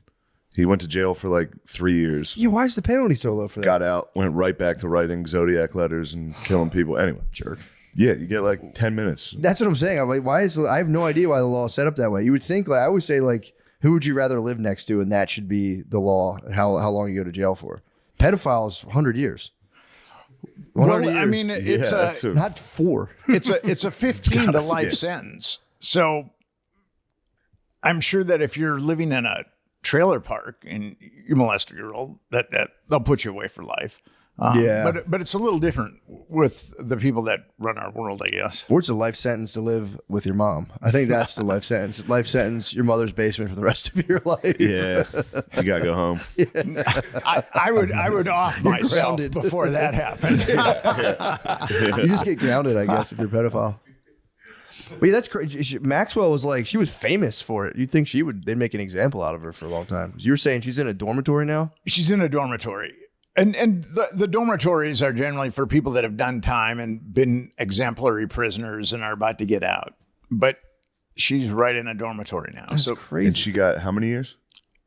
Speaker 4: He went to jail for like 3 years.
Speaker 3: Yeah, why is the penalty so low for that?
Speaker 4: Got out, went right back to writing Zodiac letters and killing people. Anyway.
Speaker 3: Jerk.
Speaker 4: Yeah, you get like 10 minutes.
Speaker 3: That's what I'm saying. I'm like, I have no idea why the law is set up that way. You would think, I always say, who would you rather live next to? And that should be the law, how long you go to jail for. Pedophiles, 100 years.
Speaker 1: Well, I mean, it's
Speaker 3: not 4.
Speaker 1: It's a 15 to life sentence. So I'm sure that if you're living in a trailer park and you molest a girl, that they'll put you away for life. But it's a little different with the people that run our world, I guess.
Speaker 3: Or it's a life sentence to live with your mom. I think that's the life sentence. Life sentence, your mother's basement for the rest of your life.
Speaker 4: Yeah, you gotta go home.
Speaker 1: I would off myself before that happened.
Speaker 3: You just get grounded, I guess, if you're a pedophile. But yeah, that's crazy. Maxwell was she was famous for it. You'd think they'd make an example out of her for a long time. You were saying she's in a dormitory now?
Speaker 1: She's in a dormitory. And the dormitories are generally for people that have done time and been exemplary prisoners and are about to get out. But she's right in a dormitory now.
Speaker 3: That's crazy.
Speaker 4: And she got how many years?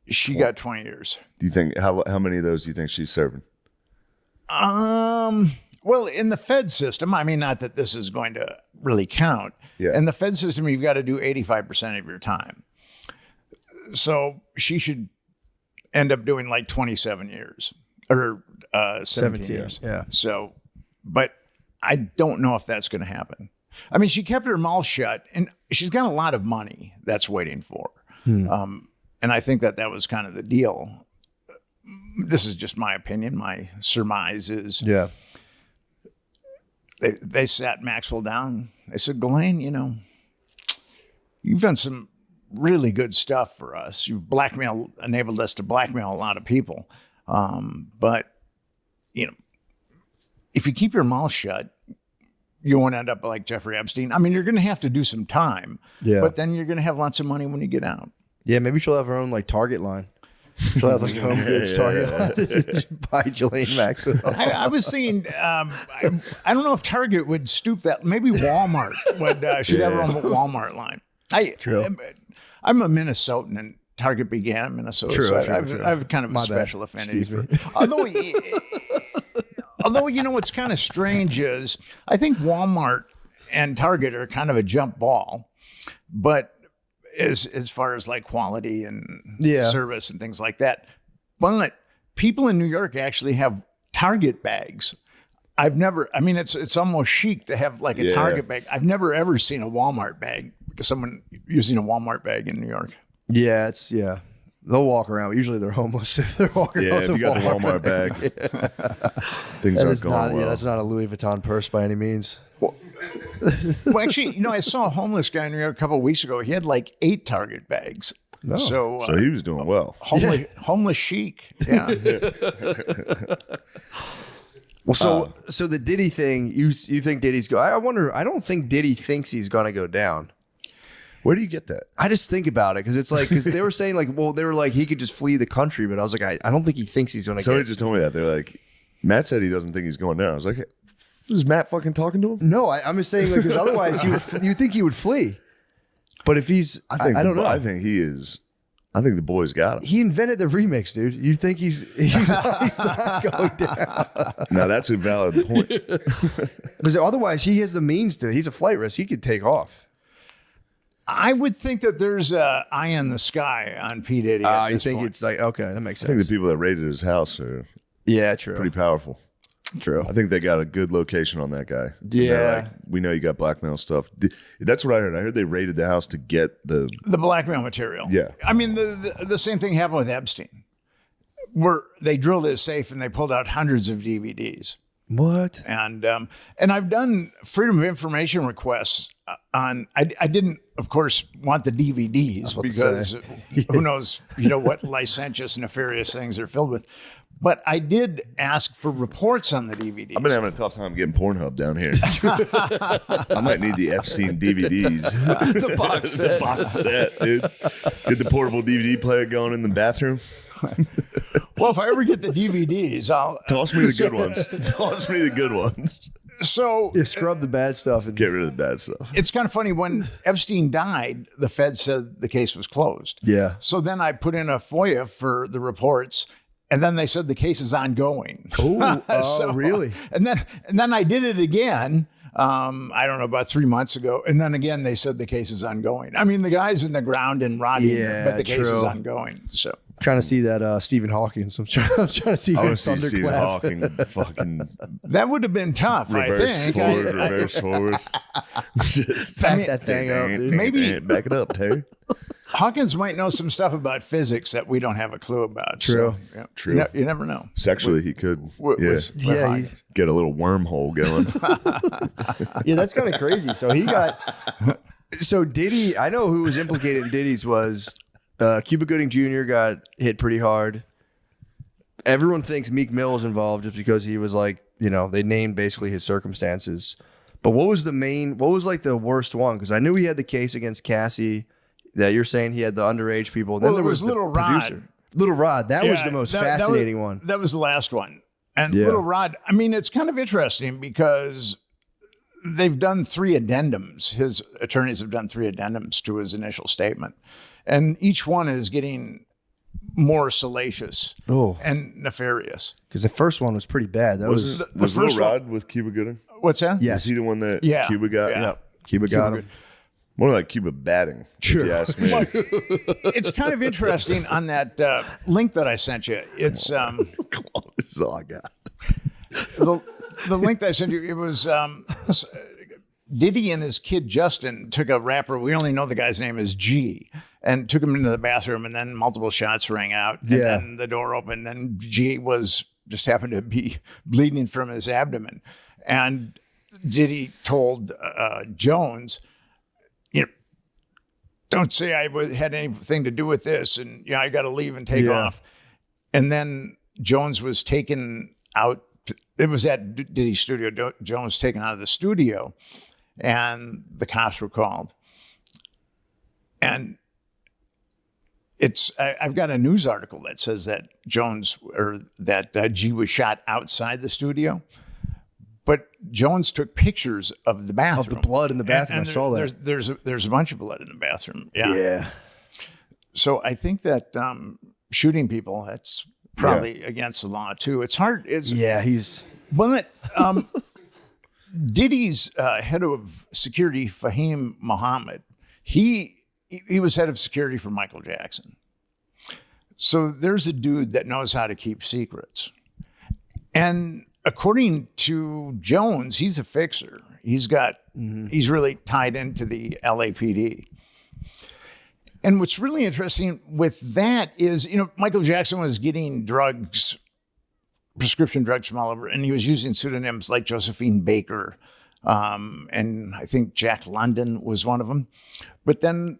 Speaker 1: She got 20 years.
Speaker 4: Do you think how many of those do you think she's serving?
Speaker 1: Well, in the Fed system, I mean, not that this is going to really count.
Speaker 4: Yeah.
Speaker 1: In the Fed system, you've got to do 85% of your time. So she should end up doing 27 years. Or 17 years.
Speaker 3: Yeah.
Speaker 1: So, but I don't know if that's going to happen. I mean, she kept her mouth shut, and she's got a lot of money that's waiting for her. And I think that was kind of the deal. This is just my opinion. My surmise is they sat Maxwell down. They said, Ghislaine, you've done some really good stuff for us. You've enabled us to blackmail a lot of people. But, if you keep your mouth shut, you won't end up like Jeffrey Epstein. I mean, you're going to have to do some time, but then you're going to have lots of money when you get out.
Speaker 3: Yeah, maybe she'll have her own Target line. She'll have home goods Target line. Buy Ghislaine Maxwell.
Speaker 1: I was thinking, I don't know if Target would stoop that. Maybe Walmart should have her own Walmart line.
Speaker 3: True.
Speaker 1: I'm a Minnesotan, and Target began in Minnesota.
Speaker 3: True,
Speaker 1: so
Speaker 3: true.
Speaker 1: I have kind of a special affinity for it. Although, what's kind of strange is I think Walmart and Target are kind of a jump ball, but as far as quality and service and things like that. But people in New York actually have Target bags. It's almost chic to have a Target bag. I've never ever seen a Walmart bag, someone using a Walmart bag in New York.
Speaker 3: Yeah, they'll walk around. Usually they're homeless if they're walking around.
Speaker 4: Yeah, if you got the Walmart bag, things aren't going well.
Speaker 3: Yeah, that's not a Louis Vuitton purse by any means.
Speaker 1: Well, actually, I saw a homeless guy in New York a couple of weeks ago. He had 8 Target bags.
Speaker 3: No.
Speaker 1: So
Speaker 4: he was doing well.
Speaker 1: Homeless chic. Yeah.
Speaker 3: Well, so the Diddy thing, you think Diddy's I wonder. I don't think Diddy thinks he's gonna go down.
Speaker 4: Where do you get that?
Speaker 3: I just think about it because because they were saying they were he could just flee the country, but I was I don't think he thinks he's gonna.
Speaker 4: Somebody just told me that they're like, Matt said he doesn't think he's going down. I was like, is Matt fucking talking to him?
Speaker 3: No, I'm just saying because otherwise you think he would flee, but if he's, I don't know.
Speaker 4: I think he is. I think the boy's got him.
Speaker 3: He invented the remix, dude. You think he's not going down?
Speaker 4: Now that's a valid point.
Speaker 3: Because otherwise, he has the means to. He's a flight risk. He could take off.
Speaker 1: I would think that there's an eye in the sky on P. Diddy.
Speaker 3: You think it's okay, that makes sense.
Speaker 4: I think the people that raided his house are
Speaker 3: true.
Speaker 4: pretty powerful.
Speaker 3: True.
Speaker 4: I think they got a good location on that guy.
Speaker 3: Yeah.
Speaker 4: We know you got blackmail stuff. That's what I heard. I heard they raided the house to get the
Speaker 1: blackmail material.
Speaker 4: Yeah.
Speaker 1: I mean, the same thing happened with Epstein, where they drilled his safe and they pulled out hundreds of DVDs.
Speaker 3: What?
Speaker 1: And I've done freedom of information requests on. I didn't, of course, want the DVDs because who knows, what licentious, nefarious things they're filled with. But I did ask for reports on the DVDs.
Speaker 4: I've been having a tough time getting Pornhub down here. I might need the Epstein DVDs.
Speaker 3: The box set.
Speaker 4: The box set, dude. Get the portable DVD player going in the bathroom.
Speaker 1: Well, if I ever get the DVDs, I'll
Speaker 4: toss me the good ones. Toss me the good ones.
Speaker 1: So
Speaker 3: scrub the bad stuff and
Speaker 4: get rid of the bad stuff.
Speaker 1: It's kind of funny when Epstein died, the Fed said the case was closed.
Speaker 3: Yeah.
Speaker 1: So then I put in a FOIA for the reports, and then they said the case is ongoing.
Speaker 3: Oh, really?
Speaker 1: And then I did it again. I don't know, about 3 months ago. And then again, they said the case is ongoing. I mean, the guy's in the ground and rotting, but the case is ongoing. So
Speaker 3: trying to see that Stephen Hawking. I'm trying to see
Speaker 4: Stephen Hawking fucking.
Speaker 1: That would have been tough, I think.
Speaker 4: Reverse forward. Just
Speaker 3: back that thing up, dude.
Speaker 1: Maybe
Speaker 4: back it up, Terry.
Speaker 1: Hawkins might know some stuff about physics that we don't have a clue about.
Speaker 3: True.
Speaker 1: So, yeah.
Speaker 4: True.
Speaker 1: You never know.
Speaker 4: Sexually, he could. Get a little wormhole going.
Speaker 3: Yeah, that's kind of crazy. So he got. So Diddy, I know who was implicated in Diddy's was Cuba Gooding Jr. got hit pretty hard. Everyone thinks Meek Mill was involved just because he was they named basically his circumstances. But what was the worst one? Because I knew he had the case against Cassie. That you're saying he had the underage people. Then there was
Speaker 1: Little Rod.
Speaker 3: Little Rod. That was the most fascinating one.
Speaker 1: That was the last one. And Little Rod, I mean, it's kind of interesting because they've done 3 addendums. His attorneys have done 3 addendums to his initial statement. And each one is getting more salacious and nefarious.
Speaker 3: Because the first one was pretty bad. That was
Speaker 4: Little Rod with Cuba Gooding?
Speaker 1: What's that?
Speaker 3: Yes.
Speaker 4: Was he the one that Cuba got?
Speaker 3: Yeah. Cuba got him.
Speaker 4: More like Cuba batting, if you ask me.
Speaker 1: It's kind of interesting on that link that I sent you. It's
Speaker 4: Come on, this is all I got.
Speaker 1: The link that I sent you. It was Diddy and his kid Justin took a rapper. We only know the guy's name is G, and took him into the bathroom, and then multiple shots rang out, and then the door opened, and G just happened to be bleeding from his abdomen, and Diddy told Jones, don't say I had anything to do with this, and I got to leave and take off. And then Jones was taken out. It was at Diddy's studio. Jones was taken out of the studio, and the cops were called. And I've got a news article that says that G was shot outside the studio, but Jones took pictures of the bathroom.
Speaker 3: Of the blood in the bathroom. I saw that.
Speaker 1: There's a bunch of blood in the bathroom.
Speaker 3: Yeah.
Speaker 1: So I think that shooting people, that's probably against the law too. It's hard. But Diddy's head of security, Fahim Mohammed, he was head of security for Michael Jackson. So there's a dude that knows how to keep secrets. And according to Jones, he's a fixer. He's really tied into the LAPD. And what's really interesting with that is, Michael Jackson was getting prescription drugs from all over, and he was using pseudonyms like Josephine Baker, and I think Jack London was one of them. But then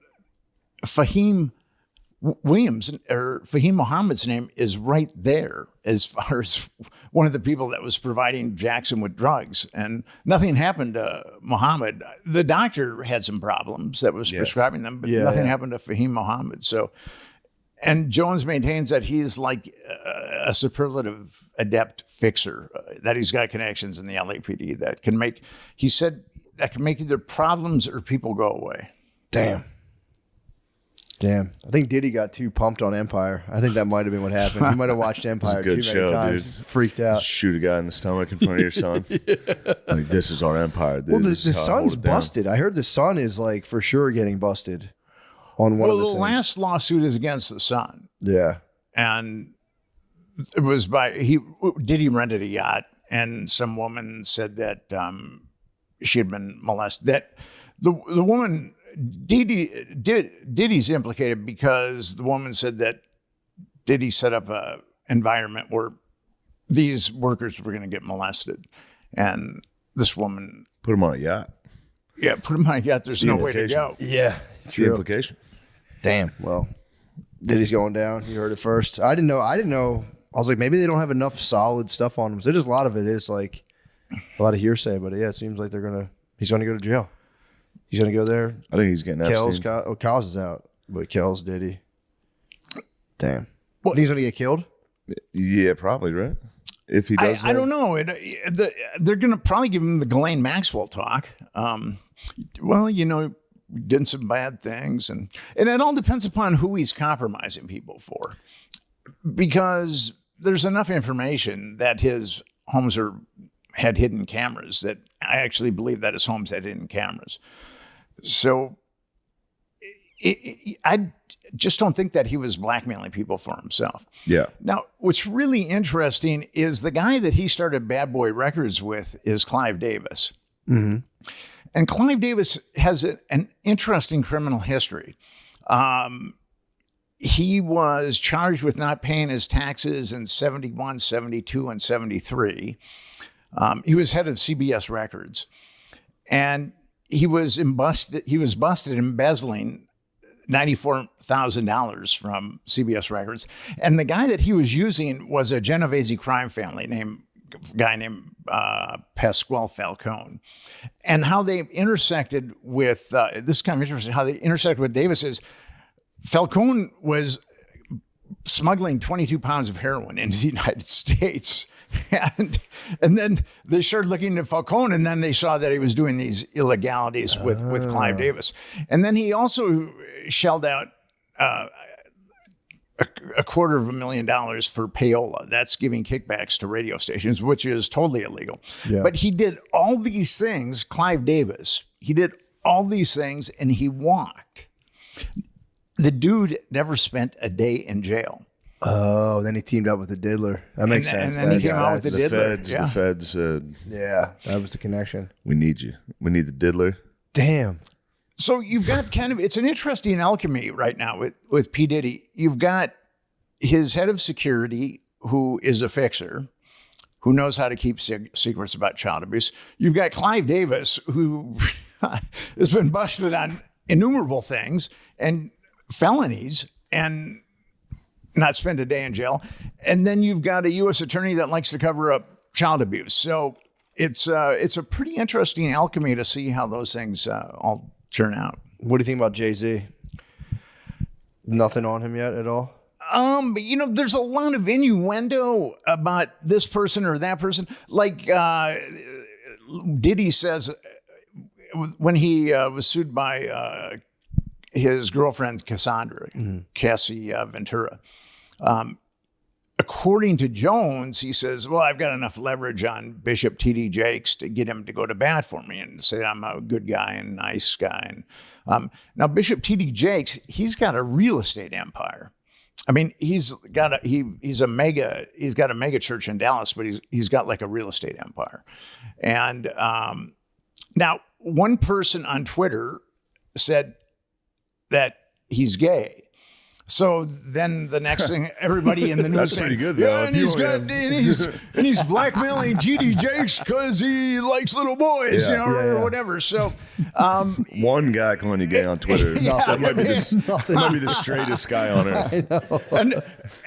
Speaker 1: Fahim Mohammed's name is right there as far as one of the people that was providing Jackson with drugs. And nothing happened to Mohammed. The doctor had some problems that was prescribing them, but nothing happened to Fahim Mohammed. So, and Jones maintains that he's like a superlative adept fixer, that he's got connections in the LAPD that can make either problems or people go away.
Speaker 3: Damn. I think Diddy got too pumped on Empire. I think that might have been what happened. He might have watched Empire too many times. Dude. Freaked out.
Speaker 4: Shoot a guy in the stomach in front of your son. Like, this is our empire. Dude.
Speaker 3: Well, the son's busted. I heard the son is like for sure getting busted on one of the things.
Speaker 1: The last lawsuit is against the son.
Speaker 3: Yeah.
Speaker 1: And it was Diddy rented a yacht, and some woman said that she had been molested. That the woman... Diddy's implicated because the woman said that Diddy set up an environment where these workers were going to get molested. And this woman...
Speaker 4: Put him on a yacht.
Speaker 1: Yeah, put him on a yacht. There's no way to go.
Speaker 3: Yeah.
Speaker 4: It's the implication.
Speaker 3: Damn. Well, Diddy's going down. You heard it first. I didn't know. I was like, maybe they don't have enough solid stuff on him. So just a lot of it is like a lot of hearsay. But yeah, it seems like he's going to go to jail. He's going to go there.
Speaker 4: I think he's getting Epstein.
Speaker 3: Kells is out, but Kells, Diddy. Damn. Well, think he's going to get killed?
Speaker 4: Yeah, probably, right? If he does
Speaker 1: I don't know. They're going to probably give him the Ghislaine Maxwell talk. Did some bad things. And it all depends upon who he's compromising people for. Because there's enough information that his homes had hidden cameras that I actually believe that his homes had hidden cameras. So I just don't think that he was blackmailing people for himself.
Speaker 4: Yeah.
Speaker 1: Now, what's really interesting is the guy that he started Bad Boy Records with is Clive Davis.
Speaker 3: Mm-hmm.
Speaker 1: And Clive Davis has an interesting criminal history. He was charged with not paying his taxes in 71, 72, and 73. He was head of CBS Records. And he was busted embezzling $94,000 from CBS Records. And the guy that he was using was a Genovese crime family named Pasquale Falcone. And how they intersected with, this is kind of interesting, how they intersected with Davis is Falcone was smuggling 22 pounds of heroin into the United States. And then they started looking at Falcone, and then they saw that he was doing these illegalities with Clive Davis. And then he also shelled out $250,000 for payola. That's giving kickbacks to radio stations, which is totally illegal. Yeah. But he did all these things, Clive Davis, he did all these things, and he walked. The dude never spent a day in jail.
Speaker 3: Oh, then he teamed up with the diddler. That makes sense.
Speaker 1: And then he came out with the diddler.
Speaker 4: The feds said,
Speaker 3: yeah, that was the connection.
Speaker 4: We need you. We need the diddler.
Speaker 3: Damn.
Speaker 1: So you've got it's an interesting alchemy right now with P. Diddy. You've got his head of security, who is a fixer. who knows how to keep secrets about child abuse. You've got Clive Davis, who has been busted on innumerable things and felonies and not spend a day in jail. And then you've got a U.S. attorney that likes to cover up child abuse. So it's a pretty interesting alchemy to see how those things all turn out.
Speaker 3: What do you think about Jay-Z? Nothing on him yet at all?
Speaker 1: There's a lot of innuendo about this person or that person. Like Diddy says when he was sued by his girlfriend Cassandra, Cassie Ventura. According to Jones, he says, well, I've got enough leverage on Bishop T.D. Jakes to get him to go to bat for me and say I'm a good guy and nice guy. And now Bishop T.D. Jakes, he's got a real estate empire. I mean, he's got a mega church in Dallas, but he's got like a real estate empire. And now one person on Twitter said that he's gay. So then the next thing, everybody in the news
Speaker 4: That's
Speaker 1: saying,
Speaker 4: pretty good, though.
Speaker 1: yeah, and he's blackmailing T.D. Jakes because he likes little boys, or whatever. So
Speaker 4: one guy calling you gay on Twitter, that might be the straightest guy on earth.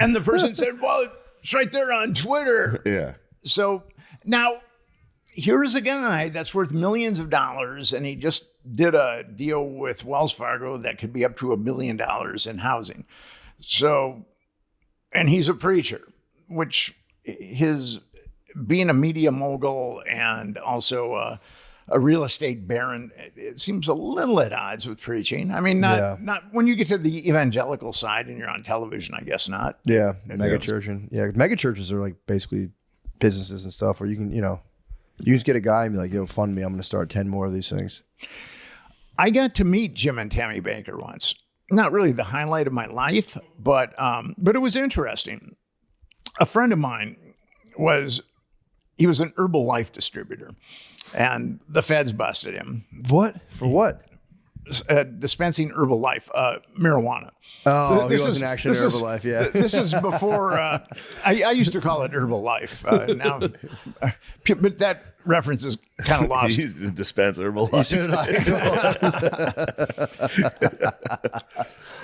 Speaker 1: And the person said, well, it's right there on Twitter.
Speaker 4: Yeah.
Speaker 1: So now here's a guy that's worth millions of dollars, and he just did a deal with Wells Fargo that could be up to $1 billion in housing. So, and he's a preacher, which his being a media mogul and also a real estate baron, it seems a little at odds with preaching. I mean, not when you get to the evangelical side and you're on television, I guess not.
Speaker 3: Yeah, mega churches are like basically businesses and stuff where you can, you just get a guy and be like, yo, fund me. I'm going to start 10 more of these things.
Speaker 1: I got to meet Jim and Tammy Baker once. Not really the highlight of my life, but it was interesting. A friend of mine was an Herbalife distributor, and the feds busted him.
Speaker 3: What? For what?
Speaker 1: Dispensing Herbalife, marijuana.
Speaker 3: Oh, he wasn't actually Herbalife, yeah.
Speaker 1: This is before, I used to call it Herbalife now, but that reference is kind of lost.
Speaker 4: He's to dispense Herbalife.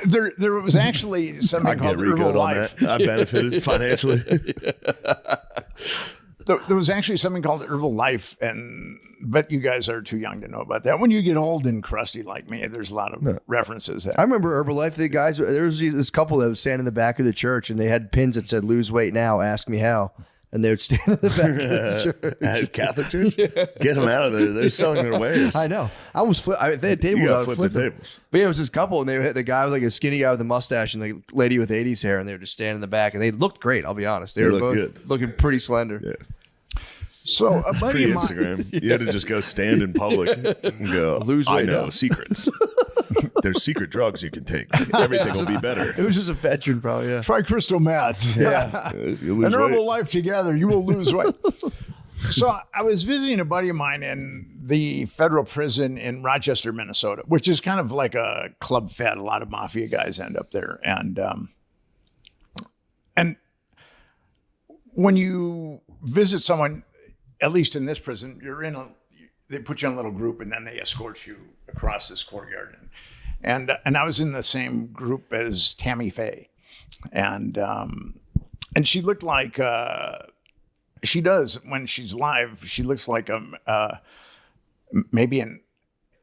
Speaker 1: There was actually something called Herbalife.
Speaker 4: I benefited financially.
Speaker 1: There was actually something called Herbalife, but you guys are too young to know about that. When you get old and crusty like me, there's a lot of references there.
Speaker 3: I remember Herbalife. The guys, there was this couple that would stand in the back of the church, and they had pins that said "Lose weight now, ask me how." And they would stand in the back of the church.
Speaker 4: At Catholic church? Yeah. Get them out of there. They're selling their wares.
Speaker 3: I know. I almost flip. If they had tables, I would flip the tables. But yeah, it was this couple, and they had the guy with like a skinny guy with a mustache and the lady with 80s hair, and they were just standing in the back, and they looked great. I'll be honest. They were both good. Looking pretty slender.
Speaker 4: Yeah.
Speaker 1: So a buddy of mine,
Speaker 4: Instagram. You had to just go stand in public and go, lose weight. I know secrets. There's secret drugs you can take. Everything will be better.
Speaker 3: It was just a veteran, probably. Yeah.
Speaker 1: Try crystal meth.
Speaker 3: Yeah.
Speaker 1: An herbal life together, you will lose weight. So I was visiting a buddy of mine in the federal prison in Rochester, Minnesota, which is kind of like a club fed. A lot of mafia guys end up there, and when you visit someone, at least in this prison, they put you in a little group and then they escort you across this courtyard. And I was in the same group as Tammy Faye. And she looked like, she does when she's live, she looks like maybe an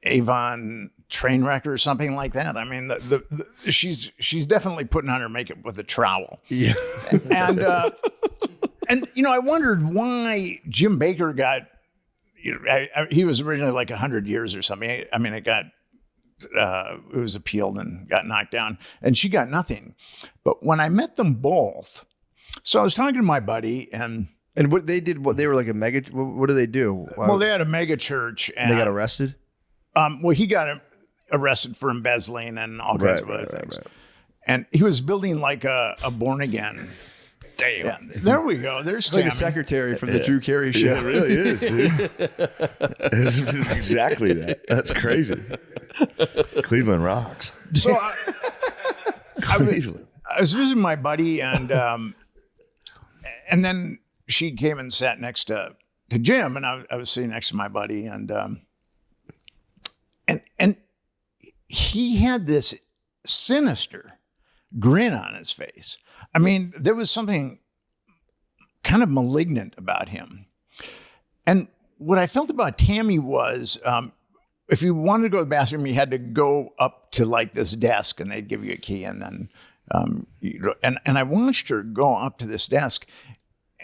Speaker 1: Avon train wreck or something like that. I mean, she's definitely putting on her makeup with a trowel.
Speaker 3: Yeah.
Speaker 1: And I wondered why Jim Baker got, he was originally like 100 years or something. I mean, it was appealed and got knocked down, and she got nothing. But when I met them both, so I was talking to my buddy, and
Speaker 3: what they did, they were like a mega. What do they do?
Speaker 1: Well, they had a mega church, and
Speaker 3: they got arrested.
Speaker 1: Well, he got arrested for embezzling and all kinds of other things, and he was building like a born again. Damn. Yeah, there we go. There's
Speaker 3: like a secretary from the Drew Carey show.
Speaker 4: Yeah, it really is, dude. It's exactly that. That's crazy. Cleveland rocks.
Speaker 1: So I was visiting my buddy, and then she came and sat next to Jim, and I was sitting next to my buddy, and he had this sinister grin on his face. I mean, there was something kind of malignant about him. And what I felt about Tammy was, if you wanted to go to the bathroom, you had to go up to like this desk, and they'd give you a key, and then and I watched her go up to this desk.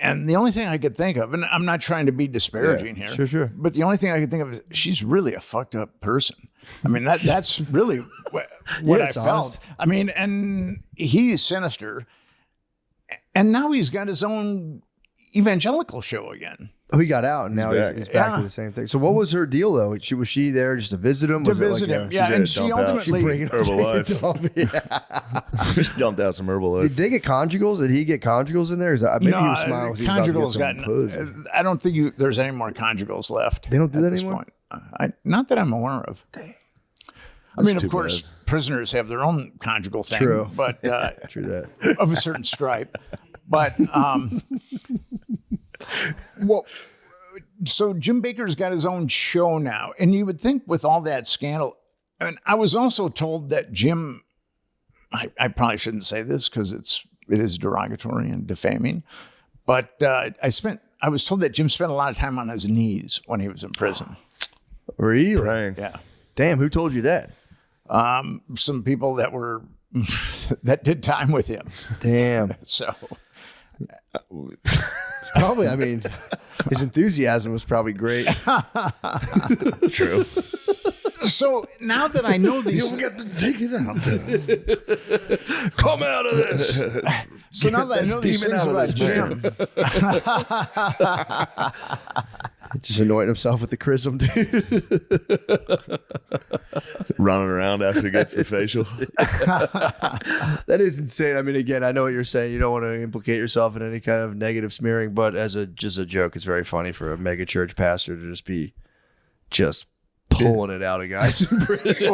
Speaker 1: And the only thing I could think of, and I'm not trying to be disparaging here,
Speaker 3: sure.
Speaker 1: but the only thing I could think of is she's really a fucked up person. I mean, that's really what I felt.
Speaker 3: Honest.
Speaker 1: I mean, and he's sinister. And now he's got his own evangelical show again.
Speaker 3: Oh, he got out, and now he's back to the same thing. So what was her deal, though? Was she there just to visit him?
Speaker 1: To visit him, yeah. And she ultimately...
Speaker 4: Herbalife. Just dumped out some Herbalife.
Speaker 3: Did they get conjugals? Did he get conjugals in there? Maybe he was smiling.
Speaker 1: Conjugals got... I don't think there's any more conjugals left.
Speaker 3: They don't do that anymore?
Speaker 1: Not that I'm aware of. I mean, of course, prisoners have their own conjugal thing.
Speaker 3: True.
Speaker 1: But,
Speaker 3: True that.
Speaker 1: Of a certain stripe. But... well, so Jim Bakker's got his own show now, and you would think with all that scandal, I mean, I was also told that Jim, I probably shouldn't say this because it is derogatory and defaming, but I was told that Jim spent a lot of time on his knees when he was in prison.
Speaker 3: Really?
Speaker 4: Praying.
Speaker 1: Yeah.
Speaker 3: Damn, who told you that?
Speaker 1: Some people that were that did time with him.
Speaker 3: Damn.
Speaker 1: So.
Speaker 3: Probably, I mean, his enthusiasm was probably great.
Speaker 4: True.
Speaker 1: So now that I know these...
Speaker 4: You got to take it out. Come out of this.
Speaker 1: So now that I know these things about Jim...
Speaker 3: Just anointing himself with the chrism, dude.
Speaker 4: Running around after he gets the facial.
Speaker 3: That is insane. I mean, again, I know what you're saying. You don't want to implicate yourself in any kind of negative smearing, but as just a joke, it's very funny for a mega church pastor to just be pulling it out of guys in prison.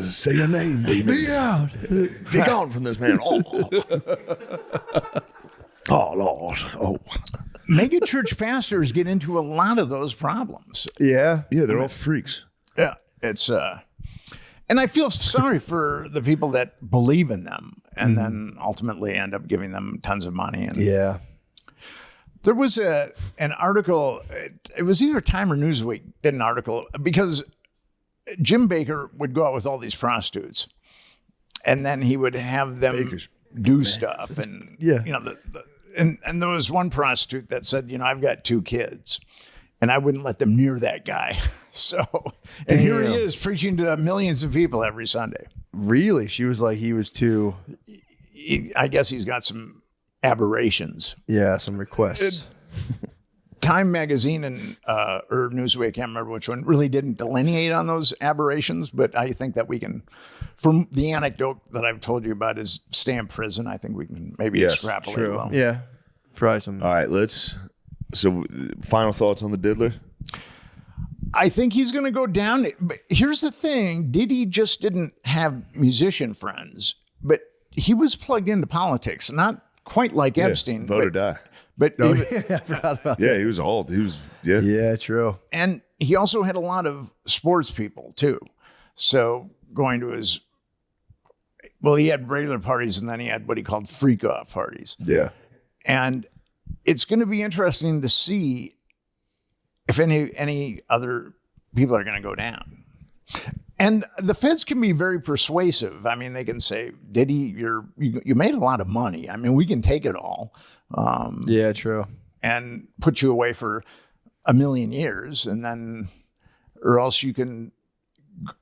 Speaker 4: Say your name, demons.
Speaker 3: Be out.
Speaker 4: Be gone from this man. Oh, Lord. Oh.
Speaker 1: Mega church pastors get into a lot of those problems.
Speaker 3: Yeah.
Speaker 4: Yeah, they're all freaks.
Speaker 1: Yeah. It's and I feel sorry for the people that believe in them and then ultimately end up giving them tons of money. And
Speaker 3: yeah.
Speaker 1: There was an article, it was either Time or Newsweek did an article, because Jim Bakker would go out with all these prostitutes and then he would have them do stuff. And,
Speaker 3: yeah.
Speaker 1: You know, and there was one prostitute that said, you know, I've got 2 kids and I wouldn't let them near that guy. So, and here he is preaching to millions of people every Sunday.
Speaker 3: Really? She was like, he was too.
Speaker 1: I guess he's got some aberrations.
Speaker 3: Yeah, some requests.
Speaker 1: Time magazine and or Newsweek, I can't remember which one, really didn't delineate on those aberrations, but I think that we can, from the anecdote that I've told you about is stay in prison, I think we can maybe extrapolate.
Speaker 3: True.
Speaker 1: Well.
Speaker 3: Yeah. Probably some.
Speaker 4: All right, so final thoughts on the diddler?
Speaker 1: I think he's going to go down. But here's the thing. Diddy just didn't have musician friends, but he was plugged into politics, not quite like Epstein.
Speaker 4: Vote or die.
Speaker 1: But
Speaker 3: I forgot about that.
Speaker 4: He was old.
Speaker 3: Yeah, true.
Speaker 1: And he also had a lot of sports people too. So going to he had regular parties and then he had what he called freak off parties.
Speaker 4: Yeah.
Speaker 1: And it's going to be interesting to see if any other people are going to go down. And the feds can be very persuasive. I mean, they can say, Diddy, you made a lot of money. I mean, we can take it all.
Speaker 3: Yeah, true.
Speaker 1: And put you away for 1 million years, and then, or else you can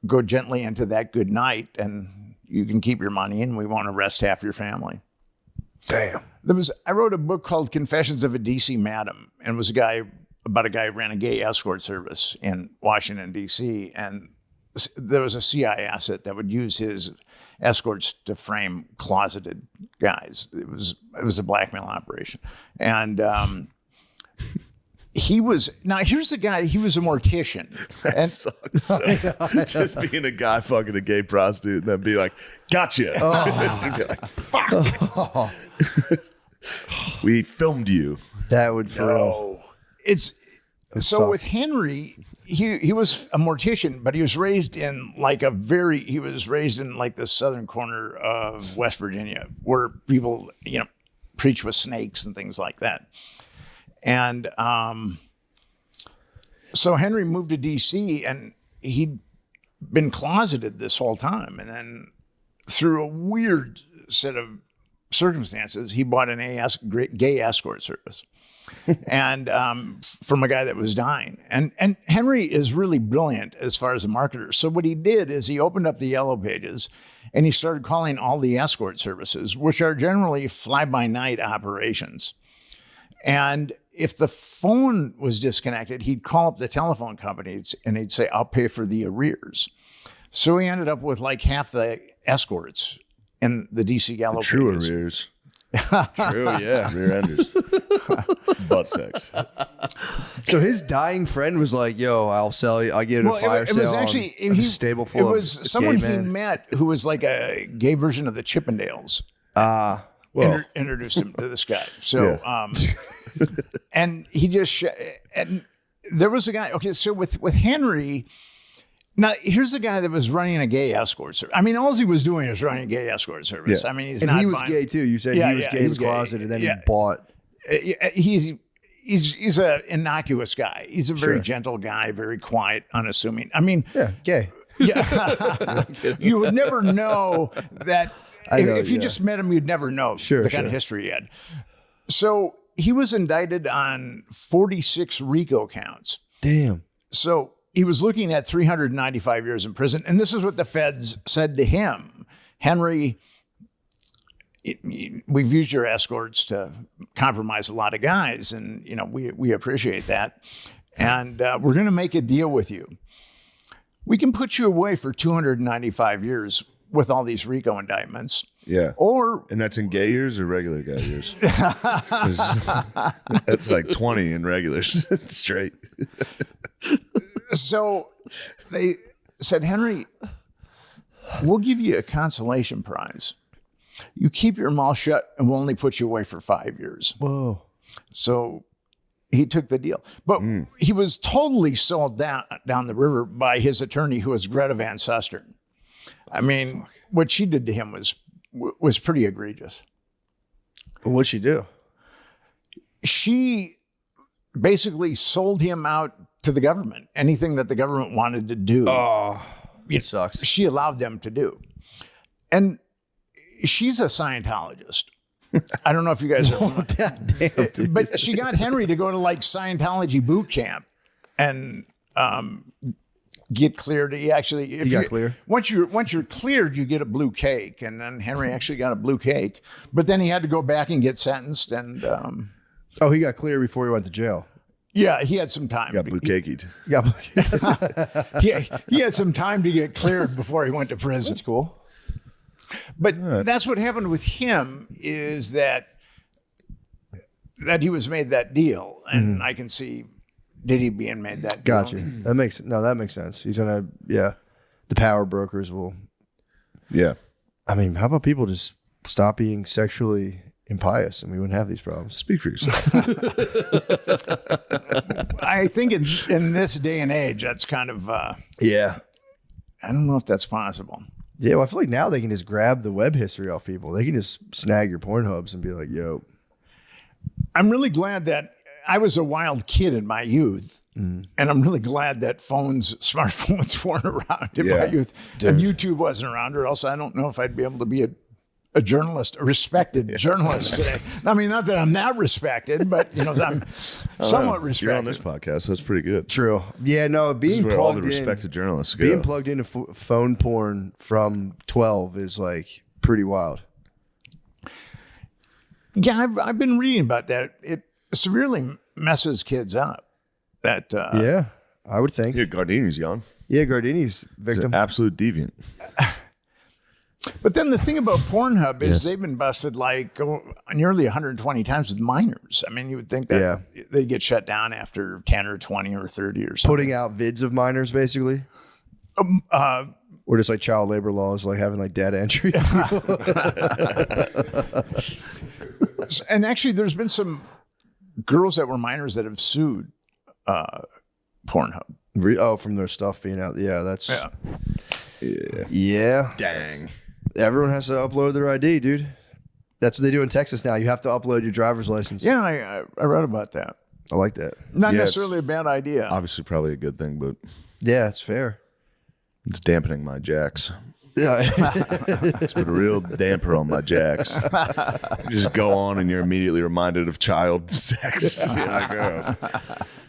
Speaker 1: go gently into that good night, and you can keep your money, and we won't arrest half your family.
Speaker 3: Damn.
Speaker 1: I wrote a book called Confessions of a DC Madam, and it was about a guy who ran a gay escort service in Washington, D.C., and there was a CIA asset that would use his escorts to frame closeted guys. It was a blackmail operation. And here's a guy, he was a mortician.
Speaker 4: That sucks. So, just being a guy fucking a gay prostitute and then be like, gotcha. And be like, fuck. We filmed you.
Speaker 3: That would feel.
Speaker 1: So with Henry, he was a mortician, but he was raised in like the southern corner of West Virginia, where people, preach with snakes and things like that. And so Henry moved to D.C. and he'd been closeted this whole time. And then through a weird set of circumstances, he bought an gay escort service. And from a guy that was dying. And Henry is really brilliant as far as a marketer. So what he did is he opened up the yellow pages and he started calling all the escort services, which are generally fly-by-night operations. And if the phone was disconnected, he'd call up the telephone companies and he'd say, I'll pay for the arrears. So he ended up with like half the escorts in the DC yellow
Speaker 4: True
Speaker 1: pages.
Speaker 4: arrears.
Speaker 3: True, yeah.
Speaker 4: Rear enders. Butt sex.
Speaker 3: So his dying friend was like, "Yo, I'll sell you. I'll get a fire sale."
Speaker 1: It was actually
Speaker 3: a stable full.
Speaker 1: It was
Speaker 3: of
Speaker 1: someone
Speaker 3: gay
Speaker 1: he
Speaker 3: men.
Speaker 1: met who was like a gay version of the Chippendales.
Speaker 4: Well,
Speaker 1: Introduced him to this guy. So, and he just and there was a guy. Okay, so with Henry. Now, here's a guy that was running a gay escort service. I mean, all he was doing is running a gay escort service.
Speaker 4: Yeah.
Speaker 1: I mean,
Speaker 3: He
Speaker 1: not
Speaker 3: was
Speaker 1: buying-
Speaker 3: gay too. You said he was gay in the closet, and then he bought.
Speaker 1: He's an innocuous guy. He's a very gentle guy, very quiet, unassuming. I mean,
Speaker 3: Gay.
Speaker 1: yeah, you would never know that. If you just met him, you'd never know the kind of history he had. So he was indicted on 46 RICO counts.
Speaker 3: Damn.
Speaker 1: So he was looking at 395 years in prison. And this is what the feds said to him. Henry, we've used your escorts to compromise a lot of guys. And, we appreciate that. And we're going to make a deal with you. We can put you away for 295 years with all these RICO indictments.
Speaker 4: Yeah. And that's in gay years or regular guy years? That's like 20 in regulars straight.
Speaker 1: So they said, Henry, we'll give you a consolation prize. You keep your mouth shut and we'll only put you away for 5 years.
Speaker 3: Whoa.
Speaker 1: So he took the deal. But he was totally sold down the river by his attorney, who was Greta Van Susteren. I mean, what she did to him was pretty egregious.
Speaker 3: What'd she do?
Speaker 1: She basically sold him out to the government. Anything that the government wanted to do.
Speaker 3: Oh, it sucks.
Speaker 1: She allowed them to do. And she's a Scientologist. I don't know if you guys are familiar. But she got Henry to go to like Scientology boot camp and get cleared. He got
Speaker 3: clear.
Speaker 1: Once you're cleared, you get a blue cake. And then Henry actually got a blue cake. But then he had to go back and get sentenced. And
Speaker 3: he got clear before he went to jail.
Speaker 1: Yeah, he had some time.
Speaker 4: Got blue caked.
Speaker 1: He had some time to get cleared before he went to prison.
Speaker 3: That's cool.
Speaker 1: But that's what happened with him, is that he was made that deal, and I can see Diddy being made that deal.
Speaker 3: Gotcha. That makes sense. He's gonna, the power brokers will.
Speaker 4: Yeah.
Speaker 3: I mean, how about people just stop being sexually impious and we wouldn't have these problems?
Speaker 4: Speak for yourself.
Speaker 1: I think in this day and age, that's kind of, I don't know if that's possible.
Speaker 3: Yeah, well, I feel like now they can just grab the web history off people. They can just snag your Pornhubs and be like, yo.
Speaker 1: I'm really glad that I was a wild kid in my youth. And I'm really glad that smartphones weren't around in my youth. Dude. And YouTube wasn't around, or else I don't know if I'd be able to be a journalist, a respected journalist today. I mean, not that I'm that respected, but I'm somewhat respected.
Speaker 4: You're on this podcast, so that's pretty good.
Speaker 3: True. Yeah, no, being plugged
Speaker 4: all the respected journalists go.
Speaker 3: Being plugged into phone porn from 12 is like pretty wild.
Speaker 1: Yeah, I've been reading about that. It severely messes kids up. That
Speaker 3: I would think.
Speaker 4: Yeah, Gardini's young.
Speaker 3: Yeah, Gardini's victim.
Speaker 4: He's an absolute deviant.
Speaker 1: But then the thing about Pornhub is they've been busted like nearly 120 times with minors. I mean, you would think that they'd get shut down after 10 or 20 or 30 or something.
Speaker 3: Putting out vids of minors, basically? Or just like child labor laws, like having like data entry.
Speaker 1: And actually, there's been some girls that were minors that have sued Pornhub.
Speaker 3: Oh, from their stuff being out. Yeah, that's... Yeah.
Speaker 4: Dang.
Speaker 3: Everyone has to upload their ID, dude. That's what they do in Texas now. You have to upload your driver's license.
Speaker 1: Yeah, I read about that.
Speaker 3: I like that.
Speaker 1: Not necessarily a bad idea.
Speaker 4: Obviously, probably a good thing, but
Speaker 3: yeah, it's fair.
Speaker 4: It's dampening my jacks.
Speaker 3: Yeah.
Speaker 4: It's put a real damper on my jacks. You just go on and you're immediately reminded of child sex. You're like, oh.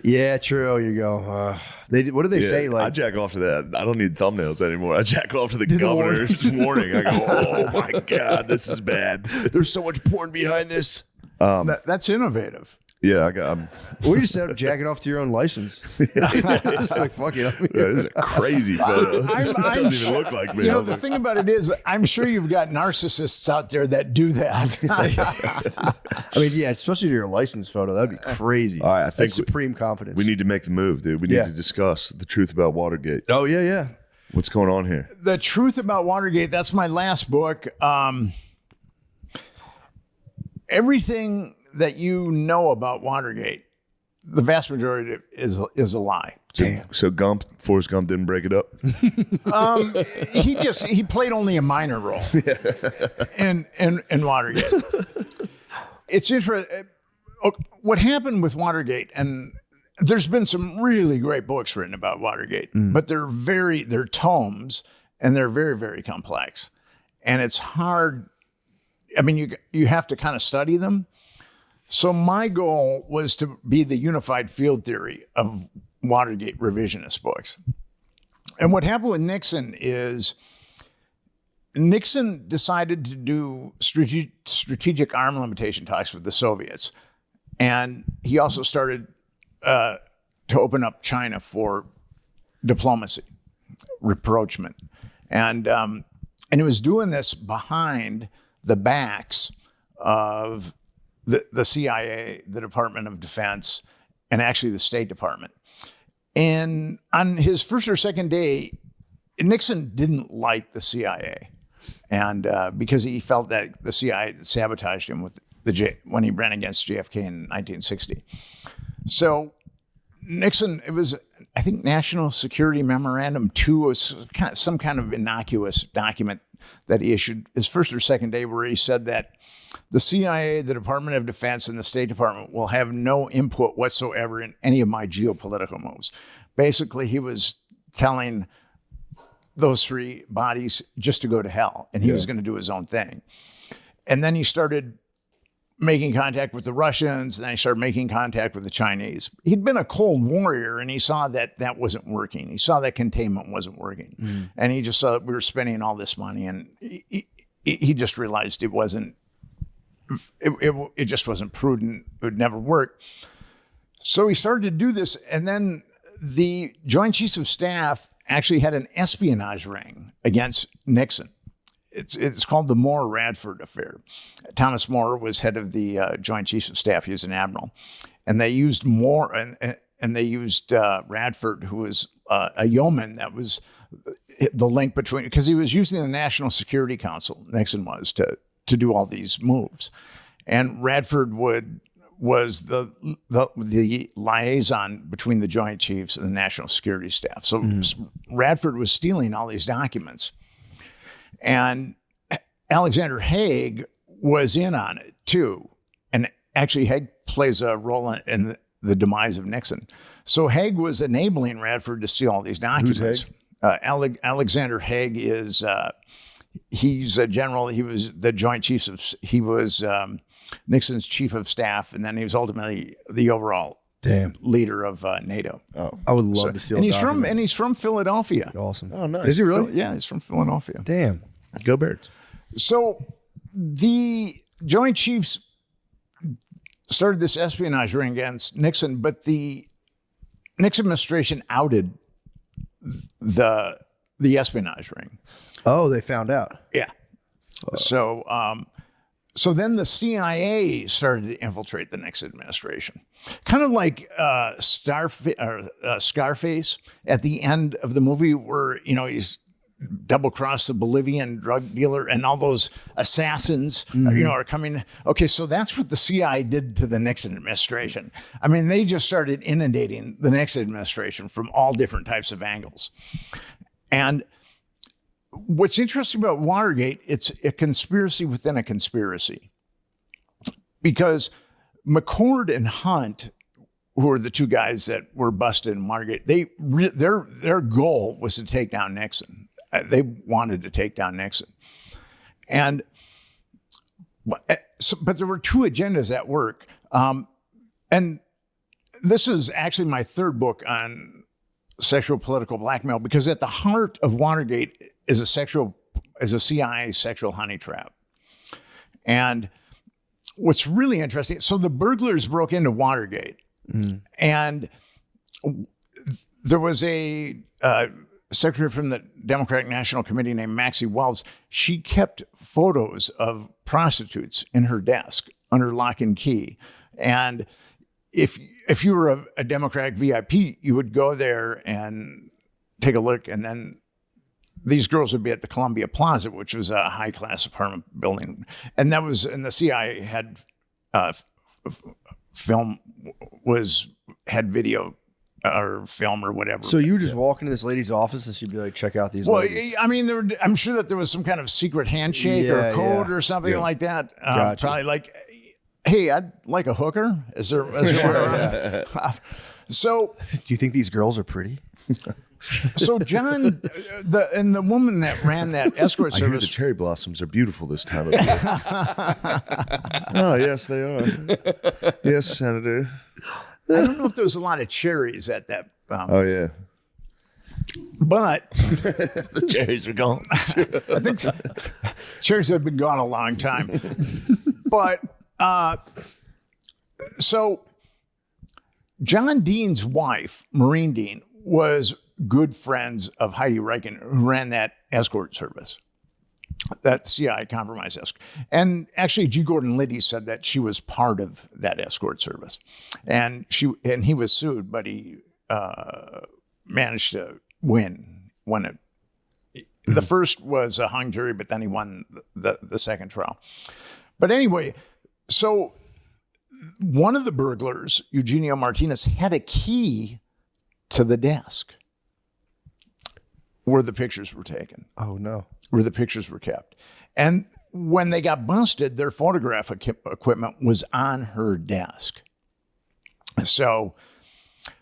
Speaker 3: Yeah, true. You go. What do they say? Like,
Speaker 4: I jack off to that. I don't need thumbnails anymore. I jack off to the governor's warning. I go, oh my God, this is bad.
Speaker 3: There's so much porn behind this.
Speaker 1: That's innovative.
Speaker 4: Yeah, I got.
Speaker 3: Or you just end up jacking off to your own license. Like, fuck it.
Speaker 4: This is a crazy photo. It doesn't even look like me.
Speaker 1: You know, the thing about it is, I'm sure you've got narcissists out there that do that.
Speaker 3: I mean, yeah, especially your license photo. That'd be crazy.
Speaker 4: All right, I think
Speaker 3: that's supreme confidence.
Speaker 4: We need to make the move, dude. We need to discuss the truth about Watergate.
Speaker 3: Oh, yeah.
Speaker 4: What's going on here?
Speaker 1: The Truth About Watergate, that's my last book. Everything that you know about Watergate, the vast majority of it is a lie.
Speaker 4: So Forrest Gump didn't break it up?
Speaker 1: He played only a minor role in Watergate. It's interesting. What happened with Watergate, and there's been some really great books written about Watergate, but they're tomes, and they're very, very complex. And it's hard. I mean, you have to kind of study them. So my goal was to be the unified field theory of Watergate revisionist books. And what happened with Nixon is Nixon decided to do strategic arm limitation talks with the Soviets. And he also started to open up China for diplomacy, rapprochement. And he was doing this behind the backs of the CIA, the Department of Defense, and actually the State Department. And on his first or second day, Nixon didn't like the CIA, and because he felt that the CIA sabotaged him with when he ran against JFK in 1960. So Nixon, it was, I think, National Security Memorandum 2 was some kind of innocuous document that he issued his first or second day, where he said that the CIA, the Department of Defense, and the State Department will have no input whatsoever in any of my geopolitical moves. Basically, he was telling those three bodies just to go to hell, and he was going to do his own thing. And then he started making contact with the Russians, and then he started making contact with the Chinese. He'd been a Cold Warrior, and he saw that that wasn't working. He saw that containment wasn't working. And he just saw that we were spending all this money, and he just realized it wasn't, it just wasn't prudent. It would never work. So he started to do this, and then the Joint Chiefs of Staff actually had an espionage ring against Nixon. It's called the Moore-Radford affair. Thomas Moore was head of the Joint Chiefs of Staff. He was an admiral, and they used Moore and they used Radford, who was a yeoman. That was the link between, because he was using the National Security Council. Nixon was to do all these moves, and Radford was the liaison between the Joint Chiefs and the National Security Staff. So Radford was stealing all these documents. And Alexander Haig was in on it too. And actually Haig plays a role in the demise of Nixon. So Haig was enabling Radford to steal all these documents.
Speaker 4: Who's Haig?
Speaker 1: Alexander Haig is, he's a general. He was the Joint Chiefs of, he was Nixon's chief of staff. And then he was ultimately the overall leader of NATO.
Speaker 4: Oh,
Speaker 3: I would love to see.
Speaker 1: And he's from Philadelphia.
Speaker 3: Awesome.
Speaker 4: Oh, nice.
Speaker 3: Is he really?
Speaker 1: Yeah, he's from Philadelphia.
Speaker 3: Damn.
Speaker 4: Go Birds.
Speaker 1: So the Joint Chiefs started this espionage ring against Nixon, but the Nixon administration outed the espionage ring.
Speaker 3: Oh, they found out.
Speaker 1: Yeah. So then the CIA started to infiltrate the Nixon administration, kind of like Scarface at the end of the movie, where he's double-crossed the Bolivian drug dealer and all those assassins, are coming. Okay, so that's what the CIA did to the Nixon administration. I mean, they just started inundating the Nixon administration from all different types of angles, and what's interesting about Watergate, it's a conspiracy within a conspiracy, because McCord and Hunt, who are the two guys that were busted in Watergate, their goal was to take down Nixon. They wanted to take down Nixon, but there were two agendas at work, and this is actually my third book on sexual political blackmail, because at the heart of Watergate is a CIA sexual honey trap. And what's really interesting, so the burglars broke into Watergate, and there was a secretary from the Democratic National Committee named Maxie Wells. She kept photos of prostitutes in her desk under lock and key. And if you were a Democratic VIP, you would go there and take a look, and then these girls would be at the Columbia Plaza, which was a high-class apartment building. And the CIA had had video or film or whatever.
Speaker 3: So you would just walk into this lady's office and she'd be like, check out these ladies.
Speaker 1: I mean, I'm sure that there was some kind of secret handshake or code or something like that.
Speaker 3: Gotcha.
Speaker 1: Probably like, hey, I'd like a hooker. Is there one around? So,
Speaker 3: do you think these girls are pretty?
Speaker 1: So John, the woman that ran that escort
Speaker 4: I hear
Speaker 1: service.
Speaker 4: the cherry blossoms are beautiful this time of year. Oh, yes, they are. Yes, Senator.
Speaker 1: I don't know if there was a lot of cherries at that.
Speaker 4: Oh, yeah.
Speaker 1: But
Speaker 4: The cherries are gone.
Speaker 1: I think cherries have been gone a long time. But so John Dean's wife, Maureen Dean, was good friends of Heidi Reichen, who ran that escort service, that CIA compromise escort. And actually, G. Gordon Liddy said that she was part of that escort service. And he was sued, but he managed to win it. The first was a hung jury, but then he won the second trial. But anyway, so one of the burglars, Eugenio Martinez, had a key to the desk where the pictures were taken.
Speaker 3: Oh, no.
Speaker 1: Where the pictures were kept. And when they got busted, their photograph equipment was on her desk. So,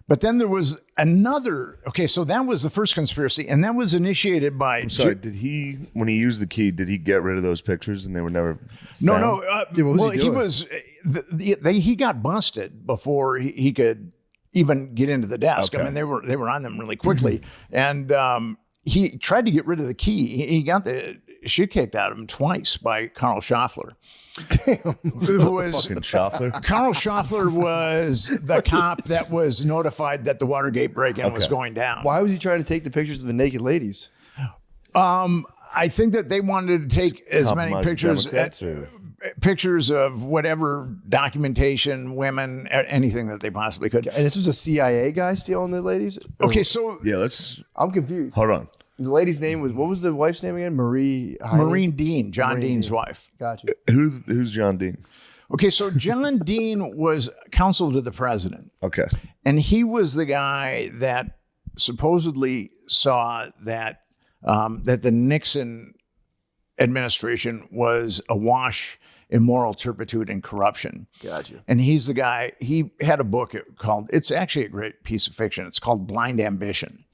Speaker 1: but then there was another, so that was the first conspiracy, and that was initiated by...
Speaker 4: I'm sorry, when he used the key, did he get rid of those pictures and they were never found?
Speaker 1: No. He got busted before he could even get into the desk.
Speaker 4: Okay.
Speaker 1: I mean, they were on them really quickly. And he tried to get rid of the key. He got the shit kicked out of him twice by Carl Schaffler.
Speaker 3: Damn.
Speaker 1: Who was
Speaker 4: Fucking Schaffler.
Speaker 1: Carl Schaffler was the cop that was notified that the Watergate break-in was going down.
Speaker 3: Why was he trying to take the pictures of the naked ladies?
Speaker 1: I think that they wanted to take as many pictures of whatever documentation, women, anything that they possibly could.
Speaker 3: And this was a CIA guy stealing the ladies?
Speaker 1: Okay, so
Speaker 4: Yeah,
Speaker 3: I'm confused.
Speaker 4: hold on.
Speaker 3: The lady's name was, what was the wife's name again?
Speaker 1: Maureen Dean, John Dean's wife.
Speaker 3: Gotcha.
Speaker 4: Who's John Dean?
Speaker 1: Okay, so John Dean was counsel to the president.
Speaker 4: Okay.
Speaker 1: And he was the guy that supposedly saw that that the Nixon administration was awash in moral turpitude and corruption.
Speaker 3: Gotcha.
Speaker 1: And he's the guy, he had a book called, it's actually a great piece of fiction. It's called Blind Ambition.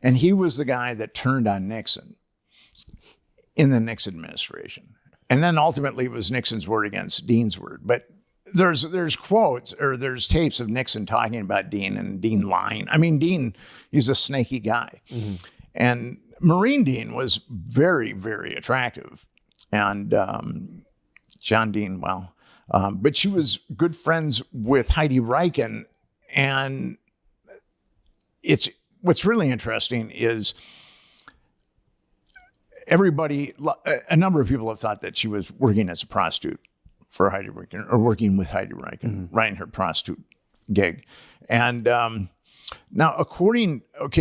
Speaker 1: And he was the guy that turned on Nixon in the Nixon administration. And then ultimately it was Nixon's word against Dean's word. But there's quotes or there's tapes of Nixon talking about Dean and Dean lying. I mean, Dean, he's a snaky guy. Mm-hmm. And Maureen Dean was very, very attractive. And John Dean, but she was good friends with Heidi Reichen. And what's really interesting is a number of people have thought that she was working as a prostitute for Heidi Riken, or working with Heidi Riken, running her prostitute gig. And now,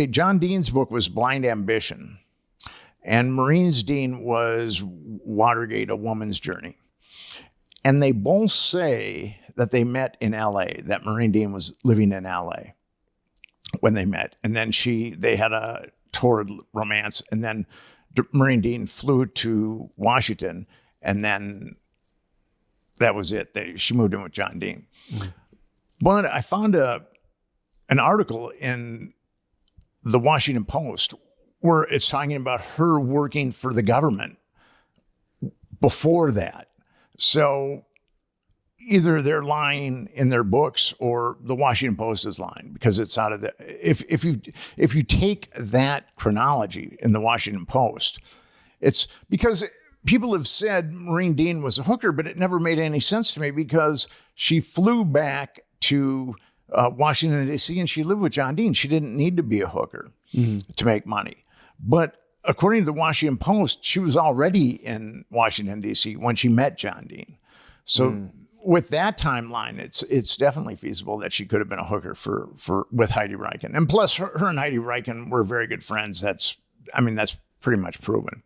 Speaker 1: John Dean's book was Blind Ambition, and Maureen Dean was Watergate, A Woman's Journey. And they both say that they met in L.A., that Maureen Dean was living in L.A. when they met. And then they had a torrid romance, and then Maureen Dean flew to Washington, and then that was it. She moved in with John Dean. But I found an article in the Washington Post where it's talking about her working for the government before that. So either they're lying in their books or the Washington Post is lying, because it's out of the, if you take that chronology in the Washington Post, it's because people have said Maureen Dean was a hooker, but it never made any sense to me, because she flew back to Washington, D.C., and she lived with John Dean. She didn't need to be a hooker to make money. But according to the Washington Post, she was already in Washington, D.C. when she met John Dean. So with that timeline, it's definitely feasible that she could have been a hooker with Heidi Riken. And plus, her and Heidi Riken were very good friends. That's pretty much proven.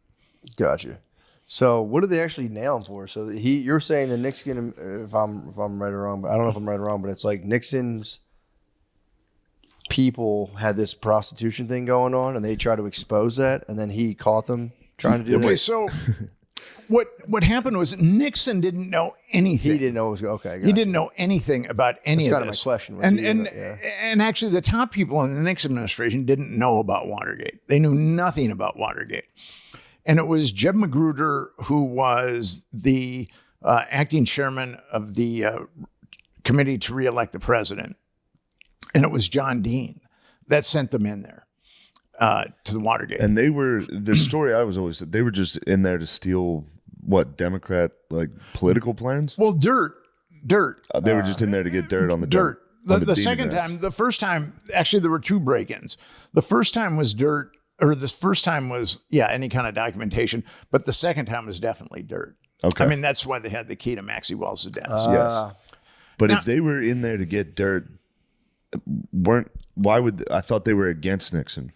Speaker 3: Gotcha. So what did they actually nail him for? So you're saying that Nixon, if I'm right or wrong, but I don't know if I'm right or wrong, but it's like Nixon's people had this prostitution thing going on, and they tried to expose that, and then he caught them trying to do that.
Speaker 1: Okay, so what happened was Nixon didn't know anything.
Speaker 3: He didn't know it was okay.
Speaker 1: He didn't know anything about any
Speaker 3: That's
Speaker 1: of
Speaker 3: kind
Speaker 1: this.
Speaker 3: of my question.
Speaker 1: And actually, the top people in the Nixon administration didn't know about Watergate. They knew nothing about Watergate. And it was Jeb Magruder, who was the acting chairman of the committee to reelect the president. And it was John Dean that sent them in there to the Watergate.
Speaker 4: And they were, the story I was always, they were just in there to steal what, Democrat, like, political plans?
Speaker 1: Well, dirt.
Speaker 4: They were just in there to get dirt on the
Speaker 1: dirt. The second
Speaker 4: Democrats.
Speaker 1: time, the first time, actually, there were two break-ins. The first time was dirt. Or the first time was, any kind of documentation, but the second time was definitely dirt.
Speaker 4: Okay.
Speaker 1: I mean, that's why they had the key to Maxie Wells' deaths.
Speaker 4: Yes. But if they were in there to get dirt, I thought they were against Nixon.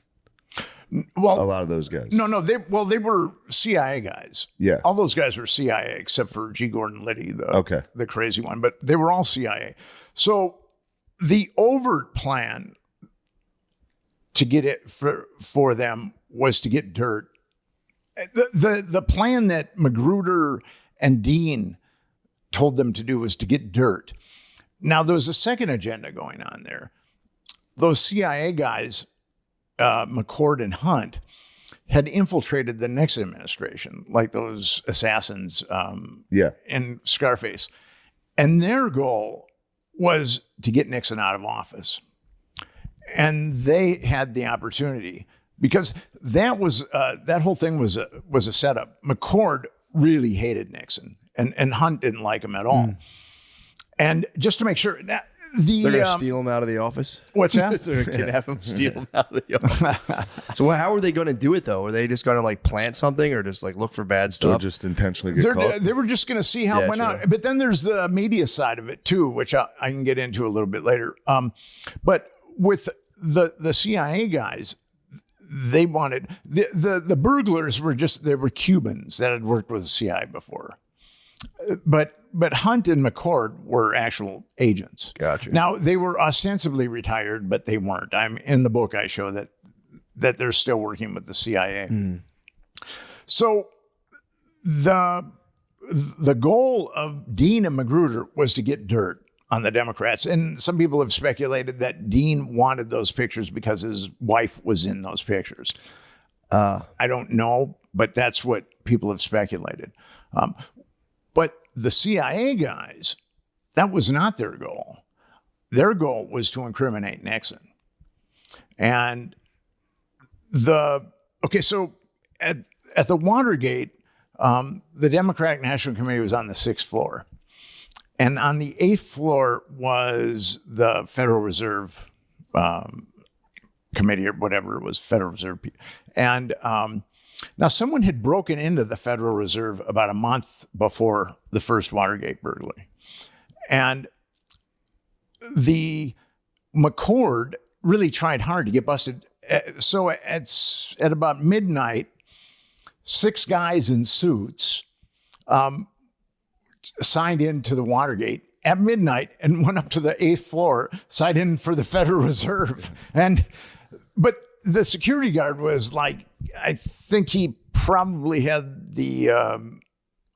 Speaker 1: Well,
Speaker 4: a lot of those guys.
Speaker 1: No, they were CIA guys.
Speaker 4: Yeah.
Speaker 1: All those guys were CIA except for G. Gordon Liddy, the crazy one, but they were all CIA. So the overt plan to get it for them was to get dirt. The plan that Magruder and Dean told them to do was to get dirt. Now, there was a second agenda going on there. Those CIA guys, McCord and Hunt, had infiltrated the Nixon administration, like those assassins in Scarface. And their goal was to get Nixon out of office. And they had the opportunity, because that whole thing was a setup. McCord really hated Nixon, and Hunt didn't like him at all. And just to make sure, they're
Speaker 3: going to steal him out of the office.
Speaker 1: What's that?
Speaker 3: So they kidnap him, steal him out of the office. So how are they going to do it though? Are they just going to like plant something, or just like look for bad stuff?
Speaker 4: Or just intentionally get caught?
Speaker 1: They were just going to see how it went out. But then there's the media side of it too, which I can get into a little bit later. But with the CIA guys, they wanted the burglars were Cubans that had worked with the CIA before, but Hunt and McCord were actual agents.
Speaker 3: Gotcha.
Speaker 1: Now they were ostensibly retired, but they weren't. I'm in the book. I show that they're still working with the CIA. So the goal of Dean and Magruder was to get dirt on the Democrats. And some people have speculated that Dean wanted those pictures because his wife was in those pictures. I don't know, but that's what people have speculated. But the CIA guys, that was not their goal. Their goal was to incriminate Nixon. And so at the Watergate, the Democratic National Committee was on the 6th floor. And on the 8th floor was the Federal Reserve Committee, or whatever it was, Federal Reserve. And Now, someone had broken into the Federal Reserve about a month before the first Watergate burglary. And the McCord really tried hard to get busted. So at about midnight, 6 guys in suits signed into the Watergate at midnight and went up to the 8th floor, signed in for the Federal Reserve. But the security guard was like, I think he probably had the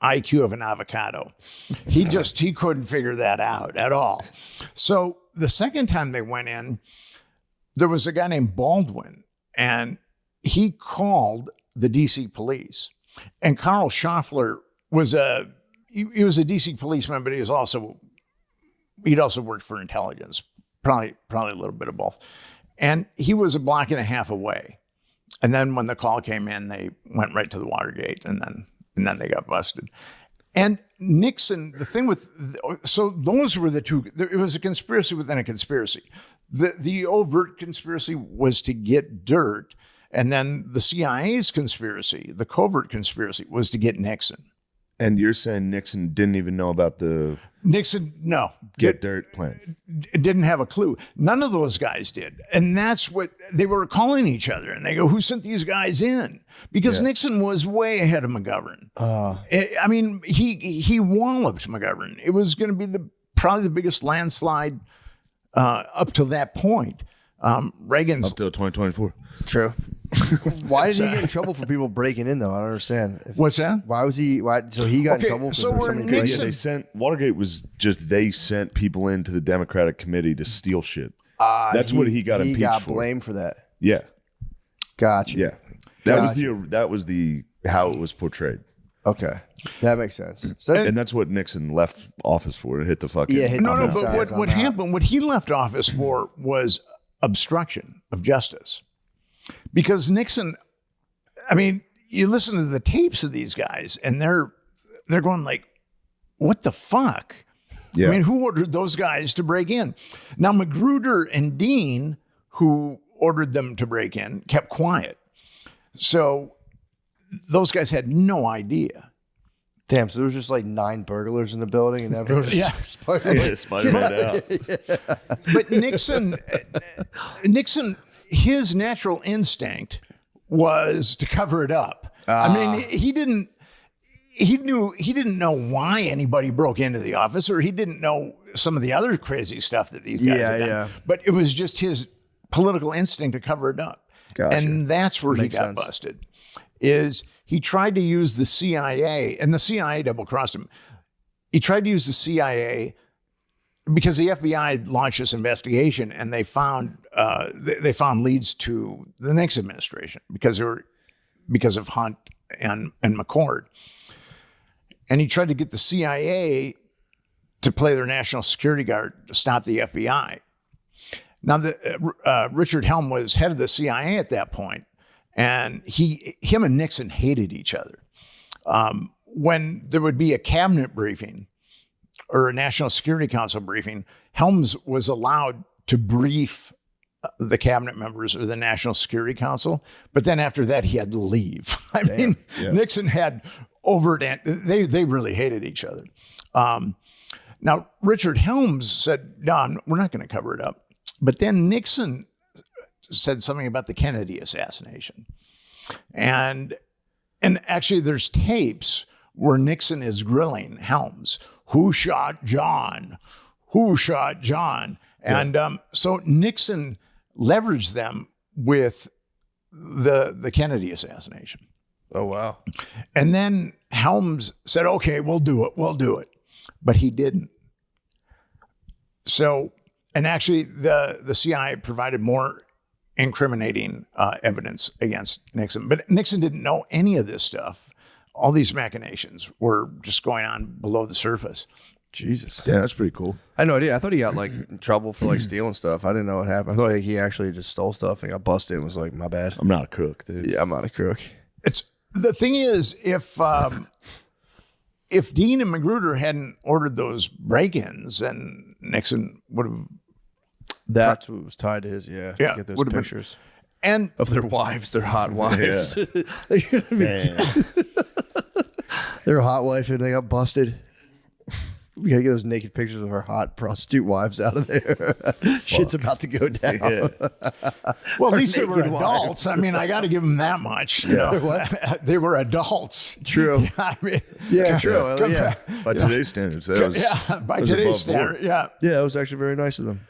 Speaker 1: IQ of an avocado. He couldn't figure that out at all. So the second time they went in, there was a guy named Baldwin, and he called the DC police. And Carl Schaffler was he was a DC policeman, but he'd also worked for intelligence, probably a little bit of both. And he was a block and a half away. And then when the call came in, they went right to the Watergate, and then they got busted. And Nixon, so those were the two. It was a conspiracy within a conspiracy. The overt conspiracy was to get dirt, and then the CIA's conspiracy, the covert conspiracy, was to get Nixon.
Speaker 4: And you're saying Nixon didn't even know about the
Speaker 1: get
Speaker 4: dirt plan?
Speaker 1: Didn't have a clue. None of those guys did. And that's what they were calling each other. And they go, who sent these guys in? Because Nixon was way ahead of McGovern. I mean, he walloped McGovern. It was going to be probably the biggest landslide up to that point. Reagan's
Speaker 4: up till 2024.
Speaker 3: True. Why did he get in trouble for people breaking in, though? I don't understand.
Speaker 1: What's that?
Speaker 3: Why was he? So he got in trouble for something crazy.
Speaker 4: They sent Watergate was just they sent people into the Democratic committee to steal shit. That's what he got impeached for.
Speaker 3: He got blamed for that.
Speaker 4: Yeah.
Speaker 3: Gotcha.
Speaker 4: Yeah. That was the how it was portrayed.
Speaker 3: Okay, that makes sense. So
Speaker 4: and that's what Nixon left office for. It hit the fucking
Speaker 1: But what happened? What he left office for was obstruction of justice. Because Nixon, I mean, you listen to the tapes of these guys, and they're going like, "What the fuck?" Yeah. I mean, who ordered those guys to break in? Now, Magruder and Dean, who ordered them to break in, kept quiet. So those guys had no idea.
Speaker 3: Damn, so there was just like 9 burglars in the building, and everyone just
Speaker 4: Spider-Man out.
Speaker 1: But Nixon, his natural instinct was to cover it up. I mean, he didn't know why anybody broke into the office, or he didn't know some of the other crazy stuff that these guys had done. Yeah. But it was just his political instinct to cover it up. Gotcha. And that's where he got busted. Is he tried to use the CIA, and the CIA double-crossed him. He tried to use the CIA because the FBI launched this investigation, and they found leads to the Nixon administration because of Hunt and McCord. And he tried to get the CIA to play their national security guard to stop the FBI. Now, Richard Helm was head of the CIA at that point, and him and Nixon hated each other. When there would be a cabinet briefing or a National Security Council briefing, Helms was allowed to brief the cabinet members or the National Security Council, but then after that, he had to leave. Nixon had they really hated each other. Now, Richard Helms said, no, we're not going to cover it up. But then Nixon said something about the Kennedy assassination. And actually there's tapes where Nixon is grilling Helms. Who shot John? Who shot John? And so Nixon leveraged them with the Kennedy assassination.
Speaker 3: Oh, wow.
Speaker 1: And then Helms said, okay, we'll do it. But he didn't. So, and actually the CIA provided more incriminating evidence against Nixon. But Nixon didn't know any of this stuff. All these machinations were just going on below the surface.
Speaker 3: Jesus.
Speaker 4: Yeah, that's pretty cool.
Speaker 3: I had no idea. I thought he got like in trouble for like stealing stuff. I didn't know what happened. I thought he actually just stole stuff and got busted and was like, my bad.
Speaker 4: I'm not a crook, dude.
Speaker 3: Yeah, I'm not a crook.
Speaker 1: The thing is, if Dean and Magruder hadn't ordered those break-ins, then Nixon would have.
Speaker 3: That's what was tied to his, to get those pictures.
Speaker 1: And
Speaker 3: of their wives, their hot wives.
Speaker 4: Damn.
Speaker 3: They're a hot wife and they got busted. We gotta get those naked pictures of our hot prostitute wives out of there. Shit's about to go down.
Speaker 4: Yeah.
Speaker 1: well, at least they were
Speaker 3: naked
Speaker 1: adults. I mean, I got to give them that much. You know?
Speaker 3: What?
Speaker 1: They were adults.
Speaker 3: True.
Speaker 1: I mean,
Speaker 3: Yeah, true. Yeah.
Speaker 4: By today's standards, that was
Speaker 1: by
Speaker 4: was
Speaker 1: today's
Speaker 4: above
Speaker 1: standard.
Speaker 4: board.
Speaker 1: Yeah.
Speaker 3: Yeah, it was actually very nice of them.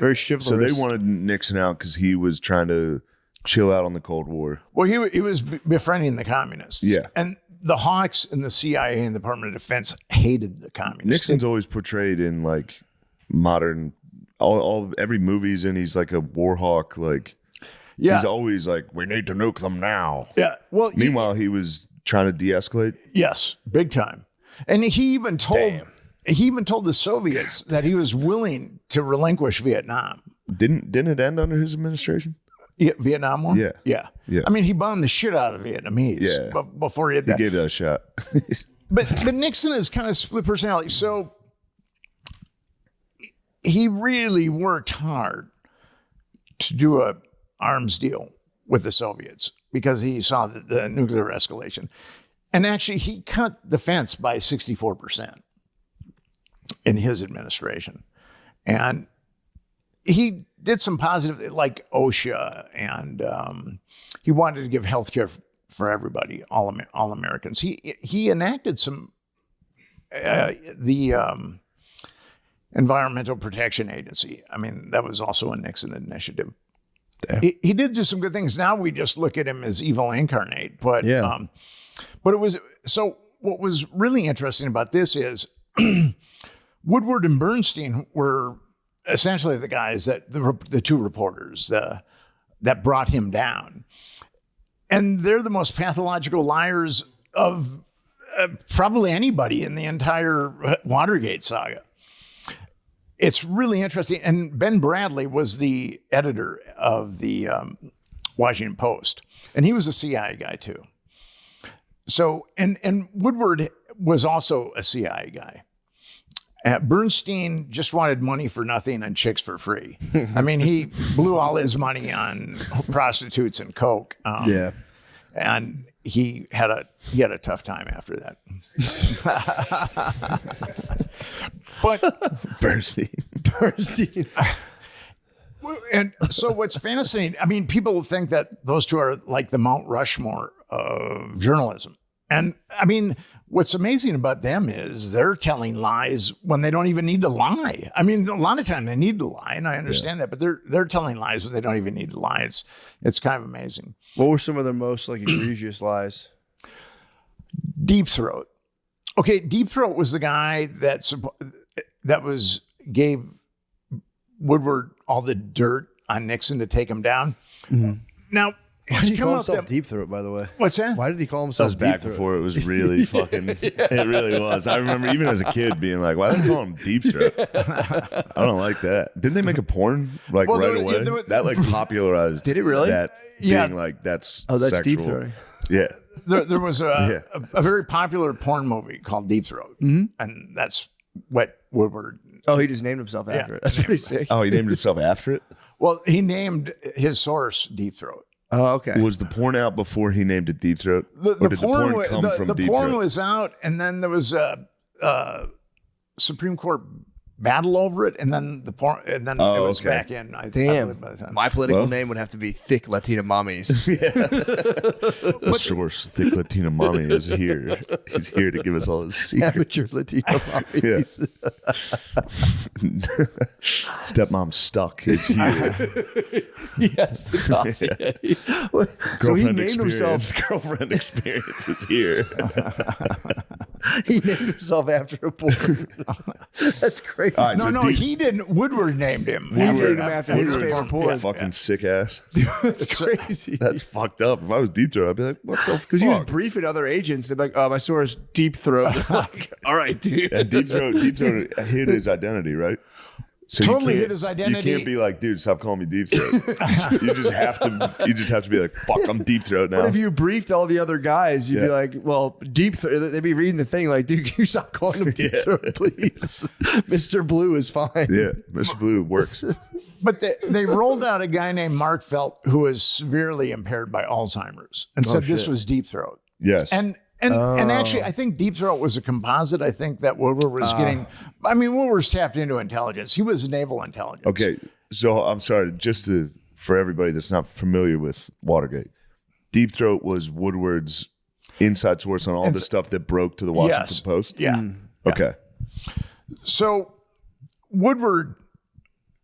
Speaker 3: Very chivalrous.
Speaker 4: So they wanted Nixon out because he was trying to chill out on the Cold War.
Speaker 1: Well, he was befriending the communists.
Speaker 4: Yeah.
Speaker 1: And the Hawks and the CIA and the Department of Defense hated the communists.
Speaker 4: Nixon's always portrayed in like modern, every movie's in. He's like a war hawk. Like he's always like, we need to nuke them now.
Speaker 1: Yeah. Well,
Speaker 4: Meanwhile, he was trying to de-escalate.
Speaker 1: yes, big time. And he even told the Soviets that he was willing to relinquish Vietnam.
Speaker 4: Didn't it end under his administration?
Speaker 1: Yeah, Vietnam War?
Speaker 4: Yeah.
Speaker 1: Yeah.
Speaker 4: Yeah.
Speaker 1: I mean, he bombed the shit out of the Vietnamese before he did
Speaker 4: He
Speaker 1: that.
Speaker 4: gave that a shot.
Speaker 1: But Nixon is kind of split personality. So he really worked hard to do a arms deal with the Soviets because he saw the nuclear escalation. And actually, he cut the fence by 64% in his administration. And he did some positive, like OSHA, and he wanted to give health care for everybody, all Americans. He enacted some the Environmental Protection Agency. I mean, that was also a Nixon initiative. He did do some good things. Now we just look at him as evil incarnate. But but it was so. What was really interesting about this is Woodward and Bernstein were essentially the guys that the two reporters that brought him down, and they're the most pathological liars of probably anybody in the entire Watergate saga. It's really interesting. And Ben Bradley was the editor of the Washington Post, and he was a CIA guy too. So, and Woodward was also a CIA guy. Bernstein just wanted money for nothing and chicks for free. I mean, he blew all his money on prostitutes and coke. And he had a tough time after that. But Bernstein. And so what's fascinating, I mean, people think that those two are like the Mount Rushmore of journalism. And I mean, what's amazing about them is they're telling lies when they don't even need to lie. I mean, a lot of time they need to lie, and I understand that, but they're telling lies when they don't even need to lie. It's kind of amazing.
Speaker 3: What were some of their most like egregious lies?
Speaker 1: Deep Throat. Okay, Deep Throat was the guy that gave Woodward all the dirt on Nixon to take him down. Mm-hmm. Now,
Speaker 3: why did he call himself Deep Throat, by the way?
Speaker 1: What's that?
Speaker 3: Why did he call
Speaker 4: That
Speaker 3: himself
Speaker 4: was
Speaker 3: Deep
Speaker 4: back
Speaker 3: Throat?
Speaker 4: before it was really fucking. It really was. I remember even as a kid being like, "Why did they call him Deep Throat?" I don't like that. Didn't they make a porn right away? That like popularized.
Speaker 3: Did it really?
Speaker 4: That being like that's
Speaker 3: that's
Speaker 4: sexual.
Speaker 3: Deep Throat.
Speaker 4: Yeah.
Speaker 1: There was a very popular porn movie called Deep Throat, and that's what Woodward.
Speaker 3: Oh, he just named himself after it. That's pretty sick.
Speaker 4: Oh, he named himself after it.
Speaker 1: Well, he named his source Deep Throat.
Speaker 3: Oh, okay.
Speaker 4: Was the porn out before he named it Deep Throat?
Speaker 1: The porn
Speaker 4: Throat?
Speaker 1: was out, and then there was a Supreme Court battle over it, and then the porn, and then it was back in. I believe by the time.
Speaker 3: My political name would have to be Thick Latina Mommies.
Speaker 4: The source, Thick Latina Mommy, is here. He's here to give us all his secrets.
Speaker 3: Amateur Latino Mommies.
Speaker 4: Stepmom Stuck is here.
Speaker 3: Yes, the dossier. So he named himself.
Speaker 4: Girlfriend Experience is here.
Speaker 3: He named himself after a porn. That's crazy.
Speaker 4: All right,
Speaker 1: No, he didn't. Woodward named him.
Speaker 3: He named him after his favorite porn.
Speaker 4: Fucking sick ass.
Speaker 3: That's crazy.
Speaker 4: That's fucked up. If I was Deep Throat, I'd be like, what the fuck?
Speaker 3: Because he was briefing other agents. They'd be like, my source, Deep Throat. Like, all right, dude.
Speaker 4: Yeah, Deep Throat hid his identity, right? So
Speaker 1: Totally hid his identity.
Speaker 4: You can't be like, dude, stop calling me Deep Throat. You just have to be like, fuck, I'm Deep Throat now.
Speaker 3: But if you briefed all the other guys, you'd be like, well, Deep Throat. They'd be reading the thing like, dude, can you stop calling him Deep Throat, please? Mr. Blue is fine.
Speaker 4: Yeah, Mr. Blue works.
Speaker 1: But they rolled out a guy named Mark Felt who was severely impaired by Alzheimer's and said this was Deep Throat.
Speaker 4: Yes.
Speaker 1: And actually, I think Deep Throat was a composite. I think that Woodward was getting. I mean, Woodward's tapped into intelligence. He was naval intelligence.
Speaker 4: Okay, so I'm sorry, for everybody that's not familiar with Watergate, Deep Throat was Woodward's inside source on all the stuff that broke to the Washington Post.
Speaker 1: Yeah.
Speaker 4: Okay.
Speaker 1: So Woodward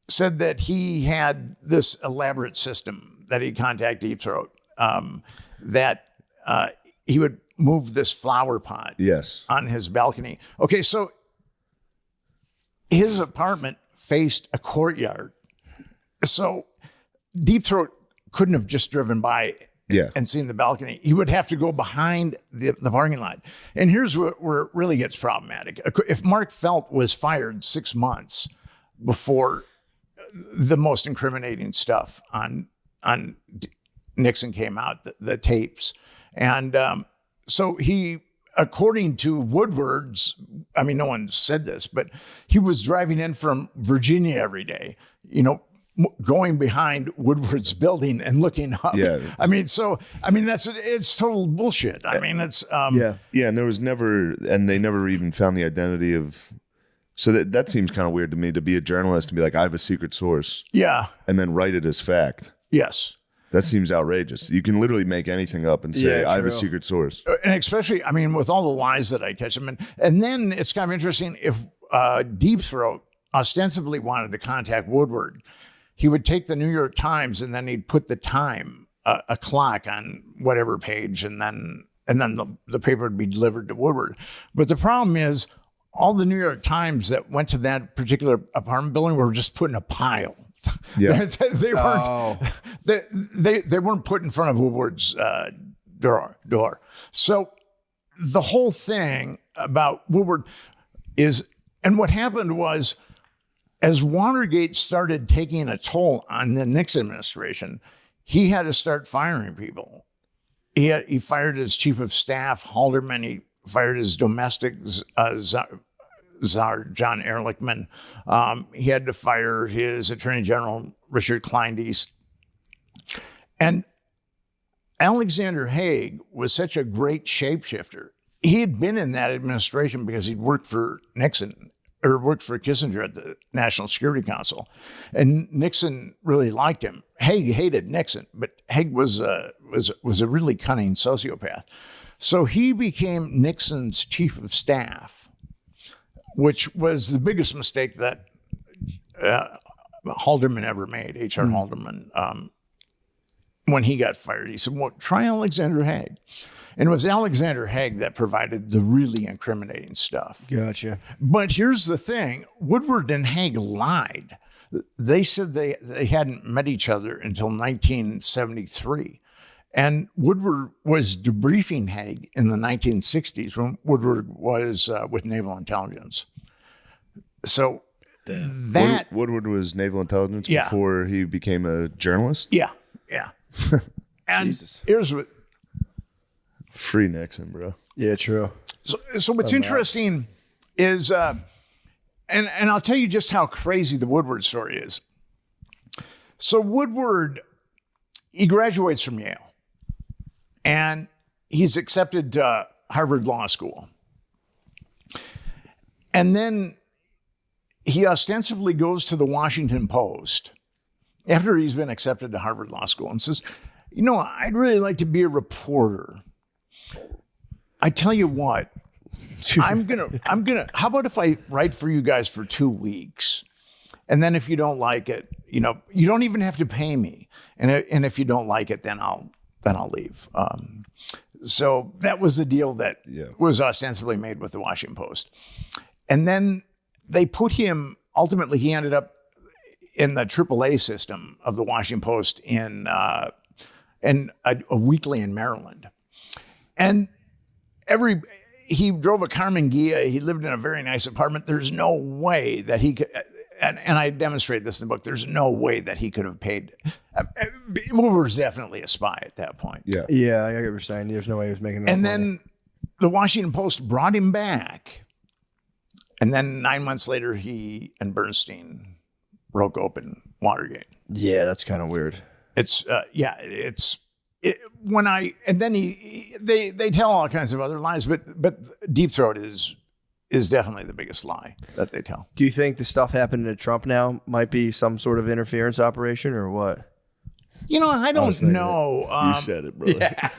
Speaker 1: said that he had this elaborate system that he'd contact Deep Throat, that he would move this flower pot on his balcony. Okay, so his apartment faced a courtyard. So Deep Throat couldn't have just driven by and seen the balcony. He would have to go behind the parking lot. And here's where it really gets problematic. If Mark Felt was fired 6 months before the most incriminating stuff on Nixon came out, the tapes. And so he, according to Woodward's, I mean, no one said this, but he was driving in from Virginia every day, going behind Woodward's building and looking up.
Speaker 4: Yeah.
Speaker 1: It's total bullshit. I mean, it's,
Speaker 4: Yeah. And there was never, and they never even found the identity of, so that seems kind of weird to me, to be a journalist and be like, I have a secret source.
Speaker 1: Yeah.
Speaker 4: And then write it as fact.
Speaker 1: Yes.
Speaker 4: That seems outrageous. You can literally make anything up and say, I have a secret source.
Speaker 1: And especially, I mean, with all the lies that I catch them in. And then it's kind of interesting, if Deep Throat ostensibly wanted to contact Woodward, he would take the New York Times and then he'd put the time, a clock on whatever page, and then the paper would be delivered to Woodward. But the problem is, all the New York Times that went to that particular apartment building were just put in a pile.
Speaker 4: Yeah.
Speaker 1: they weren't. They weren't put in front of Woodward's door. So the whole thing about Woodward is, and what happened was, as Watergate started taking a toll on the Nixon administration, he had to start firing people. He fired his chief of staff, Haldeman. He fired his domestic czar, John Ehrlichman. He had to fire his attorney general, Richard Kleindienst. And Alexander Haig was such a great shapeshifter. He had been in that administration because he'd worked for Nixon, or worked for Kissinger at the National Security Council. And Nixon really liked him. Haig hated Nixon, but Haig was a really cunning sociopath. So he became Nixon's chief of staff, which was the biggest mistake that Haldeman ever made, H.R. Haldeman. When he got fired, he said, well, try Alexander Haig. And it was Alexander Haig that provided the really incriminating stuff.
Speaker 3: Gotcha.
Speaker 1: But here's the thing. Woodward and Haig lied. They said they hadn't met each other until 1973. And Woodward was debriefing Haig in the 1960s when Woodward was with Naval Intelligence. So that...
Speaker 4: Woodward was Naval Intelligence before he became a journalist?
Speaker 1: Yeah. And here's what...
Speaker 4: Free Nixon, bro.
Speaker 3: Yeah, true.
Speaker 1: So what's interesting is, and I'll tell you just how crazy the Woodward story is. So Woodward, he graduates from Yale, and he's accepted to Harvard Law School. And then he ostensibly goes to the Washington Post after he's been accepted to Harvard Law School and says, I'd really like to be a reporter. I tell you what, I'm gonna, how about if I write for you guys for 2 weeks? And then if you don't like it, you don't even have to pay me. And if you don't like it, then I'll leave. So that was the deal that was ostensibly made with the Washington Post. And then they put him, ultimately he ended up in the AAA system of the Washington Post in a weekly in Maryland. And he drove a Carmen Ghia. He lived in a very nice apartment. There's no way that he could, and I demonstrate this in the book, there's no way that he could have paid. Woodward was definitely a spy at that point.
Speaker 3: Yeah, I get what you're saying. There's no way he was making that
Speaker 1: And
Speaker 3: money.
Speaker 1: then the Washington Post brought him back. And then 9 months later, he and Bernstein broke open Watergate.
Speaker 3: Yeah, that's kind of weird.
Speaker 1: It's they tell all kinds of other lies, but Deep Throat is definitely the biggest lie that they tell.
Speaker 3: Do you think the stuff happening to Trump now might be some sort of interference operation or what?
Speaker 1: I don't know.
Speaker 4: You said it, brother. Yeah.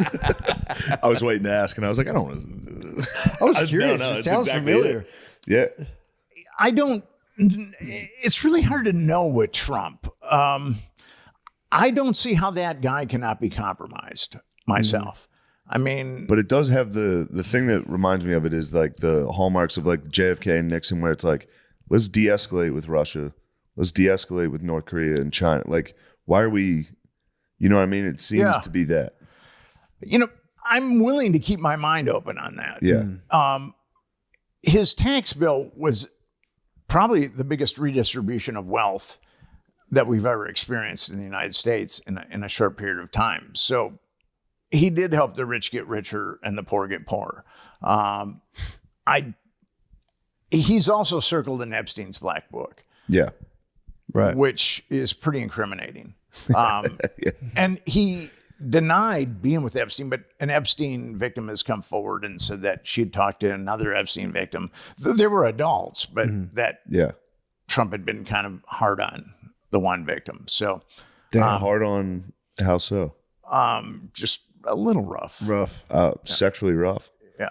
Speaker 4: I was waiting to ask, and I was like, I don't.
Speaker 3: I was curious. It sounds exactly familiar.
Speaker 4: It. Yeah.
Speaker 1: I don't. It's really hard to know with Trump. I don't see how that guy cannot be compromised myself. I mean,
Speaker 4: but it does have the thing that reminds me of it is like the hallmarks of like JFK and Nixon, where it's like, let's de-escalate with Russia, let's de-escalate with North Korea and China. Like, why are we? You know what I mean? It seems to be that.
Speaker 1: I'm willing to keep my mind open on that.
Speaker 4: Yeah.
Speaker 1: His tax bill was probably the biggest redistribution of wealth that we've ever experienced in the United States in a short period of time. So he did help the rich get richer and the poor get poorer. He's also circled in Epstein's black book.
Speaker 4: Yeah. Right.
Speaker 1: Which is pretty incriminating. And he denied being with Epstein, but an Epstein victim has come forward and said that she'd talked to another Epstein victim. They were adults, but that Trump had been kind of hard on the one victim. So
Speaker 4: hard on how so?
Speaker 1: Just a little rough.
Speaker 4: Sexually rough.
Speaker 1: Yeah.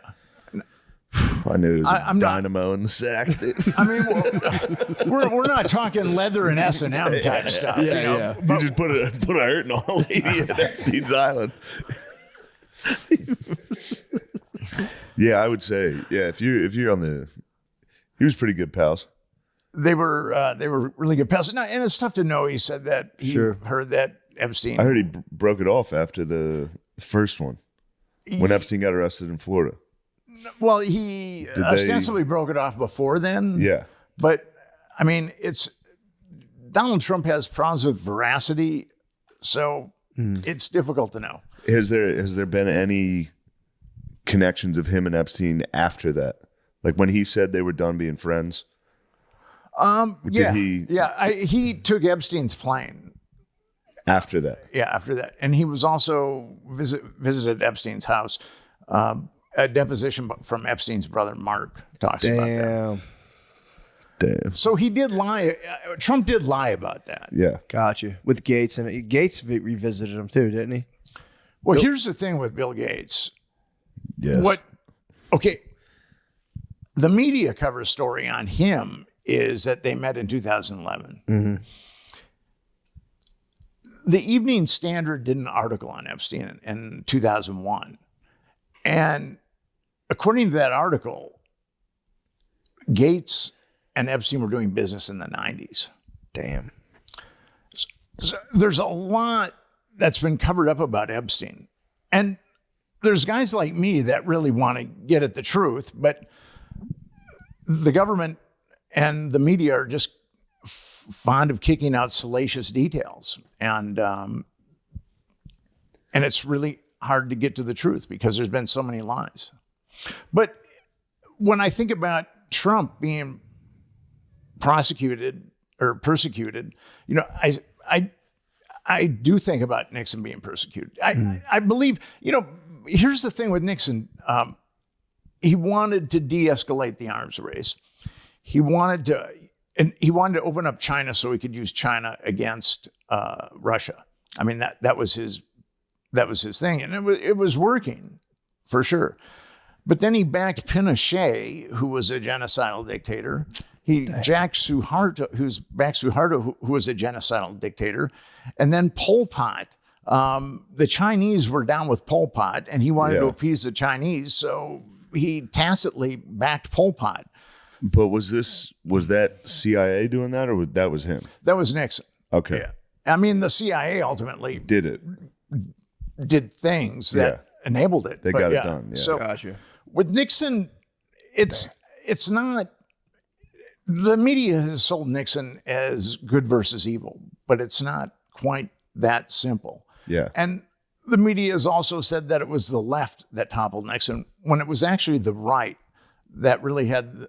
Speaker 4: I knew it was a dynamo in the sack.
Speaker 1: I mean, we're not talking leather and S&M type stuff.
Speaker 4: Yeah. You just put a hurting on a lady at Epstein's Island. Yeah, I would say, if you're on the, he was pretty good pals.
Speaker 1: They were really good pals. And it's tough to know. He said that he heard that Epstein.
Speaker 4: I heard he broke it off after the first one when Epstein got arrested in Florida.
Speaker 1: Well, he ostensibly broke it off before then.
Speaker 4: Yeah.
Speaker 1: But, I mean, Donald Trump has problems with veracity, so it's difficult to know.
Speaker 4: Has there been any connections of him and Epstein after that? Like when he said they were done being friends? He took Epstein's plane. After that? Yeah, after that. And he was also visited Epstein's house. A deposition from Epstein's brother, Mark, talks about that. Damn. So he did lie. Trump did lie about that.
Speaker 3: Yeah. Gotcha. With Gates. And Gates revisited him too, didn't he?
Speaker 1: Well, here's the thing with Bill Gates.
Speaker 4: Yes.
Speaker 1: The media cover story on him is that they met in 2011.
Speaker 3: Mm-hmm.
Speaker 1: The Evening Standard did an article on Epstein in 2001. And according to that article, Gates and Epstein were doing business in the 90s.
Speaker 3: Damn.
Speaker 1: So there's a lot that's been covered up about Epstein. And there's guys like me that really want to get at the truth, but the government and the media are just fond of kicking out salacious details. And it's really hard to get to the truth because there's been so many lies. But when I think about Trump being prosecuted or persecuted, I do think about Nixon being persecuted. I believe, here's the thing with Nixon. He wanted to de-escalate the arms race. He wanted to open up China so he could use China against Russia. I mean, that was his thing, and it was working for sure. But then he backed Pinochet, who was a genocidal dictator. He backed Suharto, who was a genocidal dictator, and then Pol Pot. The Chinese were down with Pol Pot, and he wanted to appease the Chinese, so he tacitly backed Pol Pot.
Speaker 4: But was that CIA doing that, or that was him?
Speaker 1: That was Nixon.
Speaker 4: Okay.
Speaker 1: Yeah. I mean, the CIA ultimately did things that enabled it.
Speaker 4: They got it done. Yeah.
Speaker 1: So
Speaker 3: gotcha.
Speaker 1: With Nixon, it's not. The media has sold Nixon as good versus evil, but it's not quite that simple.
Speaker 4: Yeah.
Speaker 1: And the media has also said that it was the left that toppled Nixon when it was actually the right that really had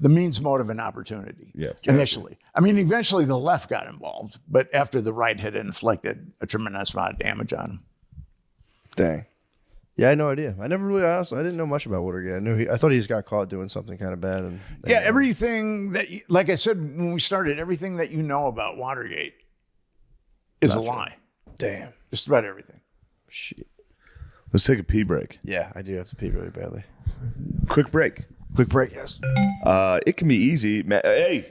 Speaker 1: the means, motive, and opportunity.
Speaker 5: Yeah.
Speaker 1: Initially. I mean, eventually the left got involved, but after the right had inflicted a tremendous amount of damage on him.
Speaker 3: Dang. Yeah, I had no idea. I never really asked. I didn't know much about Watergate. I thought he just got caught doing something kind of bad. And
Speaker 1: everything that, like I said when we started, everything that you know about Watergate is a lie.
Speaker 3: Damn.
Speaker 1: Just about everything.
Speaker 3: Shit.
Speaker 5: Let's take a pee break.
Speaker 3: Yeah, I do have to pee really badly.
Speaker 5: Quick break.
Speaker 3: Quick break, yes.
Speaker 5: It can be easy. Hey!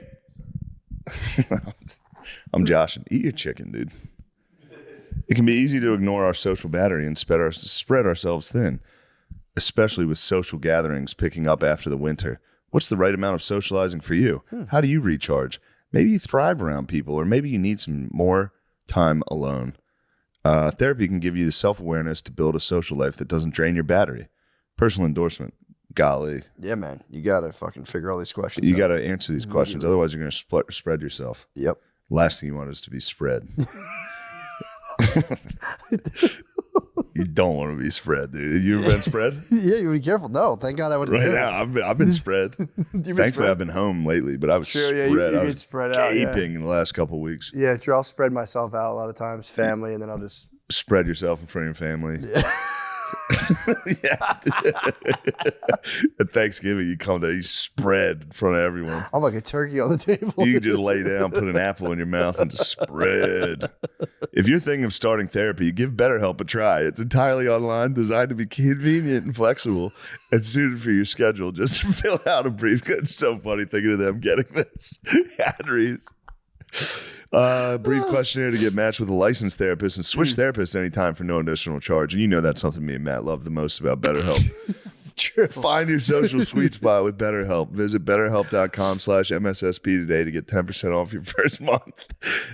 Speaker 5: I'm joshing. Eat your chicken, dude. It can be easy to ignore our social battery and spread ourselves thin, especially with social gatherings picking up after the winter. What's the right amount of socializing for you? How do you recharge? Maybe you thrive around people, or maybe you need some more time alone. Therapy can give you the self-awareness to build a social life that doesn't drain your battery. Personal endorsement. Golly.
Speaker 3: Yeah, man. You got to fucking figure all these questions
Speaker 5: You
Speaker 3: out.
Speaker 5: got to answer these questions. Otherwise, you're going to spread yourself.
Speaker 3: Yep.
Speaker 5: Last thing you want is to be spread. You don't want to be spread, dude. Have you ever been spread?
Speaker 3: Yeah, you be careful. No, thank God I wouldn't.
Speaker 5: Right now, I've been spread. Thankfully,
Speaker 3: spread?
Speaker 5: I've been home lately, but I was
Speaker 3: Sure,
Speaker 5: spread.
Speaker 3: yeah, you
Speaker 5: I
Speaker 3: get
Speaker 5: was
Speaker 3: spread out, yeah.
Speaker 5: gaping in the last couple of weeks.
Speaker 3: Yeah, true. I'll spread myself out a lot of times, family, and then I'll just
Speaker 5: Spread yourself in front of your family. Yeah. At Thanksgiving, you come there, you spread in front of everyone.
Speaker 3: I'm like a turkey on the table.
Speaker 5: You can just lay down, put an apple in your mouth, and just spread. If you're thinking of starting therapy, give BetterHelp a try. It's entirely online, designed to be convenient and flexible, and suited for your schedule. Just fill out a brief. It's so funny thinking of them getting this ad reads. Brief questionnaire to get matched with a licensed therapist, and switch therapists anytime for no additional charge. And you know that's something me and Matt love the most about BetterHelp.
Speaker 3: True.
Speaker 5: Find your social sweet spot with BetterHelp. Visit BetterHelp.com/MSSP today to get 10% off your first month.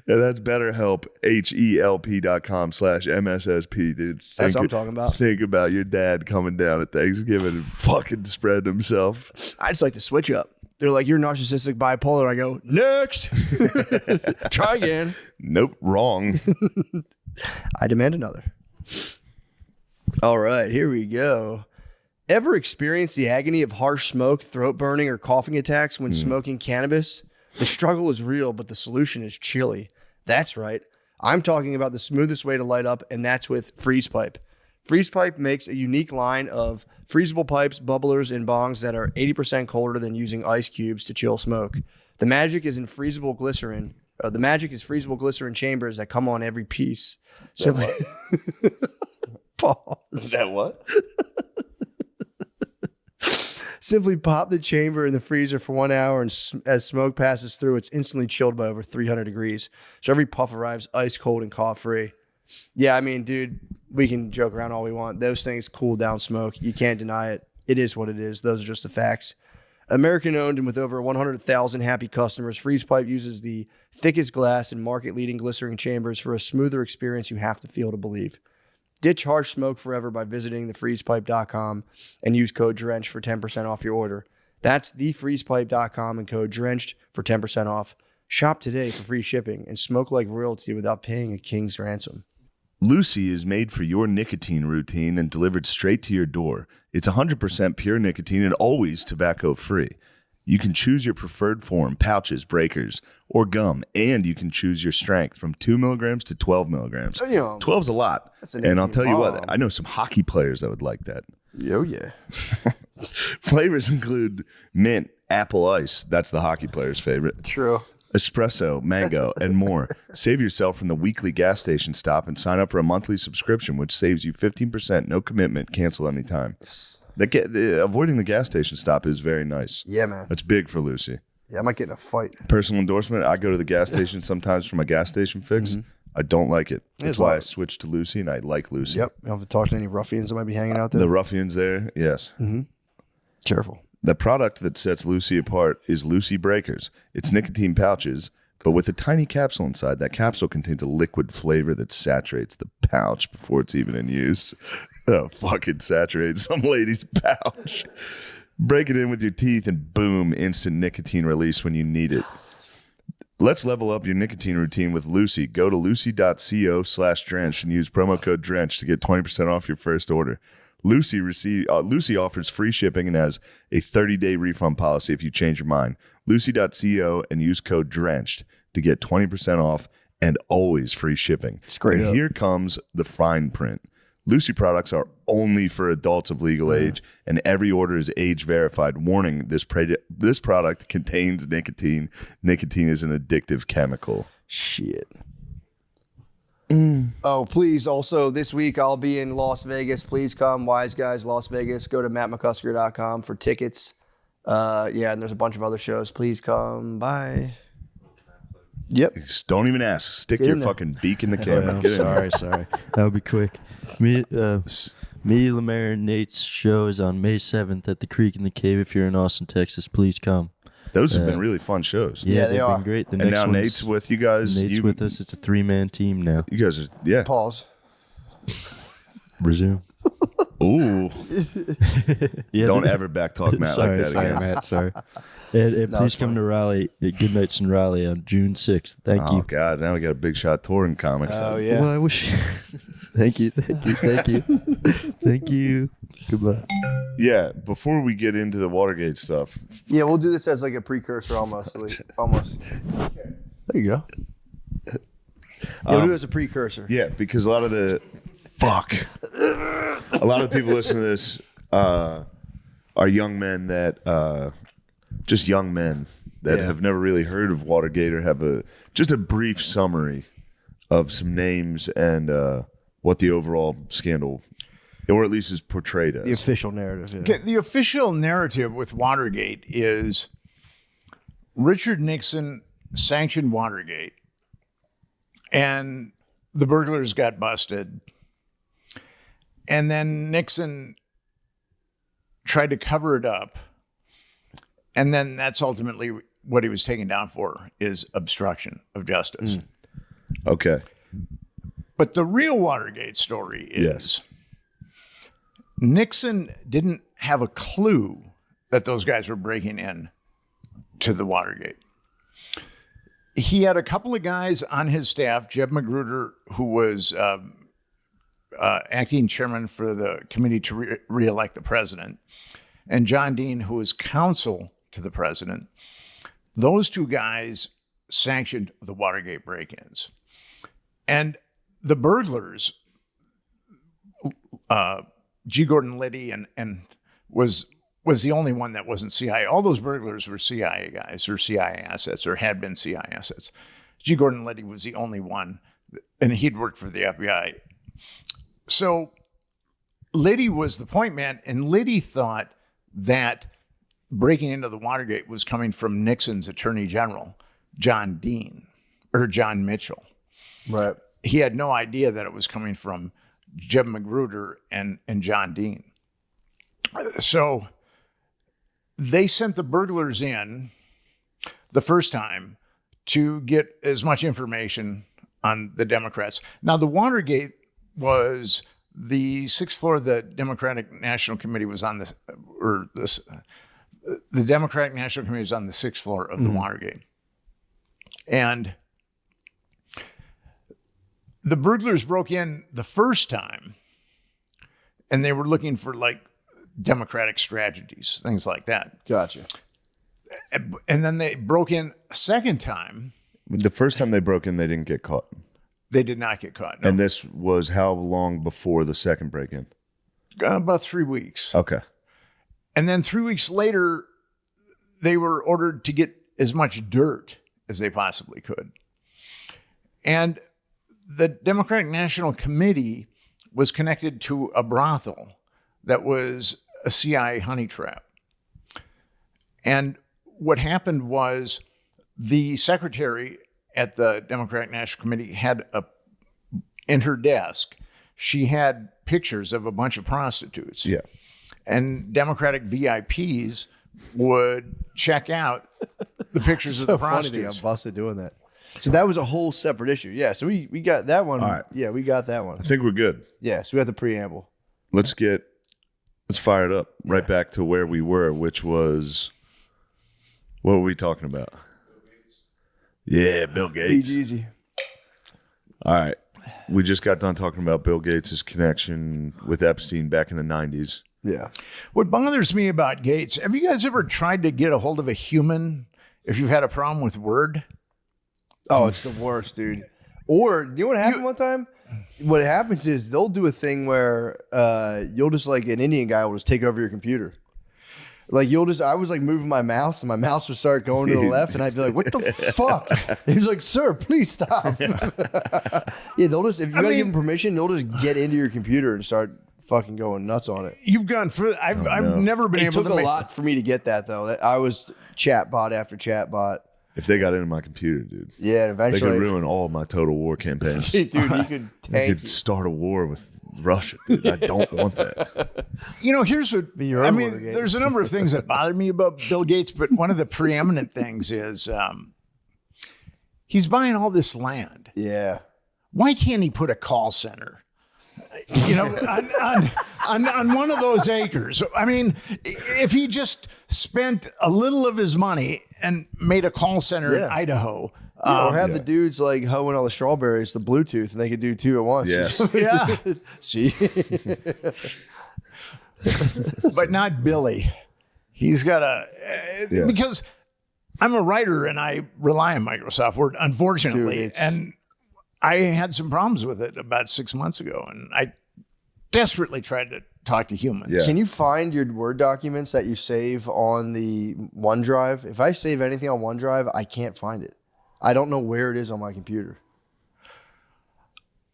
Speaker 5: And that's BetterHelp, HELP.com/MSSP, dude.
Speaker 3: That's what I'm talking about.
Speaker 5: Think about your dad coming down at Thanksgiving and fucking spread himself.
Speaker 3: I just like to switch up. They're like, you're narcissistic bipolar. I go, next. Try again.
Speaker 5: Nope, wrong.
Speaker 3: I demand another. All right, here we go. Ever experienced the agony of harsh smoke, throat burning, or coughing attacks when smoking cannabis? The struggle is real, but the solution is chilly. That's right. I'm talking about the smoothest way to light up, and that's with Freeze Pipe. Freeze Pipe makes a unique line of freezable pipes, bubblers, and bongs that are 80% colder than using ice cubes to chill smoke. The magic is in freezable glycerin. The magic is freezable glycerin chambers that come on every piece. Simply, pause.
Speaker 5: Is that what?
Speaker 3: Simply pop the chamber in the freezer for 1 hour, and as smoke passes through, it's instantly chilled by over 300 degrees. So every puff arrives ice cold and cough free. Yeah, I mean, dude, we can joke around all we want. Those things cool down smoke. You can't deny it. It is what it is. Those are just the facts. American owned and with over 100,000 happy customers, Freeze Pipe uses the thickest glass and market-leading glycerin chambers for a smoother experience you have to feel to believe. Ditch harsh smoke forever by visiting thefreezepipe.com and use code DRENCHED for 10% off your order. That's thefreezepipe.com and code DRENCHED for 10% off. Shop today for free shipping and smoke like royalty without paying a king's ransom.
Speaker 5: Lucy is made for your nicotine routine and delivered straight to your door. It's 100% pure nicotine and always tobacco-free. You can choose your preferred form, pouches, breakers, or gum, and you can choose your strength from 2 milligrams to 12 milligrams. 12's a lot. And I'll tell you what, I know some hockey players that would like that.
Speaker 3: Oh, yeah.
Speaker 5: Flavors include mint, apple ice. That's the hockey player's favorite.
Speaker 3: True.
Speaker 5: Espresso, mango, and more. Save yourself from the weekly gas station stop and sign up for a monthly subscription, which saves you 15%, no commitment, cancel anytime.
Speaker 3: Yes.
Speaker 5: Avoiding the gas station stop is very nice.
Speaker 3: Yeah, man.
Speaker 5: That's big for Lucy.
Speaker 3: Yeah, I might get in a fight.
Speaker 5: Personal endorsement, I go to the gas station sometimes for my gas station fix. I don't like it. That's why I switched to Lucy, and I like Lucy.
Speaker 3: Yep. You don't have to talk to any ruffians that might be hanging out there.
Speaker 5: The ruffians there, yes.
Speaker 3: Careful.
Speaker 5: The product that sets Lucy apart is Lucy Breakers. It's nicotine pouches, but with a tiny capsule inside. That capsule contains a liquid flavor that saturates the pouch before it's even in use. Oh, fucking saturate some lady's pouch. Break it in with your teeth and boom, instant nicotine release when you need it. Let's level up your nicotine routine with Lucy. Go to lucy.co/drench and use promo code DRENCH to get 20% off your first order. Lucy offers free shipping and has a 30-day refund policy if you change your mind. Lucy.co and use code DRENCHED to get 20% off and always free shipping.
Speaker 3: Straight
Speaker 5: and
Speaker 3: up.
Speaker 5: Here comes the fine print. Lucy products are only for adults of legal age, and every order is age verified. Warning, this product contains nicotine. Nicotine is an addictive chemical.
Speaker 3: Shit. Oh, please. Also, this week I'll be in Las Vegas. Please come. Wise Guys, Las Vegas. Go to mattmccusker.com for tickets. Yeah, and there's a bunch of other shows. Please come. Bye. Yep.
Speaker 5: Just don't even ask. Stick your fucking beak in the camera. Get in there.
Speaker 6: Sorry. That'll be quick. Me, Lemaire, and Nate's show is on May 7th at the Creek in the Cave. If you're in Austin, Texas, please come.
Speaker 5: Those have been really fun shows.
Speaker 3: Yeah, they
Speaker 6: they've
Speaker 3: are.
Speaker 6: been great. The
Speaker 5: And
Speaker 6: next
Speaker 5: now
Speaker 6: one's-
Speaker 5: Nate's with you guys.
Speaker 6: Nate's with us. It's a 3-man team now.
Speaker 5: You guys are, yeah.
Speaker 3: Pause.
Speaker 6: Resume.
Speaker 5: Ooh.
Speaker 6: Yeah,
Speaker 5: Don't ever backtalk Matt
Speaker 6: sorry,
Speaker 5: like that
Speaker 6: sorry,
Speaker 5: again.
Speaker 6: Matt. Sorry. And please come to Raleigh at Good Nights in Raleigh on June 6th. Thank
Speaker 5: Oh,
Speaker 6: you.
Speaker 5: God. Now we got a big shot touring comic.
Speaker 3: yeah.
Speaker 6: Well, I wish. Thank you. Thank you. Goodbye.
Speaker 5: Yeah, before we get into the Watergate stuff,
Speaker 3: Yeah, we'll do this as like a precursor almost. Almost. There you go. Yeah, we'll do it as a precursor.
Speaker 5: yeah, because a lot of the people listening to this are young men that just young men that have never really heard of Watergate or have just a brief summary of some names and what the overall scandal, or at least is portrayed as.
Speaker 3: The official narrative. Yeah.
Speaker 1: Okay, the official narrative with Watergate is Richard Nixon sanctioned Watergate, and the burglars got busted. And then Nixon tried to cover it up. And then that's ultimately what he was taken down for, is obstruction of justice.
Speaker 5: Okay.
Speaker 1: But the real Watergate story is
Speaker 5: Yes.
Speaker 1: Nixon didn't have a clue that those guys were breaking in to the Watergate. He had a couple of guys on his staff, Jeb Magruder, who was acting chairman for the committee to re-elect the president, and John Dean, who was counsel to the president. Those two guys sanctioned the Watergate break-ins. And the burglars, G. Gordon Liddy and was the only one that wasn't CIA. All those burglars were CIA guys or CIA assets or had been CIA assets. G. Gordon Liddy was the only one, and he'd worked for the FBI. So Liddy was the point man, and Liddy thought that breaking into the Watergate was coming from Nixon's attorney general, John Dean, or John Mitchell.
Speaker 3: Right.
Speaker 1: He had no idea that it was coming from Jeb Magruder and John Dean. So they sent the burglars in the first time to get as much information on the Democrats. Now, the Watergate was the 6th floor of the Democratic National Committee was on the Democratic National Committee was on the 6th floor of the Watergate. And the burglars broke in the first time, and they were looking for like democratic strategies, things like that.
Speaker 3: Gotcha.
Speaker 1: And then they broke in a second time.
Speaker 5: The first time they broke in, they didn't get caught.
Speaker 1: They did not get caught. No.
Speaker 5: And this was how long before the second break-in?
Speaker 1: About 3 weeks.
Speaker 5: Okay.
Speaker 1: And then 3 weeks later, they were ordered to get as much dirt as they possibly could. And the Democratic National Committee was connected to a brothel that was a CIA honey trap. And what happened was the secretary at the Democratic National Committee had in her desk, she had pictures of a bunch of prostitutes.
Speaker 5: Yeah.
Speaker 1: And Democratic VIPs would check out the pictures of the prostitutes.
Speaker 3: I'm busted doing that. So that was a whole separate issue. Yeah, so we got that one.
Speaker 5: All right.
Speaker 3: Yeah, we got that one.
Speaker 5: I think we're good.
Speaker 3: Yeah, so we have the preamble.
Speaker 5: Let's fire it up right back to where we were, which was, what were we talking about? Yeah, Bill Gates.
Speaker 3: Easy.
Speaker 5: All right. we just got done talking about Bill Gates' connection with Epstein back in the 90s.
Speaker 3: Yeah.
Speaker 1: What bothers me about Gates, have you guys ever tried to get a hold of a human if you've had a problem with Word?
Speaker 3: Oh, it's the worst, dude. Or, you know what happened one time? What happens is they'll do a thing where you'll just, like, an Indian guy will just take over your computer. Like, I was like moving my mouse and my mouse would start going to the left and I'd be like, what the fuck? And he was like, sir, please stop. Yeah, they'll just, if you gotta give them permission, they'll just get into your computer and start fucking going nuts on it.
Speaker 1: You've gone through, I've never been
Speaker 3: It
Speaker 1: able
Speaker 3: took
Speaker 1: to
Speaker 3: a lot for me to get that, though. I was chatbot after chatbot.
Speaker 5: If they got into my computer, dude.
Speaker 3: Yeah, and
Speaker 5: They
Speaker 3: eventually.
Speaker 5: could ruin all of my total war campaigns.
Speaker 3: Dude, you could
Speaker 5: They
Speaker 3: tank
Speaker 5: could start a war with Russia, dude. I don't want that.
Speaker 1: You know, here's what
Speaker 3: your
Speaker 1: I
Speaker 3: own
Speaker 1: mean.
Speaker 3: Watergate.
Speaker 1: There's a number of things that bother me about Bill Gates, but one of the preeminent things is he's buying all this land.
Speaker 3: Yeah.
Speaker 1: Why can't he put a call center? You know, on one of those acres. I mean, if he just spent a little of his money and made a call center in Idaho.
Speaker 3: Or have the dudes like hoeing all the strawberries, the Bluetooth, and they could do two at once.
Speaker 5: Yes.
Speaker 1: Yeah.
Speaker 3: See?
Speaker 1: But not Billy. He's got because I'm a writer and I rely on Microsoft Word, unfortunately.
Speaker 3: Dude,
Speaker 1: and I had some problems with it about 6 months ago, and I desperately tried to talk to humans.
Speaker 5: Yeah.
Speaker 3: Can you find your Word documents that you save on the OneDrive? If I save anything on OneDrive, I can't find it. I don't know where it is on my computer.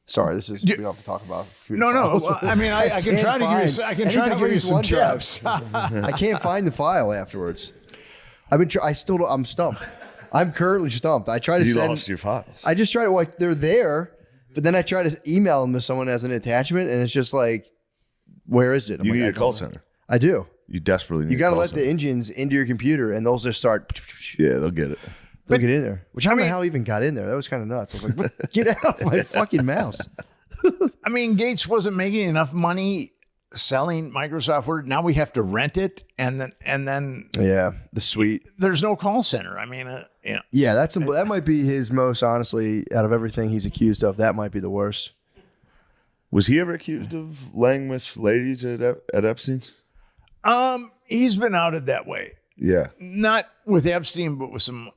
Speaker 3: Sorry, we don't have to talk about computer files.
Speaker 1: Well, I mean, I can try to give you. I can try to give you some tips.
Speaker 3: I can't find the file afterwards. I'm stumped. I'm currently stumped. I try to
Speaker 5: You lost your files.
Speaker 3: I just try to, like, they're there, but then I try to email them to someone as an attachment, and it's just like, where is it? I'm
Speaker 5: You
Speaker 3: like,
Speaker 5: need
Speaker 3: I
Speaker 5: a
Speaker 3: don't
Speaker 5: call
Speaker 3: know.
Speaker 5: center.
Speaker 3: I do.
Speaker 5: You desperately need
Speaker 3: You got
Speaker 5: a
Speaker 3: to
Speaker 5: call
Speaker 3: let
Speaker 5: center.
Speaker 3: the engines into your computer, and they'll just start.
Speaker 5: Yeah, they'll get it.
Speaker 3: They'll get in there. Which I don't know how I even got in there. That was kind of nuts. I was like, what? Get out of my fucking mouse.
Speaker 1: I mean, Gates wasn't making enough money selling Microsoft Word. Now we have to rent it, and then
Speaker 3: Yeah, the suite.
Speaker 1: there's no call center. I mean, you know.
Speaker 3: Yeah, that might be his most, honestly, out of everything he's accused of, that might be the worst.
Speaker 5: Was he ever accused of laying with ladies at Epstein's?
Speaker 1: He's been outed that way.
Speaker 5: Yeah.
Speaker 1: Not with Epstein, but with some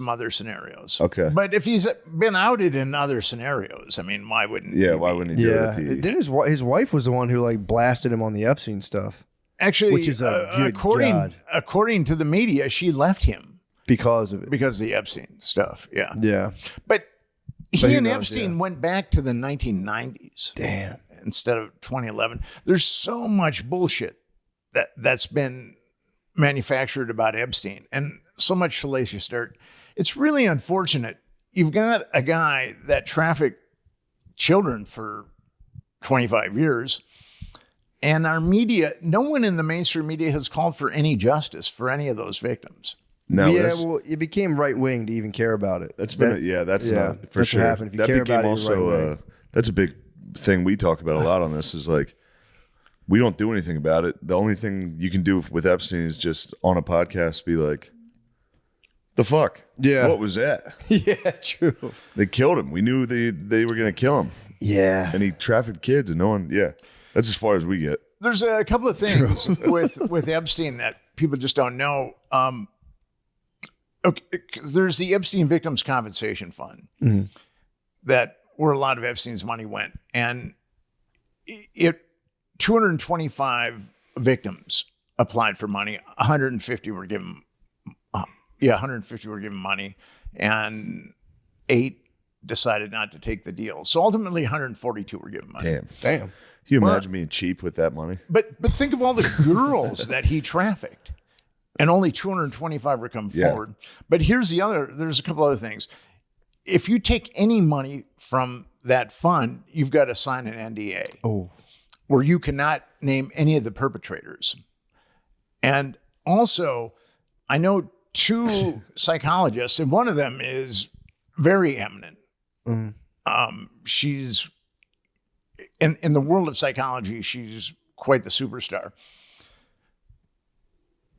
Speaker 1: other scenarios.
Speaker 5: Okay.
Speaker 1: But if he's been outed in other scenarios, I mean, why wouldn't
Speaker 5: Yeah,
Speaker 1: he
Speaker 5: why
Speaker 1: be?
Speaker 5: wouldn't he do
Speaker 3: Yeah.
Speaker 5: it?
Speaker 3: Then his wife was the one who, like, blasted him on the Epstein stuff.
Speaker 1: Actually,
Speaker 3: Which is good God.
Speaker 1: according to the media, she left him
Speaker 3: Because of it.
Speaker 1: because of the Epstein stuff. Yeah.
Speaker 3: Yeah.
Speaker 1: But he
Speaker 3: who
Speaker 1: and
Speaker 3: knows,
Speaker 1: Epstein went back to the 1990s.
Speaker 3: Damn.
Speaker 1: Instead of 2011. There's so much bullshit that's been manufactured about Epstein and so much salacious dirt. It's really unfortunate. You've got a guy that trafficked children for 25 years, and our media, no one in the mainstream media has called for any justice for any of those victims.
Speaker 5: No,
Speaker 3: Yeah,
Speaker 5: that's,
Speaker 3: well, it became right wing to even care about it.
Speaker 5: that's been that's not for
Speaker 3: that's
Speaker 5: sure.
Speaker 3: what happened. If you
Speaker 5: That
Speaker 3: care
Speaker 5: became
Speaker 3: about it,
Speaker 5: also
Speaker 3: you're right-wing.
Speaker 5: that's a big thing we talk about a lot on this is like we don't do anything about it. The only thing you can do with Epstein is just on a podcast be like, the fuck?
Speaker 3: Yeah.
Speaker 5: What was that?
Speaker 3: Yeah, true.
Speaker 5: They killed him. We knew they were going to kill him.
Speaker 3: Yeah.
Speaker 5: And he trafficked kids and no one, that's as far as we get.
Speaker 1: There's a couple of things with Epstein that people just don't know. Okay, 'cause there's the Epstein Victims Compensation Fund that where a lot of Epstein's money went, and 225 victims applied for money. 150 were given. 150 were given money, and 8 decided not to take the deal. So ultimately, 142 were given money.
Speaker 3: Damn.
Speaker 5: Can you imagine being cheap with that money?
Speaker 1: But think of all the girls that he trafficked, and only 225 were come forward. But there's a couple other things. If you take any money from that fund, you've got to sign an NDA where you cannot name any of the perpetrators. And also, I know 2 psychologists, and one of them is very eminent. She's in the world of psychology, she's quite the superstar.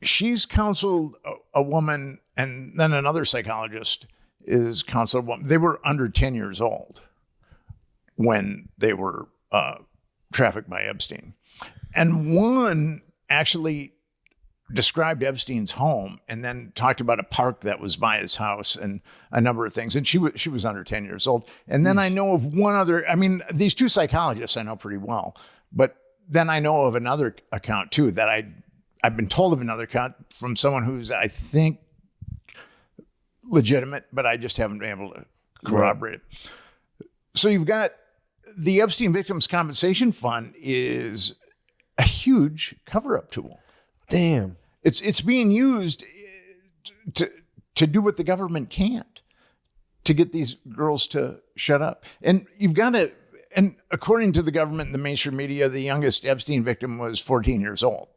Speaker 1: She's counseled a woman, and then another psychologist is counseled a woman. They were under 10 years old when they were trafficked by Epstein. And one actually described Epstein's home and then talked about a park that was by his house and a number of things. And she was under 10 years old. And then I know of one other, I mean, these two psychologists I know pretty well, but then I know of another account too that I've been told of another account from someone who's, I think, legitimate, but I just haven't been able to corroborate it. So you've got the Epstein Victims Compensation Fund is a huge cover-up tool.
Speaker 3: Damn.
Speaker 1: It's being used to do what the government can't, to get these girls to shut up. And you've got to, and according to the government and the mainstream media, the youngest Epstein victim was 14 years old.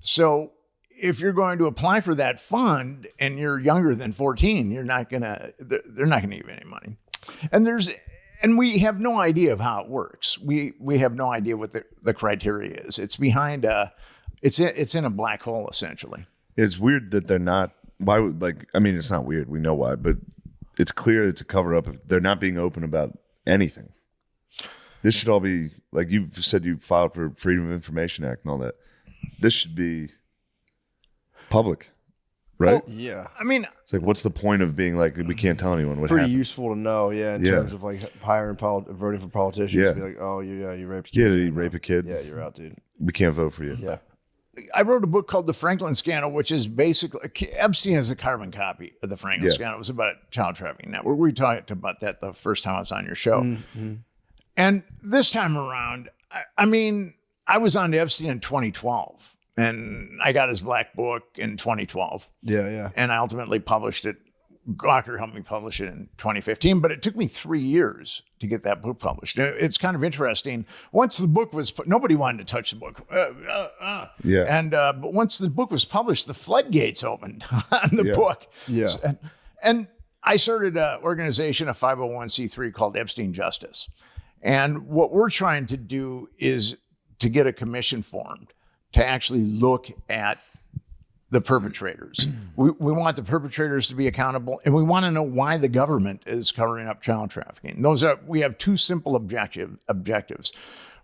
Speaker 1: So if you're going to apply for that fund and you're younger than 14, they're not going to give you any money. And we have no idea of how it works. We have no idea what the criteria is. It's behind it's in a black hole, essentially.
Speaker 5: It's weird that they're not, why would, like, I mean, it's not weird. We know why, but it's clear it's a cover up. They're not being open about anything. This should all be, like you said, you filed for Freedom of Information Act and all that. This should be public, right?
Speaker 3: Well, yeah.
Speaker 1: I mean,
Speaker 5: it's like, what's the point of being like, we can't tell anyone what
Speaker 3: pretty
Speaker 5: happened?
Speaker 3: useful to know, in terms of like voting for politicians.
Speaker 5: Yeah.
Speaker 3: Be like, oh, you raped a kid.
Speaker 5: Yeah, did he rape a kid?
Speaker 3: Yeah, you're out, dude.
Speaker 5: We can't vote for you.
Speaker 3: Yeah.
Speaker 1: I wrote a book called The Franklin Scandal, which is basically, Epstein is a carbon copy of the Franklin Scandal. It was about a child trafficking network. We talked about that the first time I was on your show. Mm-hmm. And this time around, I mean, I was on to Epstein in 2012, and I got his black book in 2012.
Speaker 3: Yeah.
Speaker 1: And I ultimately published it. Gawker helped me publish it in 2015, but it took me 3 years to get that book published. It's kind of interesting. Once the book was put, nobody wanted to touch the book.
Speaker 5: Yeah.
Speaker 1: And but once the book was published, the floodgates opened on the book.
Speaker 3: Yeah.
Speaker 1: And I started an organization, a 501c3 called Epstein Justice. And what we're trying to do is to get a commission formed to actually look at the perpetrators. We want the perpetrators to be accountable, and we want to know why the government is covering up child trafficking. We have two simple objectives.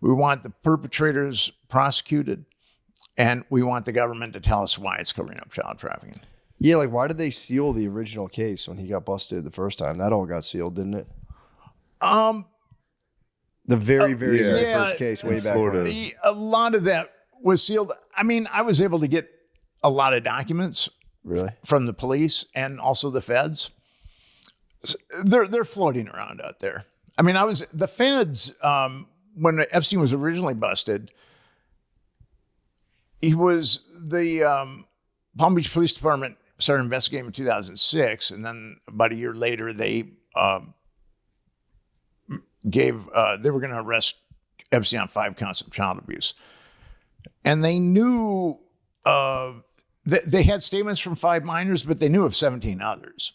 Speaker 1: We want the perpetrators prosecuted, and we want the government to tell us why it's covering up child trafficking.
Speaker 3: Yeah, like why did they seal the original case when he got busted the first time? That all got sealed, didn't it? The very first case way back when.
Speaker 1: A lot of that was sealed. I mean, I was able to get a lot of documents from the police and also the feds. They're floating around out there. I mean, the feds, when Epstein was originally busted, the Palm Beach Police Department started investigating in 2006. And then about a year later, they they were going to arrest Epstein on 5 counts of child abuse. And they knew, they had statements from 5 minors, but they knew of 17 others.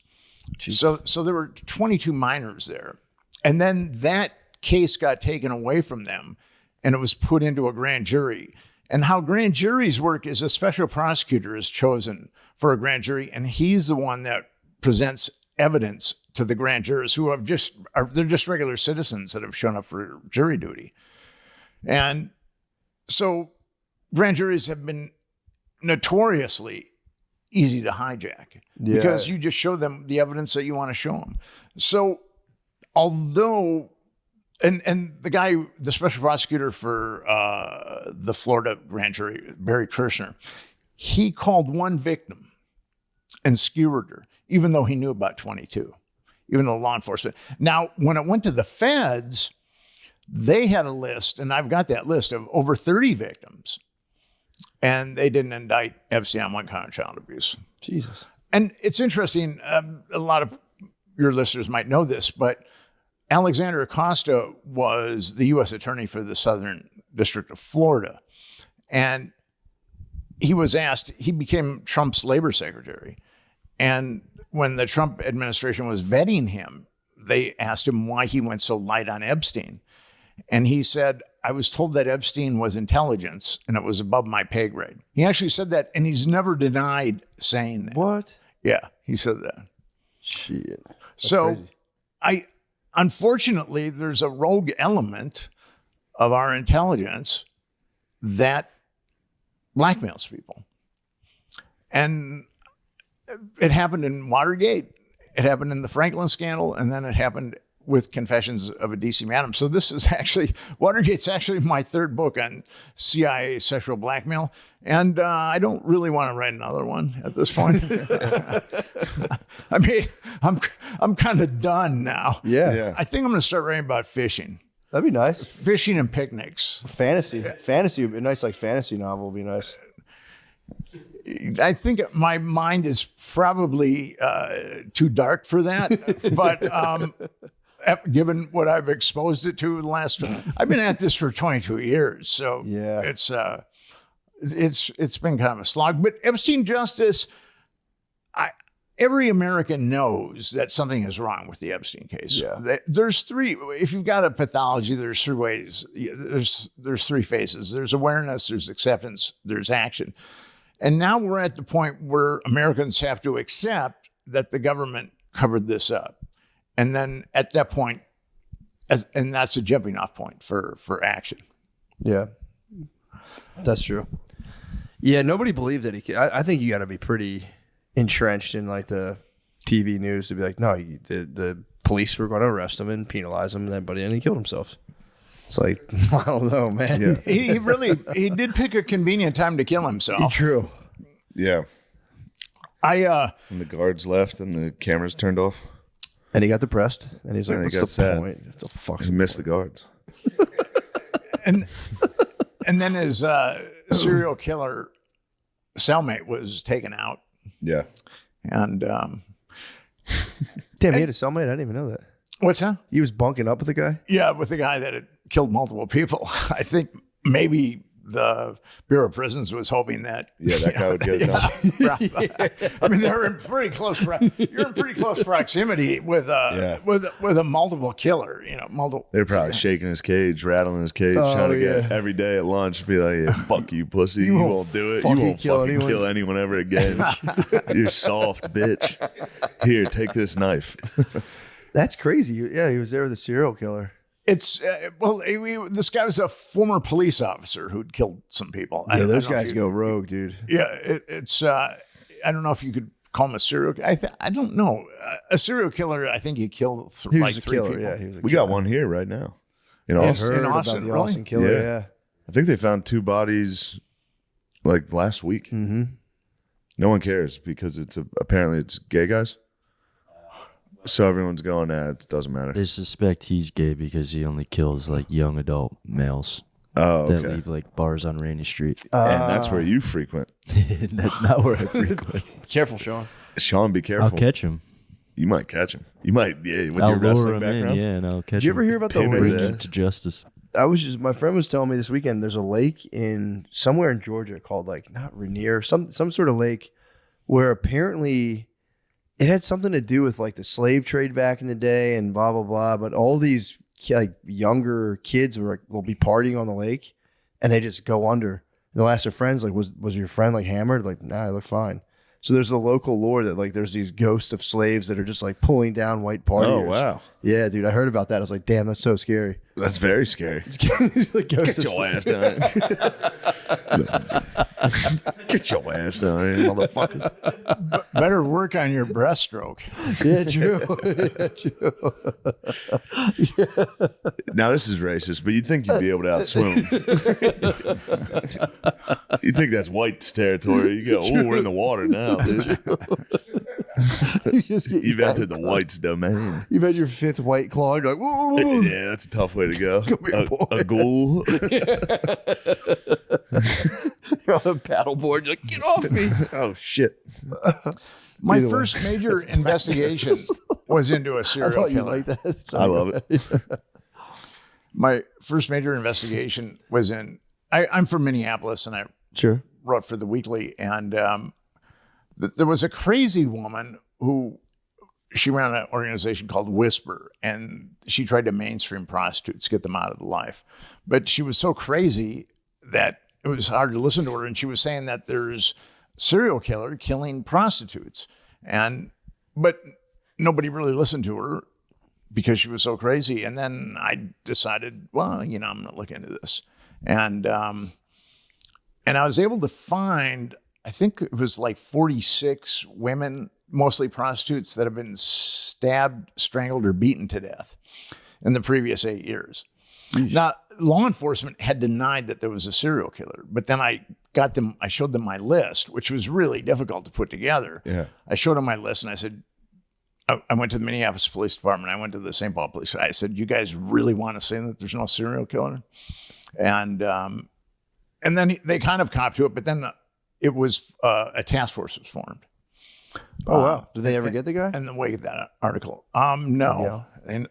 Speaker 1: So there were 22 minors there. And then that case got taken away from them and it was put into a grand jury. And how grand juries work is a special prosecutor is chosen for a grand jury, and he's the one that presents evidence to the grand jurors who they're just regular citizens that have shown up for jury duty. And so grand juries have been notoriously easy to hijack because you just show them the evidence that you want to show them. So although, and the special prosecutor for the Florida grand jury, Barry Kirshner, he called one victim and skewered her, even though he knew about 22, even though law enforcement. Now, when it went to the feds, they had a list, and I've got that list of over 30 victims. And they didn't indict Epstein on 1 count of child abuse.
Speaker 3: Jesus.
Speaker 1: And it's interesting, a lot of your listeners might know this, but Alexander Acosta was the U.S. attorney for the Southern District of Florida. And he became Trump's labor secretary. And when the Trump administration was vetting him, they asked him why he went so light on Epstein. And he said, I was told that Epstein was intelligence and it was above my pay grade. He actually said that, and he's never denied saying that.
Speaker 3: What?
Speaker 1: Yeah, he said that.
Speaker 3: Shit. That's
Speaker 1: so
Speaker 3: crazy.
Speaker 1: unfortunately, there's a rogue element of our intelligence that blackmails people. And it happened in Watergate. It happened in the Franklin scandal. And then it happened with Confessions of a DC Madam. So this is actually, Watergate's actually my third book on CIA sexual blackmail. And I don't really want to write another one at this point. I mean, I'm kind of done now.
Speaker 3: Yeah.
Speaker 1: I think I'm going to start writing about fishing.
Speaker 3: That'd be nice.
Speaker 1: Fishing and picnics.
Speaker 3: Fantasy would be nice, like fantasy novel would be nice.
Speaker 1: I think my mind is probably too dark for that, but given what I've exposed it to the last, I've been at this for 22 years, so
Speaker 3: yeah,
Speaker 1: it's been kind of a slog. But Epstein justice, every American knows that something is wrong with the Epstein case.
Speaker 3: Yeah.
Speaker 1: There's three. If you've got a pathology, there's three ways. There's three phases. There's awareness. There's acceptance. There's action. And now we're at the point where Americans have to accept that the government covered this up. And then at that point, and that's a jumping off point for action.
Speaker 3: Yeah, that's true. Yeah, nobody believed that he could. I think you got to be pretty entrenched in like the TV news to be like, no, the police were going to arrest him and penalize him, and he killed himself. It's like, I don't know, man.
Speaker 5: Yeah.
Speaker 1: he did pick a convenient time to kill himself.
Speaker 3: True.
Speaker 5: Yeah. When the guards left and the cameras turned off.
Speaker 3: And he got depressed. And he's like,
Speaker 5: And he
Speaker 3: what's
Speaker 5: got
Speaker 3: the
Speaker 5: sad.
Speaker 3: point? What the fuck?
Speaker 5: He missed the guards.
Speaker 1: and then his serial killer cellmate was taken out.
Speaker 5: Yeah.
Speaker 1: And
Speaker 3: Damn, he had a cellmate? I didn't even know that.
Speaker 1: what's that?
Speaker 3: He was bunking up with the guy?
Speaker 1: Yeah, with the guy that had killed multiple people. I think maybe the Bureau of Prisons was hoping that.
Speaker 5: Yeah, that guy would get it done.
Speaker 1: I mean, they're in pretty close. You're in pretty close proximity with a multiple killer. You know, multiple.
Speaker 5: They're probably shaking his cage, rattling his cage, trying to get every day at lunch, be like, yeah, "Fuck you, pussy! You won't do it. You won't fucking kill anyone ever again. You're soft, bitch. Here, take this knife."
Speaker 3: That's crazy. Yeah, he was there with a serial killer.
Speaker 1: It's this guy was a former police officer who'd killed some people.
Speaker 3: Yeah, those guys go rogue, dude.
Speaker 1: Yeah, it's. I don't know if you could call him a serial. I don't know. A serial killer. I think he killed
Speaker 3: He was
Speaker 1: like
Speaker 3: a
Speaker 1: three
Speaker 3: killer.
Speaker 1: people.
Speaker 3: Yeah, he was a
Speaker 5: We
Speaker 3: killer.
Speaker 5: got one here right now. In
Speaker 3: I
Speaker 5: Austin.
Speaker 3: heard
Speaker 1: Austin,
Speaker 3: about the
Speaker 1: really?
Speaker 3: Austin killer.
Speaker 5: Yeah.
Speaker 3: Yeah.
Speaker 5: I think they found 2 bodies like last week.
Speaker 3: Mm-hmm.
Speaker 5: No one cares because apparently it's gay guys. So everyone's going, it doesn't matter.
Speaker 6: They suspect he's gay because he only kills like young adult males
Speaker 5: Oh,
Speaker 6: that
Speaker 5: okay.
Speaker 6: leave like bars on Rainy Street.
Speaker 5: And that's where you frequent.
Speaker 6: That's not where I frequent.
Speaker 3: Careful, Sean.
Speaker 5: Sean, be careful.
Speaker 6: I'll catch him.
Speaker 5: You might catch him. You might, with
Speaker 6: I'll
Speaker 5: your
Speaker 6: lure
Speaker 5: wrestling
Speaker 6: him
Speaker 5: background.
Speaker 6: in, yeah, and I'll catch him.
Speaker 3: Did you ever hear about the
Speaker 5: Pin his
Speaker 6: Bring
Speaker 3: lake?
Speaker 6: him to justice.
Speaker 3: My friend was telling me this weekend there's a lake in somewhere in Georgia called like not Rainier, some sort of lake where apparently it had something to do with like the slave trade back in the day and blah blah blah. But all these like younger kids will be partying on the lake and they just go under. And they'll ask their friends like, was your friend like hammered? Like, nah, I look fine. So there's the local lore that like there's these ghosts of slaves that are just like pulling down white partiers.
Speaker 5: Oh, wow.
Speaker 3: Yeah, dude, I heard about that. I was like, damn, that's so scary.
Speaker 5: That's very scary.
Speaker 3: The ghosts
Speaker 5: Get
Speaker 3: of
Speaker 5: your ass down. Get your ass down here, motherfucker.
Speaker 1: Better work on your breaststroke.
Speaker 3: Yeah, true. Yeah, true.
Speaker 5: Now this is racist, but you'd think you'd be able to outswim. You think that's white's territory. You go, oh, we're in the water now, dude. You've entered the white's domain.
Speaker 3: You've had your 5th white claw. You're like, whoa.
Speaker 5: Yeah, that's a tough way to go.
Speaker 3: Come here, boy.
Speaker 5: A ghoul.
Speaker 3: You're on a paddleboard. You're like, get off me.
Speaker 5: Oh, shit.
Speaker 1: My
Speaker 3: Either way.
Speaker 1: first major investigation was into a
Speaker 3: I
Speaker 1: serial
Speaker 3: thought you
Speaker 1: killer.
Speaker 3: liked that.
Speaker 5: I love it.
Speaker 1: My first major investigation was I'm from Minneapolis and I
Speaker 3: Sure.
Speaker 1: wrote for the Weekly, and there was a crazy woman who she ran an organization called Whisper, and she tried to mainstream prostitutes, get them out of the life. But she was so crazy that it was hard to listen to her, and she was saying that there's serial killer killing prostitutes, but nobody really listened to her because she was so crazy. And then I decided, well, I'm going to look into this. And I was able to find, I think it was like 46 women, mostly prostitutes, that have been stabbed, strangled, or beaten to death in the previous 8 years. Now, law enforcement had denied that there was a serial killer, but then I showed them my list, which was really difficult to put together.
Speaker 5: Yeah.
Speaker 1: I showed them my list and I said, I went to the Minneapolis Police Department. I went to the St. Paul Police. I said, you guys really want to say that there's no serial killer? And then they kind of copped to it, but then it was a task force was formed.
Speaker 3: Oh, wow. Did they ever get the guy?
Speaker 1: And the way of that article. No. And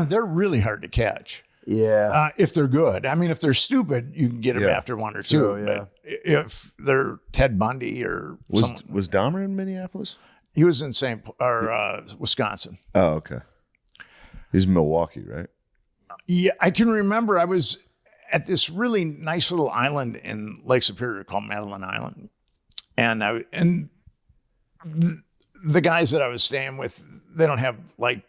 Speaker 1: they're really hard to catch.
Speaker 3: Yeah.
Speaker 1: If they're good. I mean, if they're stupid, you can get them after one or two.
Speaker 3: True, yeah.
Speaker 1: But if they're Ted Bundy or someone.
Speaker 5: Was Dahmer in Minneapolis?
Speaker 1: He was in Wisconsin.
Speaker 5: Oh, okay. He's in Milwaukee, right?
Speaker 1: Yeah, I can remember I was at this really nice little island in Lake Superior called Madeline Island. And the guys that I was staying with, they don't have like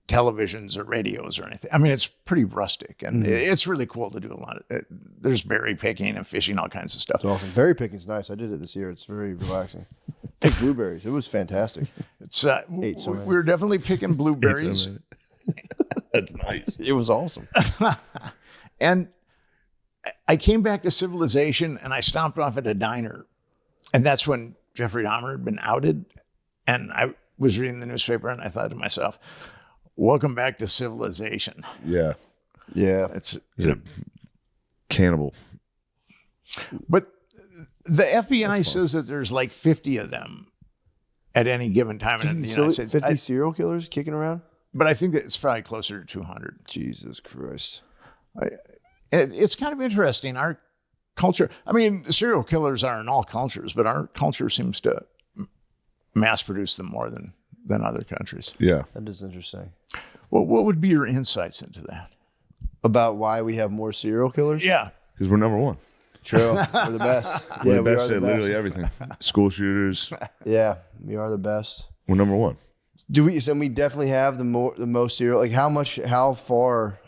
Speaker 1: televisions or radios or anything. I mean, it's pretty rustic, and it's really cool to do a lot of it. There's berry picking and fishing, all kinds of stuff.
Speaker 3: It's awesome. Berry picking's nice. I did it this year. It's very relaxing. Picked blueberries. It was fantastic.
Speaker 1: It's we were definitely picking blueberries.
Speaker 5: That's nice.
Speaker 3: It was awesome.
Speaker 1: And I came back to civilization, and I stopped off at a diner, and that's when Jeffrey Dahmer had been outed. And I was reading the newspaper, and I thought to myself, welcome back to civilization.
Speaker 5: Yeah.
Speaker 3: Yeah.
Speaker 1: It's
Speaker 5: cannibal.
Speaker 1: But the FBI says that there's like 50 of them at any given time in the United States.
Speaker 3: 50 serial killers kicking around?
Speaker 1: But I think that it's probably closer to 200.
Speaker 3: Jesus Christ.
Speaker 1: It's kind of interesting. Our culture, I mean, serial killers are in all cultures, but our culture seems to mass produce them more than other countries.
Speaker 5: Yeah.
Speaker 3: That is interesting.
Speaker 1: Well, what would be your insights into that?
Speaker 3: About why we have more serial killers?
Speaker 1: Yeah.
Speaker 5: Because we're number one.
Speaker 3: True. We're the best.
Speaker 5: We're
Speaker 3: Yeah,
Speaker 5: the
Speaker 3: we
Speaker 5: best
Speaker 3: are
Speaker 5: at
Speaker 3: the
Speaker 5: literally
Speaker 3: best.
Speaker 5: everything. School shooters.
Speaker 3: Yeah, we are the best.
Speaker 5: We're number one.
Speaker 3: Do we? So we definitely have the most serial. Like how far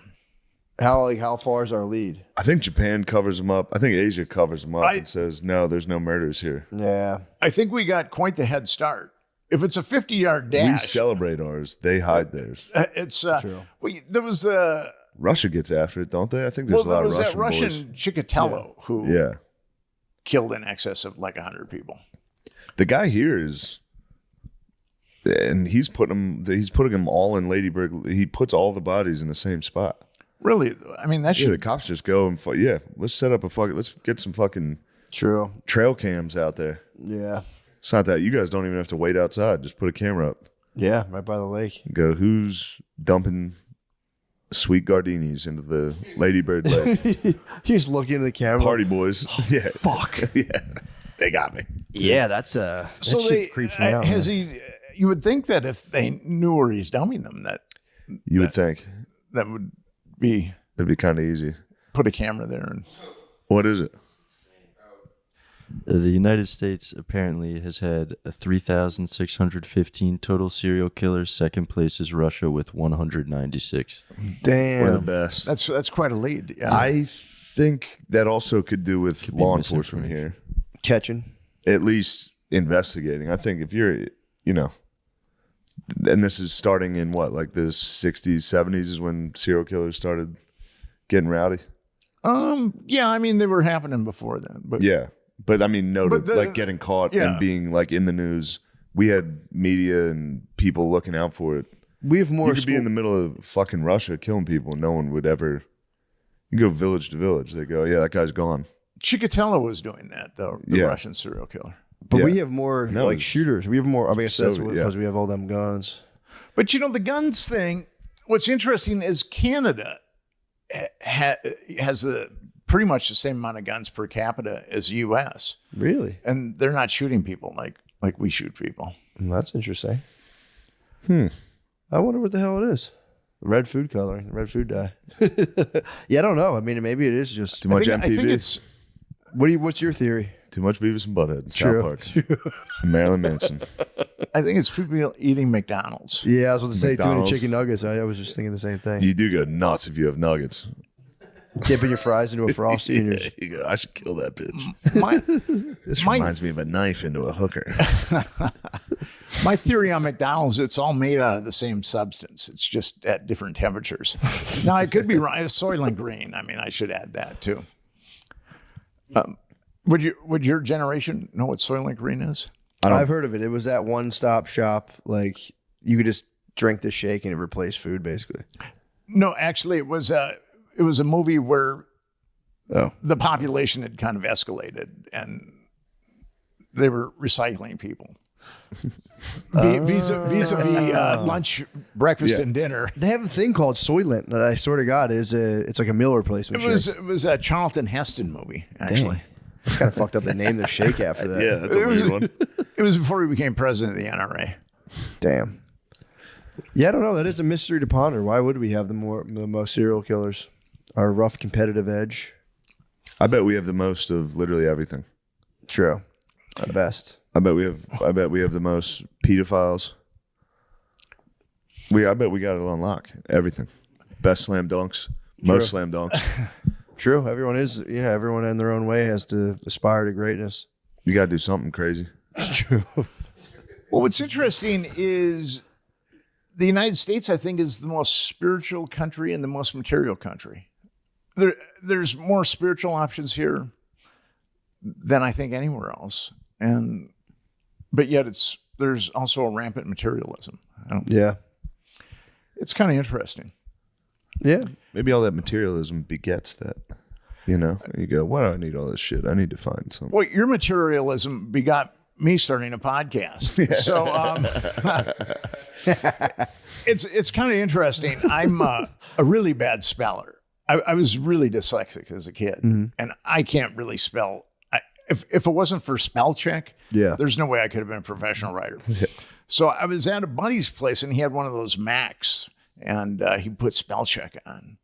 Speaker 3: is our lead?
Speaker 5: I think Japan covers them up. I think Asia covers them up and says, no, there's no murders here.
Speaker 3: Yeah.
Speaker 1: I think we got quite the head start. If it's a 50-yard dash.
Speaker 5: We celebrate ours. They hide theirs.
Speaker 1: It's
Speaker 3: True.
Speaker 1: There was
Speaker 5: Russia gets after it, don't they? I think there's a lot of
Speaker 1: that
Speaker 5: Russian
Speaker 1: Russian Chikatilo who killed in excess of like 100 people.
Speaker 5: The guy here is, and he's putting them all in Lady Bird. He puts all the bodies in the same spot.
Speaker 1: Really? I mean, that should.
Speaker 5: The cops just go and let's set up let's get some fucking
Speaker 3: True.
Speaker 5: trail cams out there.
Speaker 3: Yeah.
Speaker 5: It's not that you guys don't even have to wait outside. Just put a camera up.
Speaker 3: Yeah, right by the lake.
Speaker 5: Go, who's dumping sweet gardinis into the Lady Bird lake?
Speaker 3: He's looking at the camera.
Speaker 5: Party boys. Yeah.
Speaker 3: Fuck.
Speaker 5: Yeah. They got me.
Speaker 3: Yeah, that shit creeps me out.
Speaker 1: You would think that if they knew where he's dumping them,
Speaker 5: You would think.
Speaker 1: that would be
Speaker 5: It'd be kind of easy.
Speaker 1: put a camera there. And
Speaker 5: What is it?
Speaker 6: The United States apparently has had 3,615 total serial killers. Second place is Russia with 196.
Speaker 3: Damn.
Speaker 5: We're the best.
Speaker 1: that's quite a lead. Yeah.
Speaker 5: I think that also could do with
Speaker 6: be
Speaker 5: law enforcement here.
Speaker 3: Catching.
Speaker 5: At least investigating. I think if you're, and this is starting in what, like the 60s, 70s is when serial killers started getting rowdy?
Speaker 1: Yeah, I mean, they were happening before then. But
Speaker 5: Yeah. But I mean, noted,
Speaker 1: But
Speaker 5: like getting caught
Speaker 1: yeah.
Speaker 5: and being like in the news. We had media and people looking out for it.
Speaker 3: We have more
Speaker 5: You could be in the middle of fucking Russia killing people and no one would ever. You go village to village. They go, yeah, that guy's gone.
Speaker 1: Chikatilo was doing that, though, the Russian serial killer.
Speaker 3: But
Speaker 5: Yeah.
Speaker 3: we have more like shooters. We have more. I guess that's
Speaker 5: Soviet,
Speaker 3: because we have all them guns.
Speaker 1: But the guns thing, what's interesting is Canada has pretty much the same amount of guns per capita as U.S.
Speaker 3: Really?
Speaker 1: And they're not shooting people like we shoot people.
Speaker 3: That's interesting. I wonder what the hell it is. Red food coloring, red food dye. Yeah, I don't know. I mean, maybe it is just
Speaker 5: Too much MTV.
Speaker 1: I think it's
Speaker 3: What's your theory?
Speaker 5: Too much Beavis and Butthead in
Speaker 3: True.
Speaker 5: South Park. And Marilyn Manson.
Speaker 1: I think it's people eating McDonald's.
Speaker 3: Yeah, I was about to say tuna
Speaker 5: McDonald's.
Speaker 3: chicken nuggets. I was just thinking the same thing.
Speaker 5: You do go nuts if you have nuggets.
Speaker 3: Dipping your fries into a Frosty. And you're
Speaker 5: You go, I should kill that bitch. This
Speaker 1: My-
Speaker 5: reminds me of a knife into a hooker.
Speaker 1: My theory on McDonald's, it's all made out of the same substance. It's just at different temperatures. Now, I could be wrong. It's Soylent Green. I mean, I should add that too. Would your generation know what Soylent Green is?
Speaker 3: I've heard of it. It was that one-stop shop. Like you could just drink the shake and it replaced food, basically.
Speaker 1: No, actually, it was a movie where the population had kind of escalated and they were recycling people. Vis-a-vis lunch, breakfast, and dinner.
Speaker 3: They have a thing called Soylent that I swear to God it's like a meal replacement.
Speaker 1: It was a Charlton Heston movie, actually.
Speaker 3: It's kind of fucked up. They named their shake after that.
Speaker 5: Yeah, that's a weird one.
Speaker 1: It was before he became president of the NRA.
Speaker 3: Damn. Yeah, I don't know. That is a mystery to ponder. Why would we have the most serial killers? Our rough competitive edge.
Speaker 5: I bet we have the most of literally everything.
Speaker 3: True. At best.
Speaker 5: I bet we have the most pedophiles. I bet we got it on lock. Everything. Best slam dunks. Most slam dunks.
Speaker 3: True. Everyone in their own way has to aspire to greatness.
Speaker 5: You got to do something crazy.
Speaker 3: It's true.
Speaker 1: Well, what's interesting is the United States, I think, is the most spiritual country and the most material country. There's more spiritual options here than I think anywhere else. But yet there's also a rampant materialism.
Speaker 3: Yeah.
Speaker 1: It's kind of interesting.
Speaker 3: Yeah.
Speaker 5: Maybe all that materialism begets that. You know, you go, why do I need all this shit? I need to find something.
Speaker 1: Well, your materialism begot me starting a podcast. Yeah. So it's kind of interesting. I'm a really bad speller. I was really dyslexic as a kid, and I can't really spell. If it wasn't for spell check, there's no way I could have been a professional writer. Yeah. So I was at a buddy's place, and he had one of those Macs, and he put spell check on,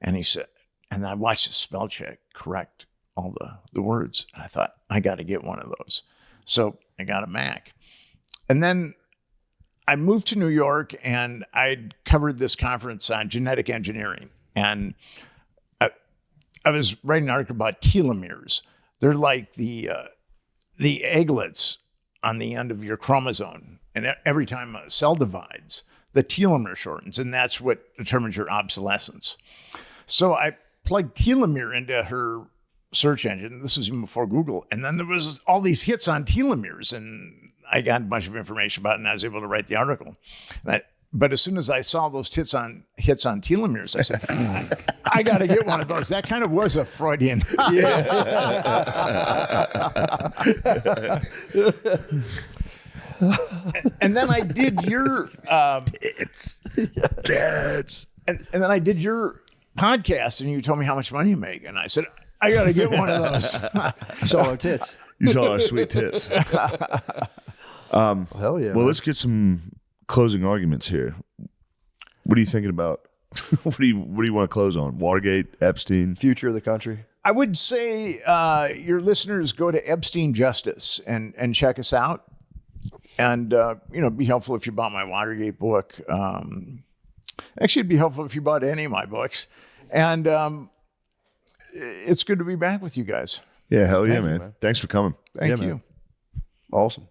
Speaker 1: and he said, and I watched the spell check correct all the words, and I thought, I got to get one of those. So I got a Mac, and then I moved to New York, and I'd covered this conference on genetic engineering, and I was writing an article about telomeres. They're like the egglets on the end of your chromosome. And every time a cell divides, the telomere shortens, and that's what determines your obsolescence. So I plugged telomere into her search engine. This was even before Google. And then there was all these hits on telomeres, and I got a bunch of information about it, and I was able to write the article. But as soon as I saw those hits on telomeres, I said, I got to get one of those. That kind of was a Freudian. And then I did your tits. And then I did your podcast, and you told me how much money you make, and I said, I got to get one of those.
Speaker 3: You saw our tits.
Speaker 5: You saw our sweet tits.
Speaker 3: Hell yeah.
Speaker 5: Well,
Speaker 3: man.
Speaker 5: let's get some closing arguments here. What are you thinking about? What do you want to close on? Watergate, Epstein,
Speaker 3: future of the country.
Speaker 1: I would say your listeners go to Epstein Justice and check us out. And, it'd be helpful if you bought my Watergate book. Actually, it'd be helpful if you bought any of my books. And it's good to be back with you guys.
Speaker 5: Yeah, hell yeah, man. Thanks for coming.
Speaker 1: Thank you.
Speaker 3: Man. Awesome.